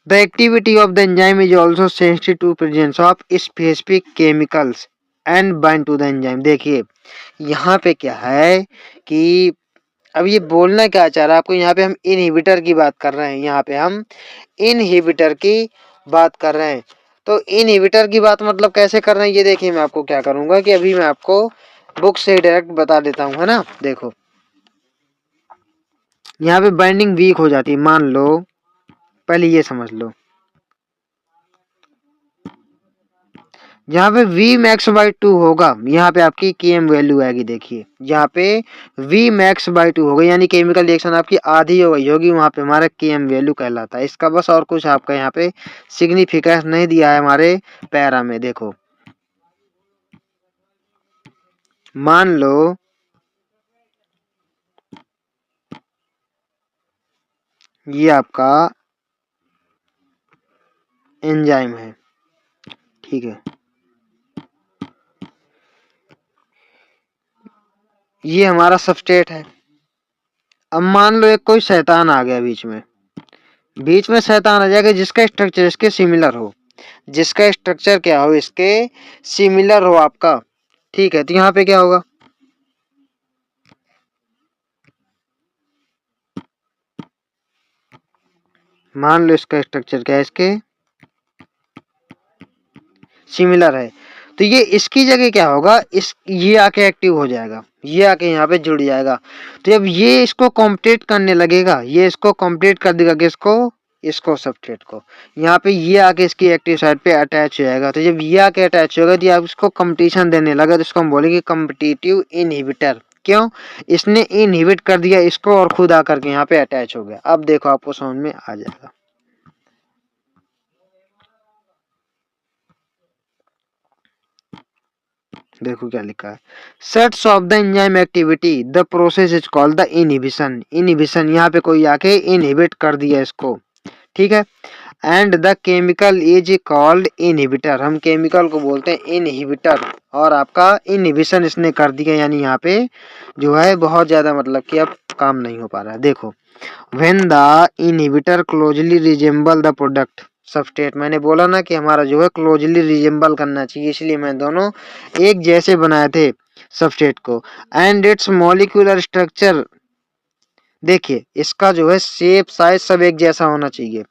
The activity of the enzyme is also sensitive to presence of specific chemicals and bind to the enzyme। देखिए यहाँ पे क्या है कि अब ये बोलना क्या चाह रहा है आपको, यहाँ पे हम इनहिबिटर की बात कर रहे हैं, यहाँ पे हम इनहिबिटर की बात कर रहे हैं। तो इनहिबिटर की बात मतलब कैसे कर रहे हैं ये देखिए, मैं आपको क्या करूंगा कि अभी मैं आपको बुक से डायरेक्ट बता देता हूँ, है ना। देखो यहाँ पे बाइंडिंग वीक हो जाती है, मान लो पहले ये समझ लो, यहाँ पे V मैक्स बाई 2 होगा, यहाँ पे आपकी Km वैल्यू आएगी। देखिए यहाँ पे V मैक्स बाई 2 होगा, यानी केमिकल रिएक्शन आपकी आधी हो गई होगी, वहां पे हमारा Km वैल्यू कहलाता है इसका। बस और कुछ आपका यहाँ पे सिग्निफिकेंस नहीं दिया है हमारे पैरा में। देखो मान लो ये आपका एंजाइम है, ठीक है, ये हमारा सबस्ट्रेट है। अब मान लो एक कोई शैतान आ गया बीच में शैतान आ जाएगा जिसका स्ट्रक्चर इसके सिमिलर हो, जिसका स्ट्रक्चर क्या हो? इसके सिमिलर हो आपका, ठीक है। तो यहाँ पे क्या होगा? मान लो इसका स्ट्रक्चर क्या है? इसके सिमिलर है, तो ये इसकी जगह क्या होगा? ये आके एक्टिव हो जाएगा, ये आके यहाँ पे जुड़ जाएगा। तो जब ये इसको कॉम्पिटेट करने लगेगा, ये इसको कॉम्पिटेट कर देगा, किसको? इसको सबस्ट्रेट को। यहाँ पे ये आके इसकी एक्टिव साइड पे अटैच हो जाएगा। तो जब ये आके अटैच होगा तो आप इसको कंपटीशन देने लगा, तो इसको हम बोलेंगे कॉम्पिटिटिव इनहिबिटर। क्यों? इसने इनहिबिट कर दिया इसको और खुद आकर के यहाँ पे अटैच हो गया। अब देखो आपको समझ में आ जाएगा। देखो क्या लिखा है, sets of the enzyme activity the process is called the inhibition. Inhibition, यहाँ पे कोई आके इनहिबिट कर दिया इसको, ठीक है। And the chemical is called inhibitor, हम केमिकल को बोलते हैं इनहिबिटर। और आपका इनहिबिशन इसने कर दिया, यानी यहाँ पे जो है बहुत ज्यादा मतलब कि अब काम नहीं हो पा रहा है। देखो when the inhibitor closely resemble the product substrate, मैंने बोला ना कि हमारा जो है क्लोजली रिजेंबल करना चाहिए, इसलिए मैं दोनों एक जैसे बनाए थे सबस्ट्रेट को। एंड इट्स मॉलिक्यूलर स्ट्रक्चर, देखिए इसका जो है शेप साइज सब एक जैसा होना चाहिए।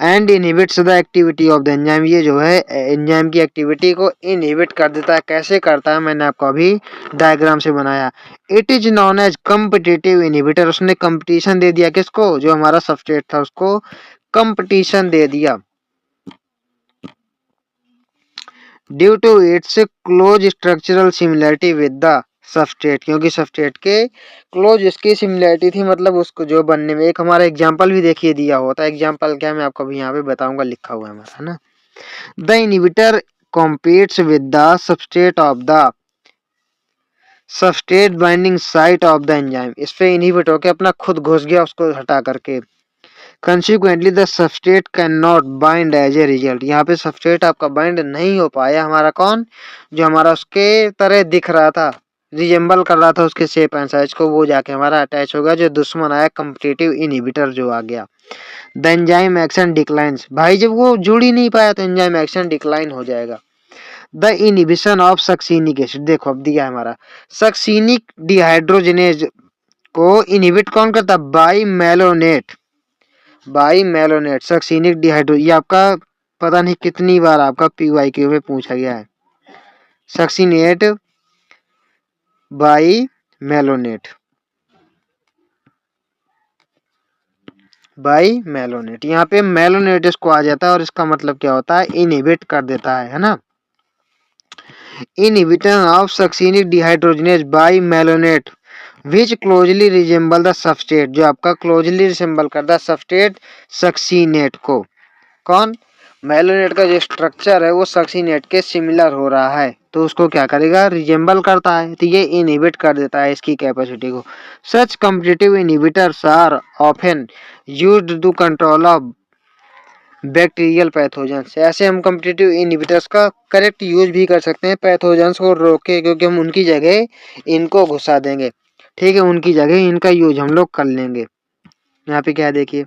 And inhibits the activity of the enzyme, ये जो है एंजाइम की एक्टिविटी को इनहिबिट कर देता है। कैसे करता है? मैंने आपको अभी डायग्राम से बनाया। It is known as competitive inhibitor, उसने कंपटीशन दे दिया किसको? जो हमारा सबस्ट्रेट था उसको कंपटीशन दे दिया। Due to its close structural similarity with the substrate, क्योंकि सबस्ट्रेट के क्लोज इसकी सिमिलरिटी थी, मतलब उसको जो बनने में। एक हमारा एग्जांपल भी देखिए दिया होता है। एग्जांपल क्या मैं आपको अभी यहाँ पे बताऊंगा, लिखा हुआ है हमारा, है ना। The inhibitor competes with the substrate of the substrate binding site of the enzyme। इस पे इनहिबिट होकर अपना खुद घुस गया उसको हटा करके। Consequently the substrate cannot bind as a result। यहाँ पे substrate आपका बाइंड नहीं हो पाया, हमारा कौन, जो हमारा उसके तरह दिख रहा था, रिजेंबल कर रहा था उसके शेप एंड साइज को, वो जाके हमारा अटैच हो गया, जो दुश्मन आया कम्पिटिटिव इनहिबिटर जो आ गया। The enzyme action declines. भाई जब वो जुड़ ही नहीं पाया तो एंजाइम एक्शन डिक्लाइन हो जाएगा। The inhibition of succinic acid. देखो अब दिया है हमारा, सक्सिनिक डिहाइड्रोजनेज को इनहिबिट कौन करता है, by malonate. By malonate succinic dehydro, ये आपका पता नहीं कितनी बार आपका पीवाईक्यू में पूछा गया है। Succinate by malonate, by malonate, यहाँ पे मेलोनेट इसको आ जाता है और इसका मतलब क्या होता है, इनहिबिट कर देता है ना। Inhibition of succinic dehydrogenase by malonate which closely resemble the substrate। जो आपका closely resemble करता है substrate सक्सीनेट को। कौन, मेलोनेट का जो स्ट्रक्चर है वो सक्सीनेट के सिमिलर हो रहा है, तो उसको क्या करेगा, रिजेंबल करता है, तो ये इनहिबिट कर देता है इसकी कैपेसिटी को। Such competitive inhibitors are often used to control of bacterial pathogens. ऐसे हम कॉम्पिटिटिव इनहिबिटर्स का करेक्ट यूज भी कर सकते हैं पैथोजेंस को रोक के, क्योंकि हम उनकी जगह इनको घुसा देंगे, ठीक है, उनकी जगह इनका यूज हम लोग कर लेंगे। यहाँ पे क्या देखिए,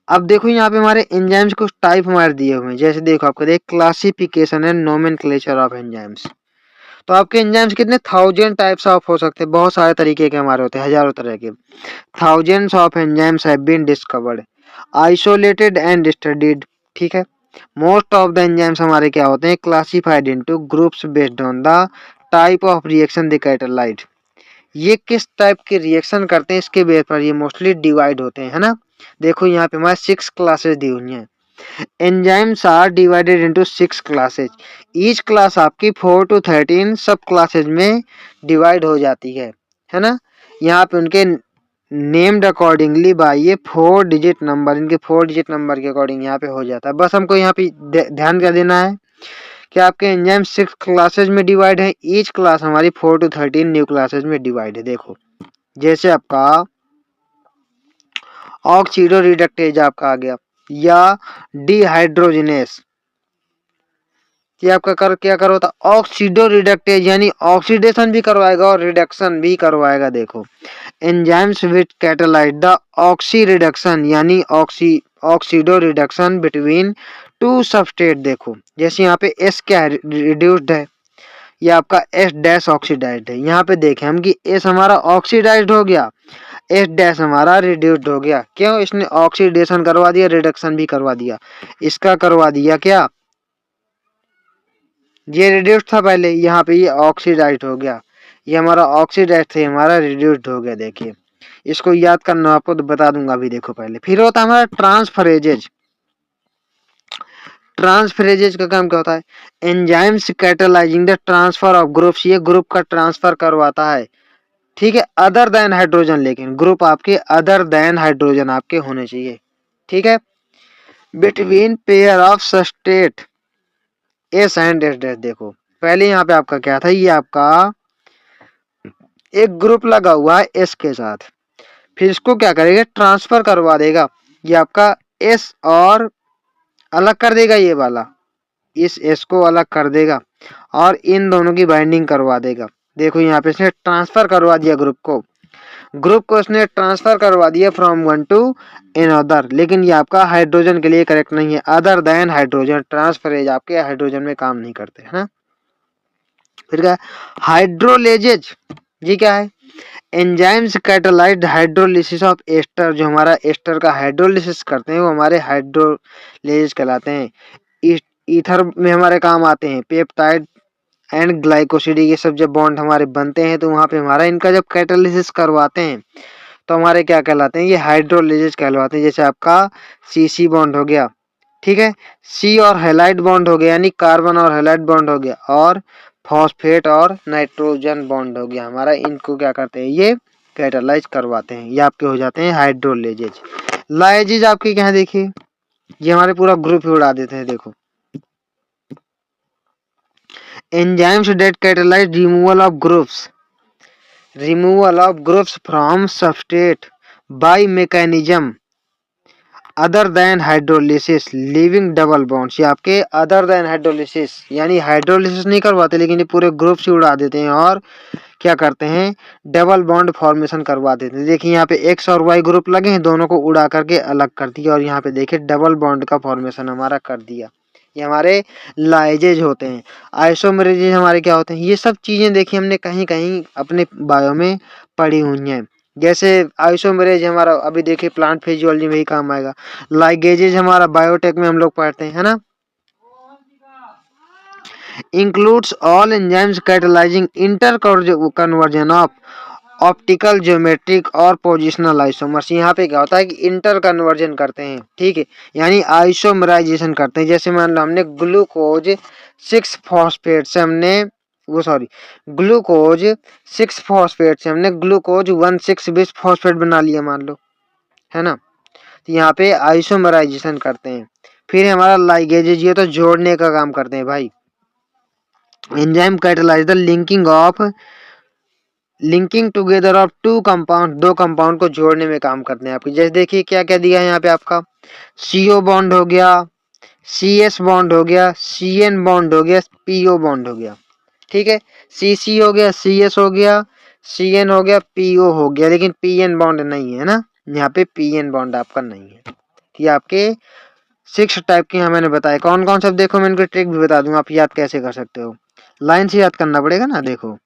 अब देखो यहाँ पे हमारे एंजाइम्स कुछ टाइप हमारे दिए हुए हैं। जैसे देखो आपको देख, classification and nomenclature of enzymes. तो आपके एंजाइम्स कितने 1000 टाइप्स ऑफ हो सकते हैं, बहुत सारे तरीके के हमारे होते हैं, हजारों तरह के। thousands of enzymes have been discovered, isolated and studied, ठीक है। मोस्ट ऑफ द एंजाइम्स हमारे क्या होते हैं, classified into groups based on the type of reaction they catalyse. ये किस टाइप के रिएक्शन करते हैं इसके बेस पर ये मोस्टली डिवाइड होते हैं, है ना। देखो यहाँ पे हमारे 6 क्लासेस दी हुई हैं। Enzymes are divided into 6 classes. Each class आपकी 4 to 13 सब क्लासेज में डिवाइड हो जाती है ना। यहाँ पे उनके नेम्ड अकॉर्डिंगली बाय ये 4 डिजिट नंबर, इनके 4 डिजिट नंबर के अकॉर्डिंग यहाँ पे हो जाता है। बस हमको यहाँ पे ध्यान क्या देना है कि आपके एंजाइम 6 क्लासेज में डिवाइड है, ईच क्लास हमारी 4 to 13 न्यू क्लासेज में डिवाइड है। देखो जैसे आपका ऑक्सीडो रिडक्टेज आपका आ गया, या डिहाइड्रोजिनेस, ये आपका क्या करवाता, ऑक्सीडो रिडक्टेज, यानी ऑक्सीडेशन भी करवाएगा और रिडक्शन भी करवाएगा। देखो enzymes which catalyse the oxy reduction, यानी oxido reduction between two substrate. देखो जैसे यहाँ पे एस क्या है, रिड्यूस्ड है, ये आपका एस डैश ऑक्सीडाइज्ड है। यहाँ पे देखें हम कि एस हमारा ऑक्सीडाइज्ड हो गया, एस डैश हमारा रिड्यूस्ड हो गया। क्यों, इसने ऑक्सीडेशन करवा दिया, रिडक्शन भी करवा दिया। इसका करवा दिया क्या, ये रिड्यूस्ड था पहले, यहाँ पे ये ऑक्सीडाइज्ड हो गया, ये हमारा ऑक्सीडाइज्ड था, हमारा रिड्यूस्ड हो गया। देखिए इसको याद करना आपको तो बता दूंगा अभी। देखो पहले फिर होता है हमारा ट्रांसफरेजेज। ट्रांसफरेजेज का काम क्या होता है, enzymes catalysing the transfer of groups, ये ग्रुप का ट्रांसफर करवाता है, ठीक है, अदर देन हाइड्रोजन, लेकिन ग्रुप आपके अदर देन हाइड्रोजन आपके होने चाहिए, ठीक है, between pair of substrate S and S dash. देखो पहले यहाँ पे आपका क्या था, ये आपका एक ग्रुप लगा हुआ है एस के साथ, फिर इसको क्या करेगा, ट्रांसफर करवा देगा, ये आपका एस और अलग कर देगा, ये वाला इस एस को अलग कर देगा और इन दोनों की बाइंडिंग करवा देगा। देखो यहाँ पे इसने ट्रांसफर करवा दिया ग्रुप को इसने ट्रांसफर करवा दिया फ्रॉम वन टू अनदर, लेकिन ये आपका हाइड्रोजन के लिए करेक्ट नहीं है। अदर देन हाइड्रोजन ट्रांसफरेज आपके हाइड्रोजन में काम नहीं करते, है ना। फिर क्या, हाइड्रोलेजेज, ये क्या है, enzymes catalysed hydrolysis of ester, जो हमारा एस्टर का हाइड्रोलिसिस करते हैं वो हमारे हाइड्रोलेजेज कहलाते हैं। ईथर में हमारे काम आते हैं, पेप्टाइड एंड ग्लाइकोसिड, ये सब जब बॉन्ड हमारे बनते हैं तो वहां पे हमारा इनका जब कैटालिसिस करवाते हैं तो हमारे क्या कहलाते हैं, ये हाइड्रोलिसिस कहलाते हैं। जैसे आपका सी बॉन्ड हो गया, ठीक है, सी और हेलाइड बॉन्ड हो गया, यानी कार्बन और हेलाइड बॉन्ड हो गया, और फॉस्फेट और नाइट्रोजन बॉन्ड हो गया हमारा, इनको क्या करते हैं, ये कैटालाइज करवाते हैं, ये आपके हो जाते हैं हाइड्रोलेजेज। लाइजेज आपके क्या है, देखिए ये हमारे पूरा ग्रुप ही उड़ा देते हैं। देखो, enzymes that catalyse removal of groups from substrate by mechanism other than hydrolysis leaving double bonds. ये आपके अदर देन हाइड्रोलिसिस, यानी हाइड्रोलिसिस नहीं करवाते लेकिन ये पूरे ग्रुप से उड़ा देते हैं और क्या करते हैं, डबल बॉन्ड फॉर्मेशन करवा देते हैं। देखिए यहाँ पे एक्स और वाई ग्रुप लगे हैं, दोनों को उड़ा करके अलग कर दिया और यहाँ पे देखिए डबल बॉन्ड का फॉर्मेशन हमारा कर दिया। ये हमारे लाइजेज होते हैं। आइसोमेरेजेज हमारे क्या होते हैं, ये सब चीजें देखिए हमने कहीं कहीं अपने बायो में पढ़ी हुई हैं। जैसे आइसोमेरेज हमारा अभी देखिए प्लांट फिजियोलॉजी में ही काम आएगा। लाइगेजेज हमारा बायोटेक में हम लोग पढ़ते हैं, है ना। includes all enzymes catalyzing interconversion of optical geometric और पोजिशनल आइसोमर्स। यहाँ पे क्या होता है कि इंटर कन्वर्जन करते हैं, ठीक है, यानी आइसोमराइजेशन करते हैं। जैसे मान लो हमने ग्लूकोज 6 फॉस्फेट से हमने ग्लूकोज 6 फॉस्फेट से हमने ग्लूकोज 1,6 फॉस्फेट बना लिया मान लो, है ना। तो यहाँ पे आइसोमराइजेशन करते हैं। फिर हमारा लाइगेजेज, ये तो जोड़ने का काम करते हैं भाई। Enzyme catalyse the linking together of two compound, दो कंपाउंड को जोड़ने में काम करते हैं आपकी। जैसे देखिए क्या क्या दिया है यहाँ पे आपका, CO बॉन्ड हो गया, CS बॉन्ड हो गया, CN बॉन्ड हो गया, PO बॉन्ड हो गया, ठीक है। CC हो गया, CS हो गया, CN हो गया, PO हो गया, लेकिन PN बॉन्ड नहीं है ना, यहाँ पे PN बॉन्ड आपका नहीं है। ये आपके 6 टाइप के यहाँ मैंने बताया। कौन कौन सा, देखो मैं इनकी ट्रिक भी बता दूंगा, आप याद कैसे कर सकते हो। लाइन से याद करना पड़ेगा ना। देखो,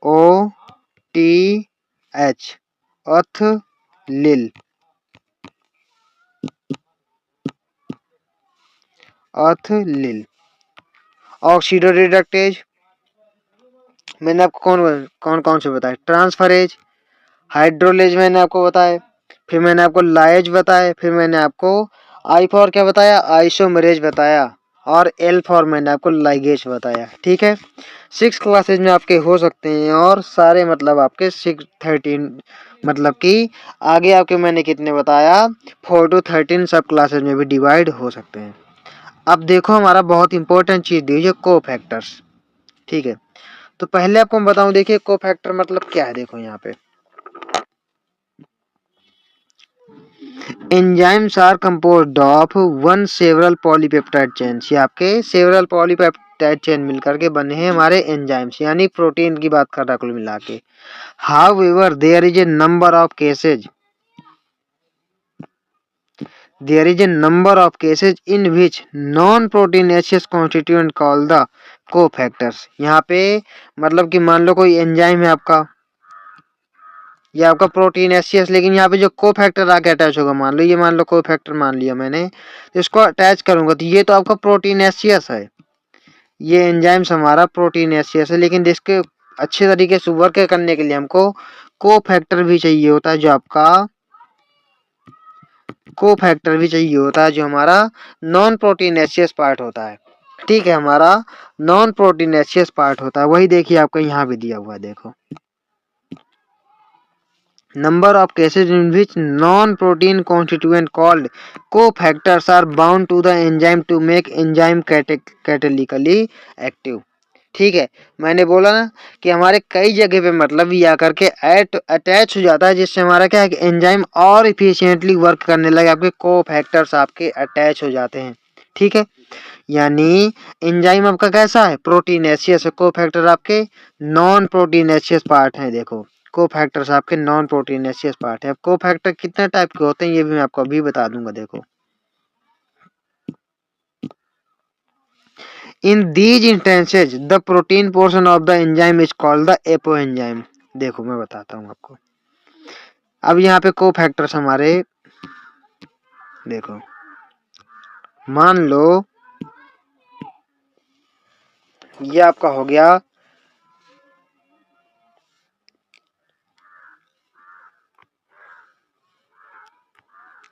OTH अथ लिल, अथ लिल। ऑक्सीडो रिडक्टेज मैंने आपको कौन कौन कौन से बताए, ट्रांसफरेज, हाइड्रोलेज मैंने आपको बताया, फिर मैंने आपको लाइज बताया, फिर मैंने आपको आई फॉर क्या बताया, आइसोमेरेज बताया, और एल फॉर मैंने आपको लाइगेज बताया, ठीक है। 6 क्लासेज में आपके हो सकते हैं और सारे मतलब आपके 6-13 मतलब कि आगे आपके मैंने कितने बताया, 4 to 13 सब क्लासेज में भी डिवाइड हो सकते हैं। अब देखो हमारा बहुत इंपॉर्टेंट चीज दी जो को फैक्टर्स, ठीक है। तो पहले आपको मैं बताऊं, देखिए को फैक्टर मतलब क्या है। देखो यहाँ पे enzymes are composed of one several polypeptide chains. ये आपके सेवरल पॉलीपेप्टाइड चेन मिलकर के बने हैं हमारे एंजाइम्स, यानी प्रोटीन की बात कर रहा कुल मिला के। However there is a number of cases, there is a number of cases in which non-proteinaceous constituent called the cofactors। यहाँ पे मतलब कि मान लो कोई एंजाइम है आपका, ये आपका प्रोटीनेशियस, लेकिन यहाँ पे जो कोफैक्टर आके अटैच होगा, मान लो ये, मान लो कोफैक्टर मान लिया मैंने, तो इसको अटैच करूंगा तो ये तो आपका प्रोटीनेशियस है, ये एंजाइम्स हमारा प्रोटीनेशियस है, लेकिन इसके अच्छे तरीके से वर्क करने के लिए हमको कोफैक्टर भी चाहिए होता है, जो आपका कोफैक्टर भी चाहिए होता है, जो हमारा नॉन प्रोटीनेशियस पार्ट होता है, ठीक है, हमारा नॉन प्रोटीनेशियस पार्ट होता है। वही देखिए आपको यहाँ भी दिया हुआ है, देखो number of cases in which non-protein constituent called cofactors are bound to the enzyme to make enzyme catalytically active। ठीक है, मैंने बोला ना कि हमारे कई जगह पे मतलब ये आकर के अटैच हो जाता है, जिससे हमारा क्या है कि एंजाइम और इफिशिएंटली वर्क करने लगे, आपके कोफैक्टर्स आपके अटैच हो जाते हैं, ठीक है। यानी एंजाइम आपका कैसा है, प्रोटीनेशियस है, कोफैक्टर आपके नॉन प्रोटीनेशियस पार्ट है। देखो कोफैक्टर्स आपके नॉन प्रोटीनेशियस पार्ट है। अब कोफैक्टर कितने टाइप के होते हैं ये भी मैं आपको अभी बता दूंगा। देखो in these instances the protein portion of the enzyme is called the apo enzyme. देखो मैं बताता हूँ आपको। अब यहाँ पे कोफैक्टर्स हमारे, देखो मान लो ये आपका हो गया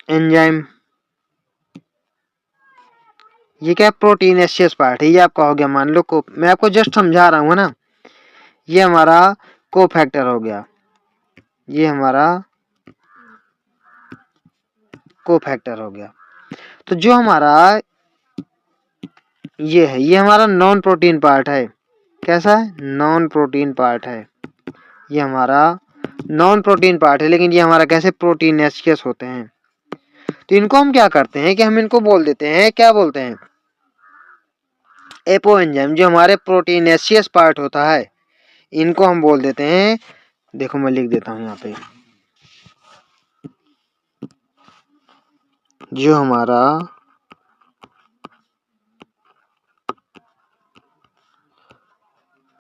एंजाइम, ये क्या प्रोटीनेशियस पार्ट है, ये आपका हो गया मान लो को, मैं आपको जस्ट समझा रहा हूँ ना, ये हमारा कोफैक्टर हो गया, ये हमारा कोफैक्टर हो गया। तो जो हमारा ये है, ये हमारा नॉन प्रोटीन पार्ट है। कैसा है? नॉन प्रोटीन पार्ट है। ये हमारा नॉन प्रोटीन पार्ट है, लेकिन ये हमारा कैसे प्रोटीनेशियस होते हैं। तो इनको हम क्या करते हैं कि हम इनको बोल देते हैं, क्या बोलते हैं, एपो एंजाइम। जो हमारे प्रोटीनेशियस पार्ट होता है इनको हम बोल देते हैं, देखो मैं लिख देता हूं यहाँ पे, जो हमारा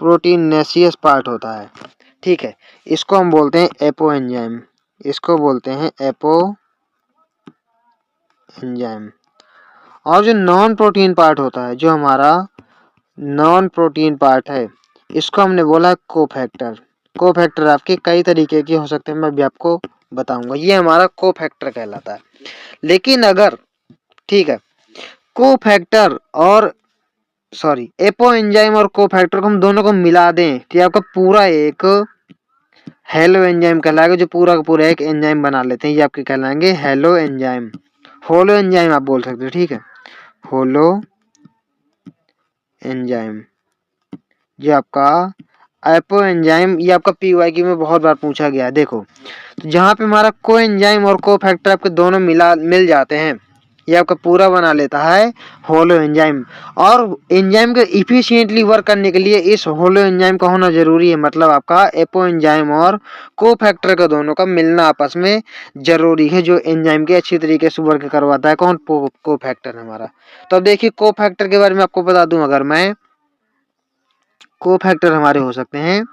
प्रोटीनेशियस पार्ट होता है, ठीक है, इसको हम बोलते हैं एपो एंजाइम, इसको बोलते हैं एपो एंजाइम। और जो नॉन प्रोटीन पार्ट होता है, जो हमारा नॉन प्रोटीन पार्ट है, इसको हमने बोला कोफैक्टर। कोफैक्टर आपके कई तरीके के हो सकते हैं, मैं भी आपको बताऊंगा। ये हमारा कोफैक्टर कहलाता है। लेकिन अगर, ठीक है, कोफैक्टर और सॉरी एपो एंजाइम और कोफैक्टर को हम दोनों को मिला दें तो आपका पूरा एक हेलो एंजाइम कहलाएगा, जो पूरा का पूरा एक एंजाइम बना लेते हैं। ये आपके कहलाएंगे हेलो एंजाइम, होलो एंजाइम आप बोल सकते हो, ठीक है, होलो एंजाइम। ये आपका एपो एंजाइम, ये आपका पीवाईक्यू में बहुत बार पूछा गया है। देखो, तो जहां पे हमारा को एंजाइम और कोफैक्टर आपके दोनों मिल जाते हैं, ये आपका पूरा बना लेता है होलो एंजाइम। और एंजाइम के इफिशिएंटली वर्क करने के लिए इस होलो एंजाइम का होना जरूरी है। मतलब आपका एपो एंजाइम और कोफैक्टर का दोनों का मिलना आपस में जरूरी है, जो एंजाइम के अच्छी तरीके से वर्क करवाता है। कौन? कोफैक्टर हमारा। तो अब देखिए कोफैक्टर के बारे में आपको बता दूं, अगर मैं, कोफैक्टर हमारे हो सकते हैं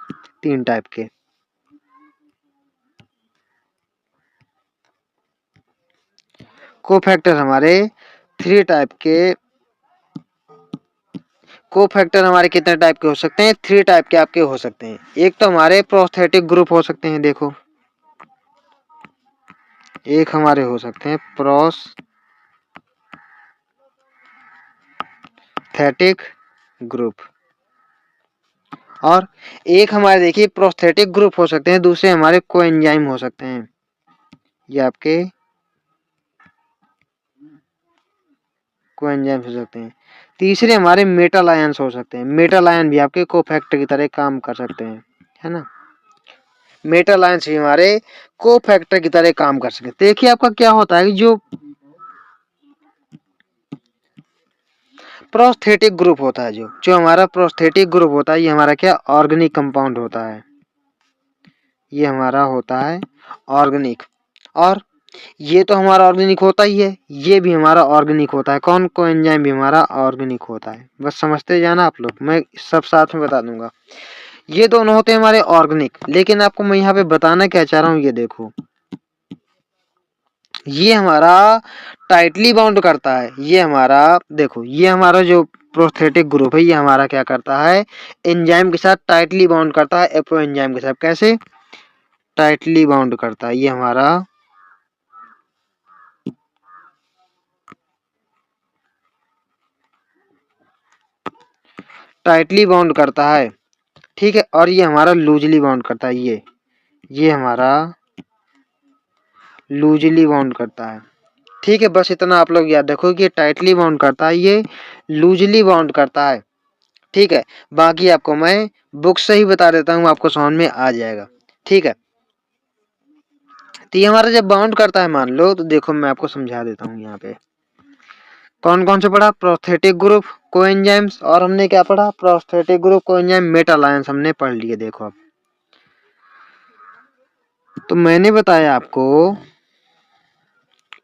3 टाइप के। कोफैक्टर हमारे 3 टाइप के, कोफैक्टर हमारे कितने टाइप के हो सकते हैं? 3 टाइप के आपके हो सकते हैं। एक तो हमारे प्रोस्थेटिक ग्रुप हो सकते हैं, देखो, एक हमारे हो सकते हैं प्रोस्थेटिक ग्रुप, और एक हमारे देखिए प्रोस्थेटिक ग्रुप हो सकते हैं, दूसरे हमारे कोएंजाइम हो सकते हैं। ये आपके कोएंजाइम हो सकते हैं। तीसरे हमारे मेटल आयंस हो सकते हैं। मेटल आयन भी आपके कोफैक्टर की तरह काम कर सकते हैं, है ना। मेटल आयंस भी हमारे कोफैक्टर की तरह काम कर सकते हैं। देखिए आपका क्या होता है कि जो प्रोस्थेटिक ग्रुप होता है, जो हमारा प्रोस्थेटिक ग्रुप होता है, ये हमारा क्या ऑर्गेनिक कंपाउंड होता है। ये हमारा होता है ऑर्गेनिक, और ये तो हमारा ऑर्गेनिक होता ही है, ये भी हमारा ऑर्गेनिक होता है। कौन? कोएंजाइम भी हमारा ऑर्गेनिक होता है। बस समझते जाना आप लोग, मैं सब साथ में बता दूंगा। ये दोनों होते हैं हमारे ऑर्गेनिक। लेकिन आपको मैं यहाँ पे बताना क्या चाह रहा हूँ, ये देखो, ये हमारा टाइटली बाउंड करता है। ये हमारा, देखो, ये हमारा जो प्रोस्थेटिक ग्रुप है, ये हमारा क्या करता है, एंजाइम के साथ टाइटली बाउंड करता है, एपो एंजाइम के साथ। कैसे टाइटली बाउंड करता है? ये हमारा टाइटली बाउंड करता है, ठीक है, और ये हमारा लूजली बाउंड करता है। ये हमारा लूजली बाउंड करता है, ठीक है। बस इतना आप लोग याद रखो कि ये टाइटली बाउंड करता है, ये लूजली बाउंड करता है, ठीक है। बाकी आपको मैं बुक से ही बता देता हूँ, आपको समझ में आ जाएगा, ठीक है। तो ये हमारा जब बाउंड करता है, मान लो, तो देखो मैं आपको समझा देता हूँ यहाँ पे कौन कौन से पढ़ा, प्रोस्थेटिक ग्रुप, कोएंजाइम्स, और हमने क्या पढ़ा, prosthetic group, coenzyme, metal ions हमने पढ़ लिए। देखो अब, तो मैंने बताया आपको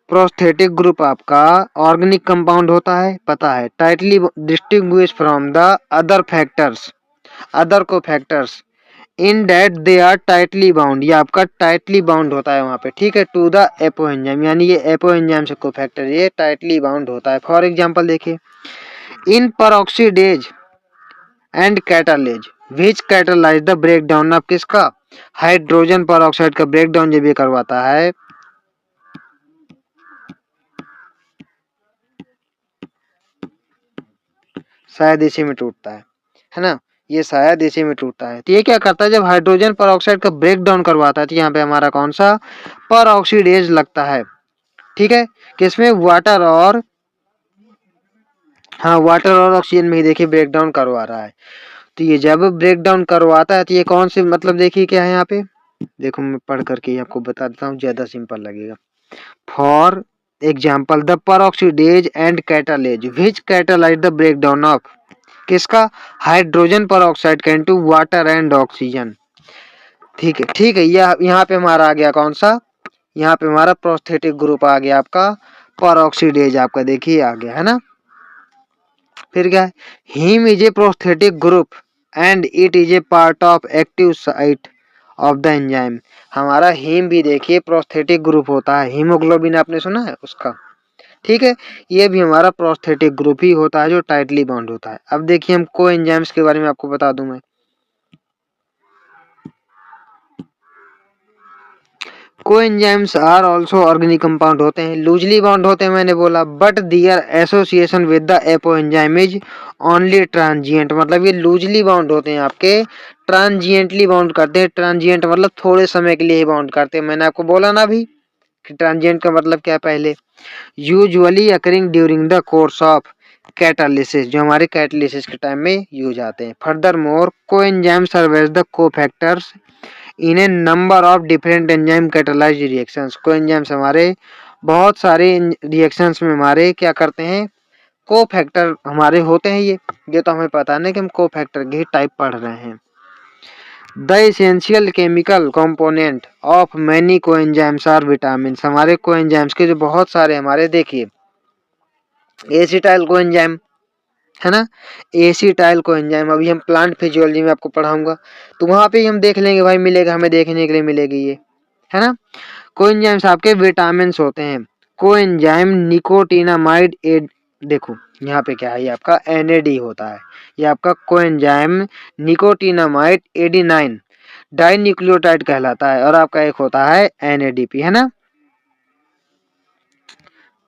प्रोस्थेटिक ग्रुप आपका ऑर्गेनिक कंपाउंड होता है, पता है, tightly distinguish from the other factors, other cofactors in that they are tightly bound. ये आपका टाइटली बाउंड होता है वहां पे, ठीक है, टू द एपो एंजाइम, यानी ये एपो एंजाइम से को फैक्टर ये टाइटली बाउंड होता है। फॉर एग्जांपल देखिए, in peroxidase and catalase which catalyse the break down of किसका, हाइड्रोजन पेरोक्साइड का ब्रेक डाउन जब ये करवाता है, शायद इसी में टूटता है ना, ये शायद इसी में टूटता है। तो ये क्या करता है, जब हाइड्रोजन पर ऑक्साइड का ब्रेक डाउन करवाता है तो यहाँ पे हमारा कौन सा पर ऑक्सीडेज लगता है, ठीक है, किसमें, वाटर और, हाँ वाटर और ऑक्सीजन में ही देखिए ब्रेक डाउन करवा रहा है। तो ये जब ब्रेक डाउन करवाता है तो ये कौन सी, मतलब देखिए क्या है यहाँ पे, देखो मैं पढ़ करके आपको बता देता हूँ, ज्यादा सिंपल लगेगा। For example the peroxidase and catalase which catalyse the break down of, किसका, हाइड्रोजन peroxide का इनटू वाटर एंड ऑक्सीजन, ठीक है, ठीक है। यहाँ पे हमारा आ गया कौन सा, यहाँ पे हमारा प्रोस्थेटिक ग्रुप आ गया आपका, peroxidase आपका देखिए आ गया है ना। फिर क्या है, haem is a prosthetic group and it is a part of active site of the enzyme. हमारा हीम भी देखिए प्रोस्थेटिक ग्रुप होता है, हीमोग्लोबिन आपने सुना है उसका, ठीक है, ये भी हमारा प्रोस्थेटिक ग्रुप ही होता है जो टाइटली बॉन्ड होता है। अब देखिए हम को एंजाइम्स के बारे में आपको बता दूं मैं, coenzymes are also organic compound होते हैं, लूजली बॉन्ड होते हैं मैंने बोला, but their association with the apoenzyme is only transient, मतलब ये लूजली बॉन्ड होते हैं आपके, ट्रांजिएंटली बॉन्ड करते हैं, ट्रांजिएंट मतलब थोड़े समय के लिए ही बॉन्ड करते हैं, मैंने आपको बोला ना अभी कि ट्रांजिएंट का मतलब क्या है पहले, usually occurring during the course of catalysis, जो हमारे कैटालिसिस के टाइम में यूज आते हैं। Furthermore coenzyme serve as the cofactors in a number of different enzyme catalysed reactions, coenzymes हमारे बहुत सारे रिएक्शंस में हमारे क्या करते हैं, को फैक्टर हमारे होते हैं, ये तो हमें पता नहीं कि हम को फैक्टर के टाइप पढ़ रहे हैं। The essential chemical component of many coenzymes are vitamin, हमारे कोएंजाइम्स के जो बहुत सारे हमारे देखिए, एसिटाइल कोएंजाइम है ना, एसिटाइल कोएंजाइम अभी हम प्लांट फिजियोलॉजी में आपको पढ़ाऊंगा, तो वहां पे हम देख लेंगे भाई, मिलेगा हमें देखने के लिए मिलेगी ये, है ना। कोएंजाइम्स आपके विटामिन होते हैं, कोएंजाइम निकोटिनामाइड एड, देखो यहाँ पे क्या है, ये आपका एनएडी होता है, ये आपका कोएंजाइम निकोटिनामाइड एडिनाइन डाइन्यूक्लियोटाइड कहलाता है, और आपका एक होता है एनएडीपी, है ना।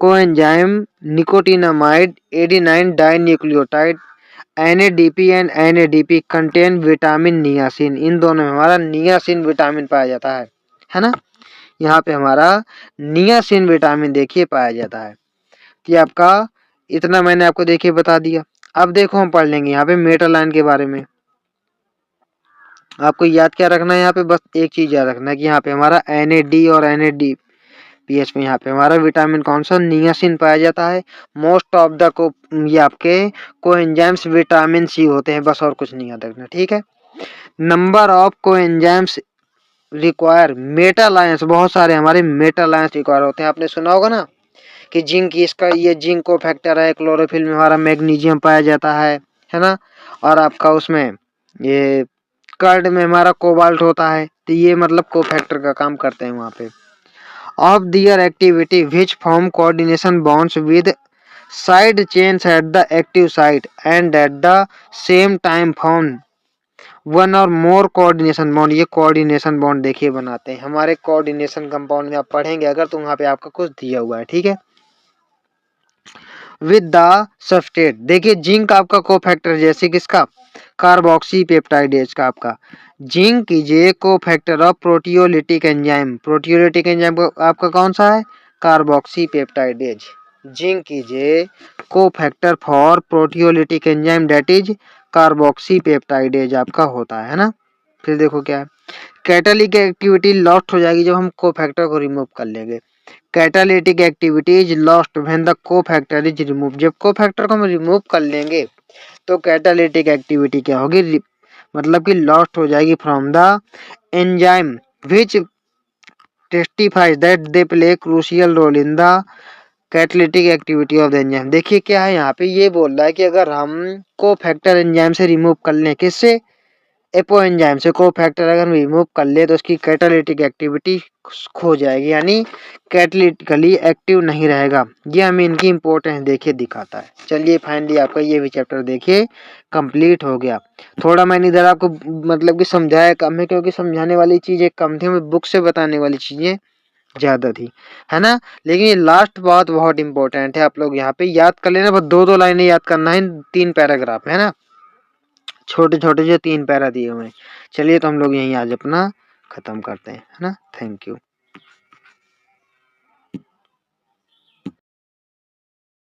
Coenzyme nicotinamide adenine dinucleotide NADP and NADP contain vitamin niacin, इन दोनों में हमारा नियासिन विटामिन पाया जाता है ना। यहाँ पे हमारा नियासिन विटामिन देखिए पाया जाता है। कि आपका इतना मैंने आपको देखिए बता दिया। अब देखो हम पढ़ लेंगे यहाँ पे मेटल आयन के बारे में। आपको याद क्या रखना है यहाँ पे, बस एक चीज याद रखना है कि यहाँ पे हमारा NAD और NAD पीएच में यहाँ पे हमारा विटामिन कौन सा, नियासिन पाया जाता है। मोस्ट ऑफ द को ये आपके कोएंजाइम्स विटामिन सी होते हैं, बस और कुछ नहीं याद रखना, ठीक है। Number of coenzymes require metal ions, बहुत सारे हमारे मेटल आयंस रिक्वायर होते हैं। आपने सुना होगा ना कि जिंक, इसका ये जिंक को फैक्टर है, क्लोरोफिल में हमारा मैग्नीशियम पाया जाता है ना। और आपका उसमें ये कर्ड में हमारा कोबाल्ट होता है, तो ये मतलब को फैक्टर का काम करते हैं वहाँ पे। Of their activity which form coordination bonds with side chains at the active site and at the same time form one or more coordination bond, ये कोऑर्डिनेशन बॉन्ड देखिए बनाते हैं हमारे। कोऑर्डिनेशन कंपाउंड में आप पढ़ेंगे अगर तो वहां पे आपका कुछ दिया हुआ है, ठीक है। विद द सबस्ट्रेट, देखिए जिंक आपका कोफैक्टर, जैसे किसका, कार्बोक्सी पेप्टाइडेज का आपका zinc is a cofactor of proteolytic enzyme, proteolytic enzyme आपका कौन सा है, carboxy peptidase. Zinc is a cofactor for proteolytic enzyme that is carboxy peptidase आपका होता है ना। फिर देखो क्या है, कैटालिटिक एक्टिविटी लॉस्ट हो जाएगी जब हम कोफैक्टर को रिमूव कर लेंगे। Catalytic activity is lost when the cofactor is remove, जब कोफैक्टर को हम रिमूव कर लेंगे तो कैटालिटिक एक्टिविटी क्या होगी, मतलब कि लॉस्ट हो जाएगी from the enzyme which testifies that they play crucial role in the catalytic activity of the enzyme. देखिए क्या है यहाँ पे, ये बोल रहा है कि अगर हम कोफैक्टर एंजाइम से रिमूव कर लें, किससे, एपो एंजाइम से कोफैक्टर अगर हम रिमूव कर ले तो उसकी कैटालिटिक एक्टिविटी खो जाएगी, यानी कैटालिटिकली एक्टिव नहीं रहेगा। ये हमें इनकी इंपॉर्टेंस देखिए दिखाता है। चलिए फाइनली आपका ये भी चैप्टर देखिए कंप्लीट हो गया। थोड़ा मैंने इधर आपको मतलब कि समझाया कम है, क्योंकि समझाने वाली चीजें कम थी, हमें बुक से बताने वाली चीजें ज़्यादा थी, है ना? लेकिन ये लास्ट बात बहुत इम्पोर्टेंट है, आप लोग यहाँ पे याद कर लेना, बस 2-2 लाइनें याद करना है, 3 पैराग्राफ, है ना? छोटे-छोटे जो 3 पैरा दिए हुए हैं। चलिए तो हम लोग यहीं आज अपना खत्म करते हैं, है ना? Thank you.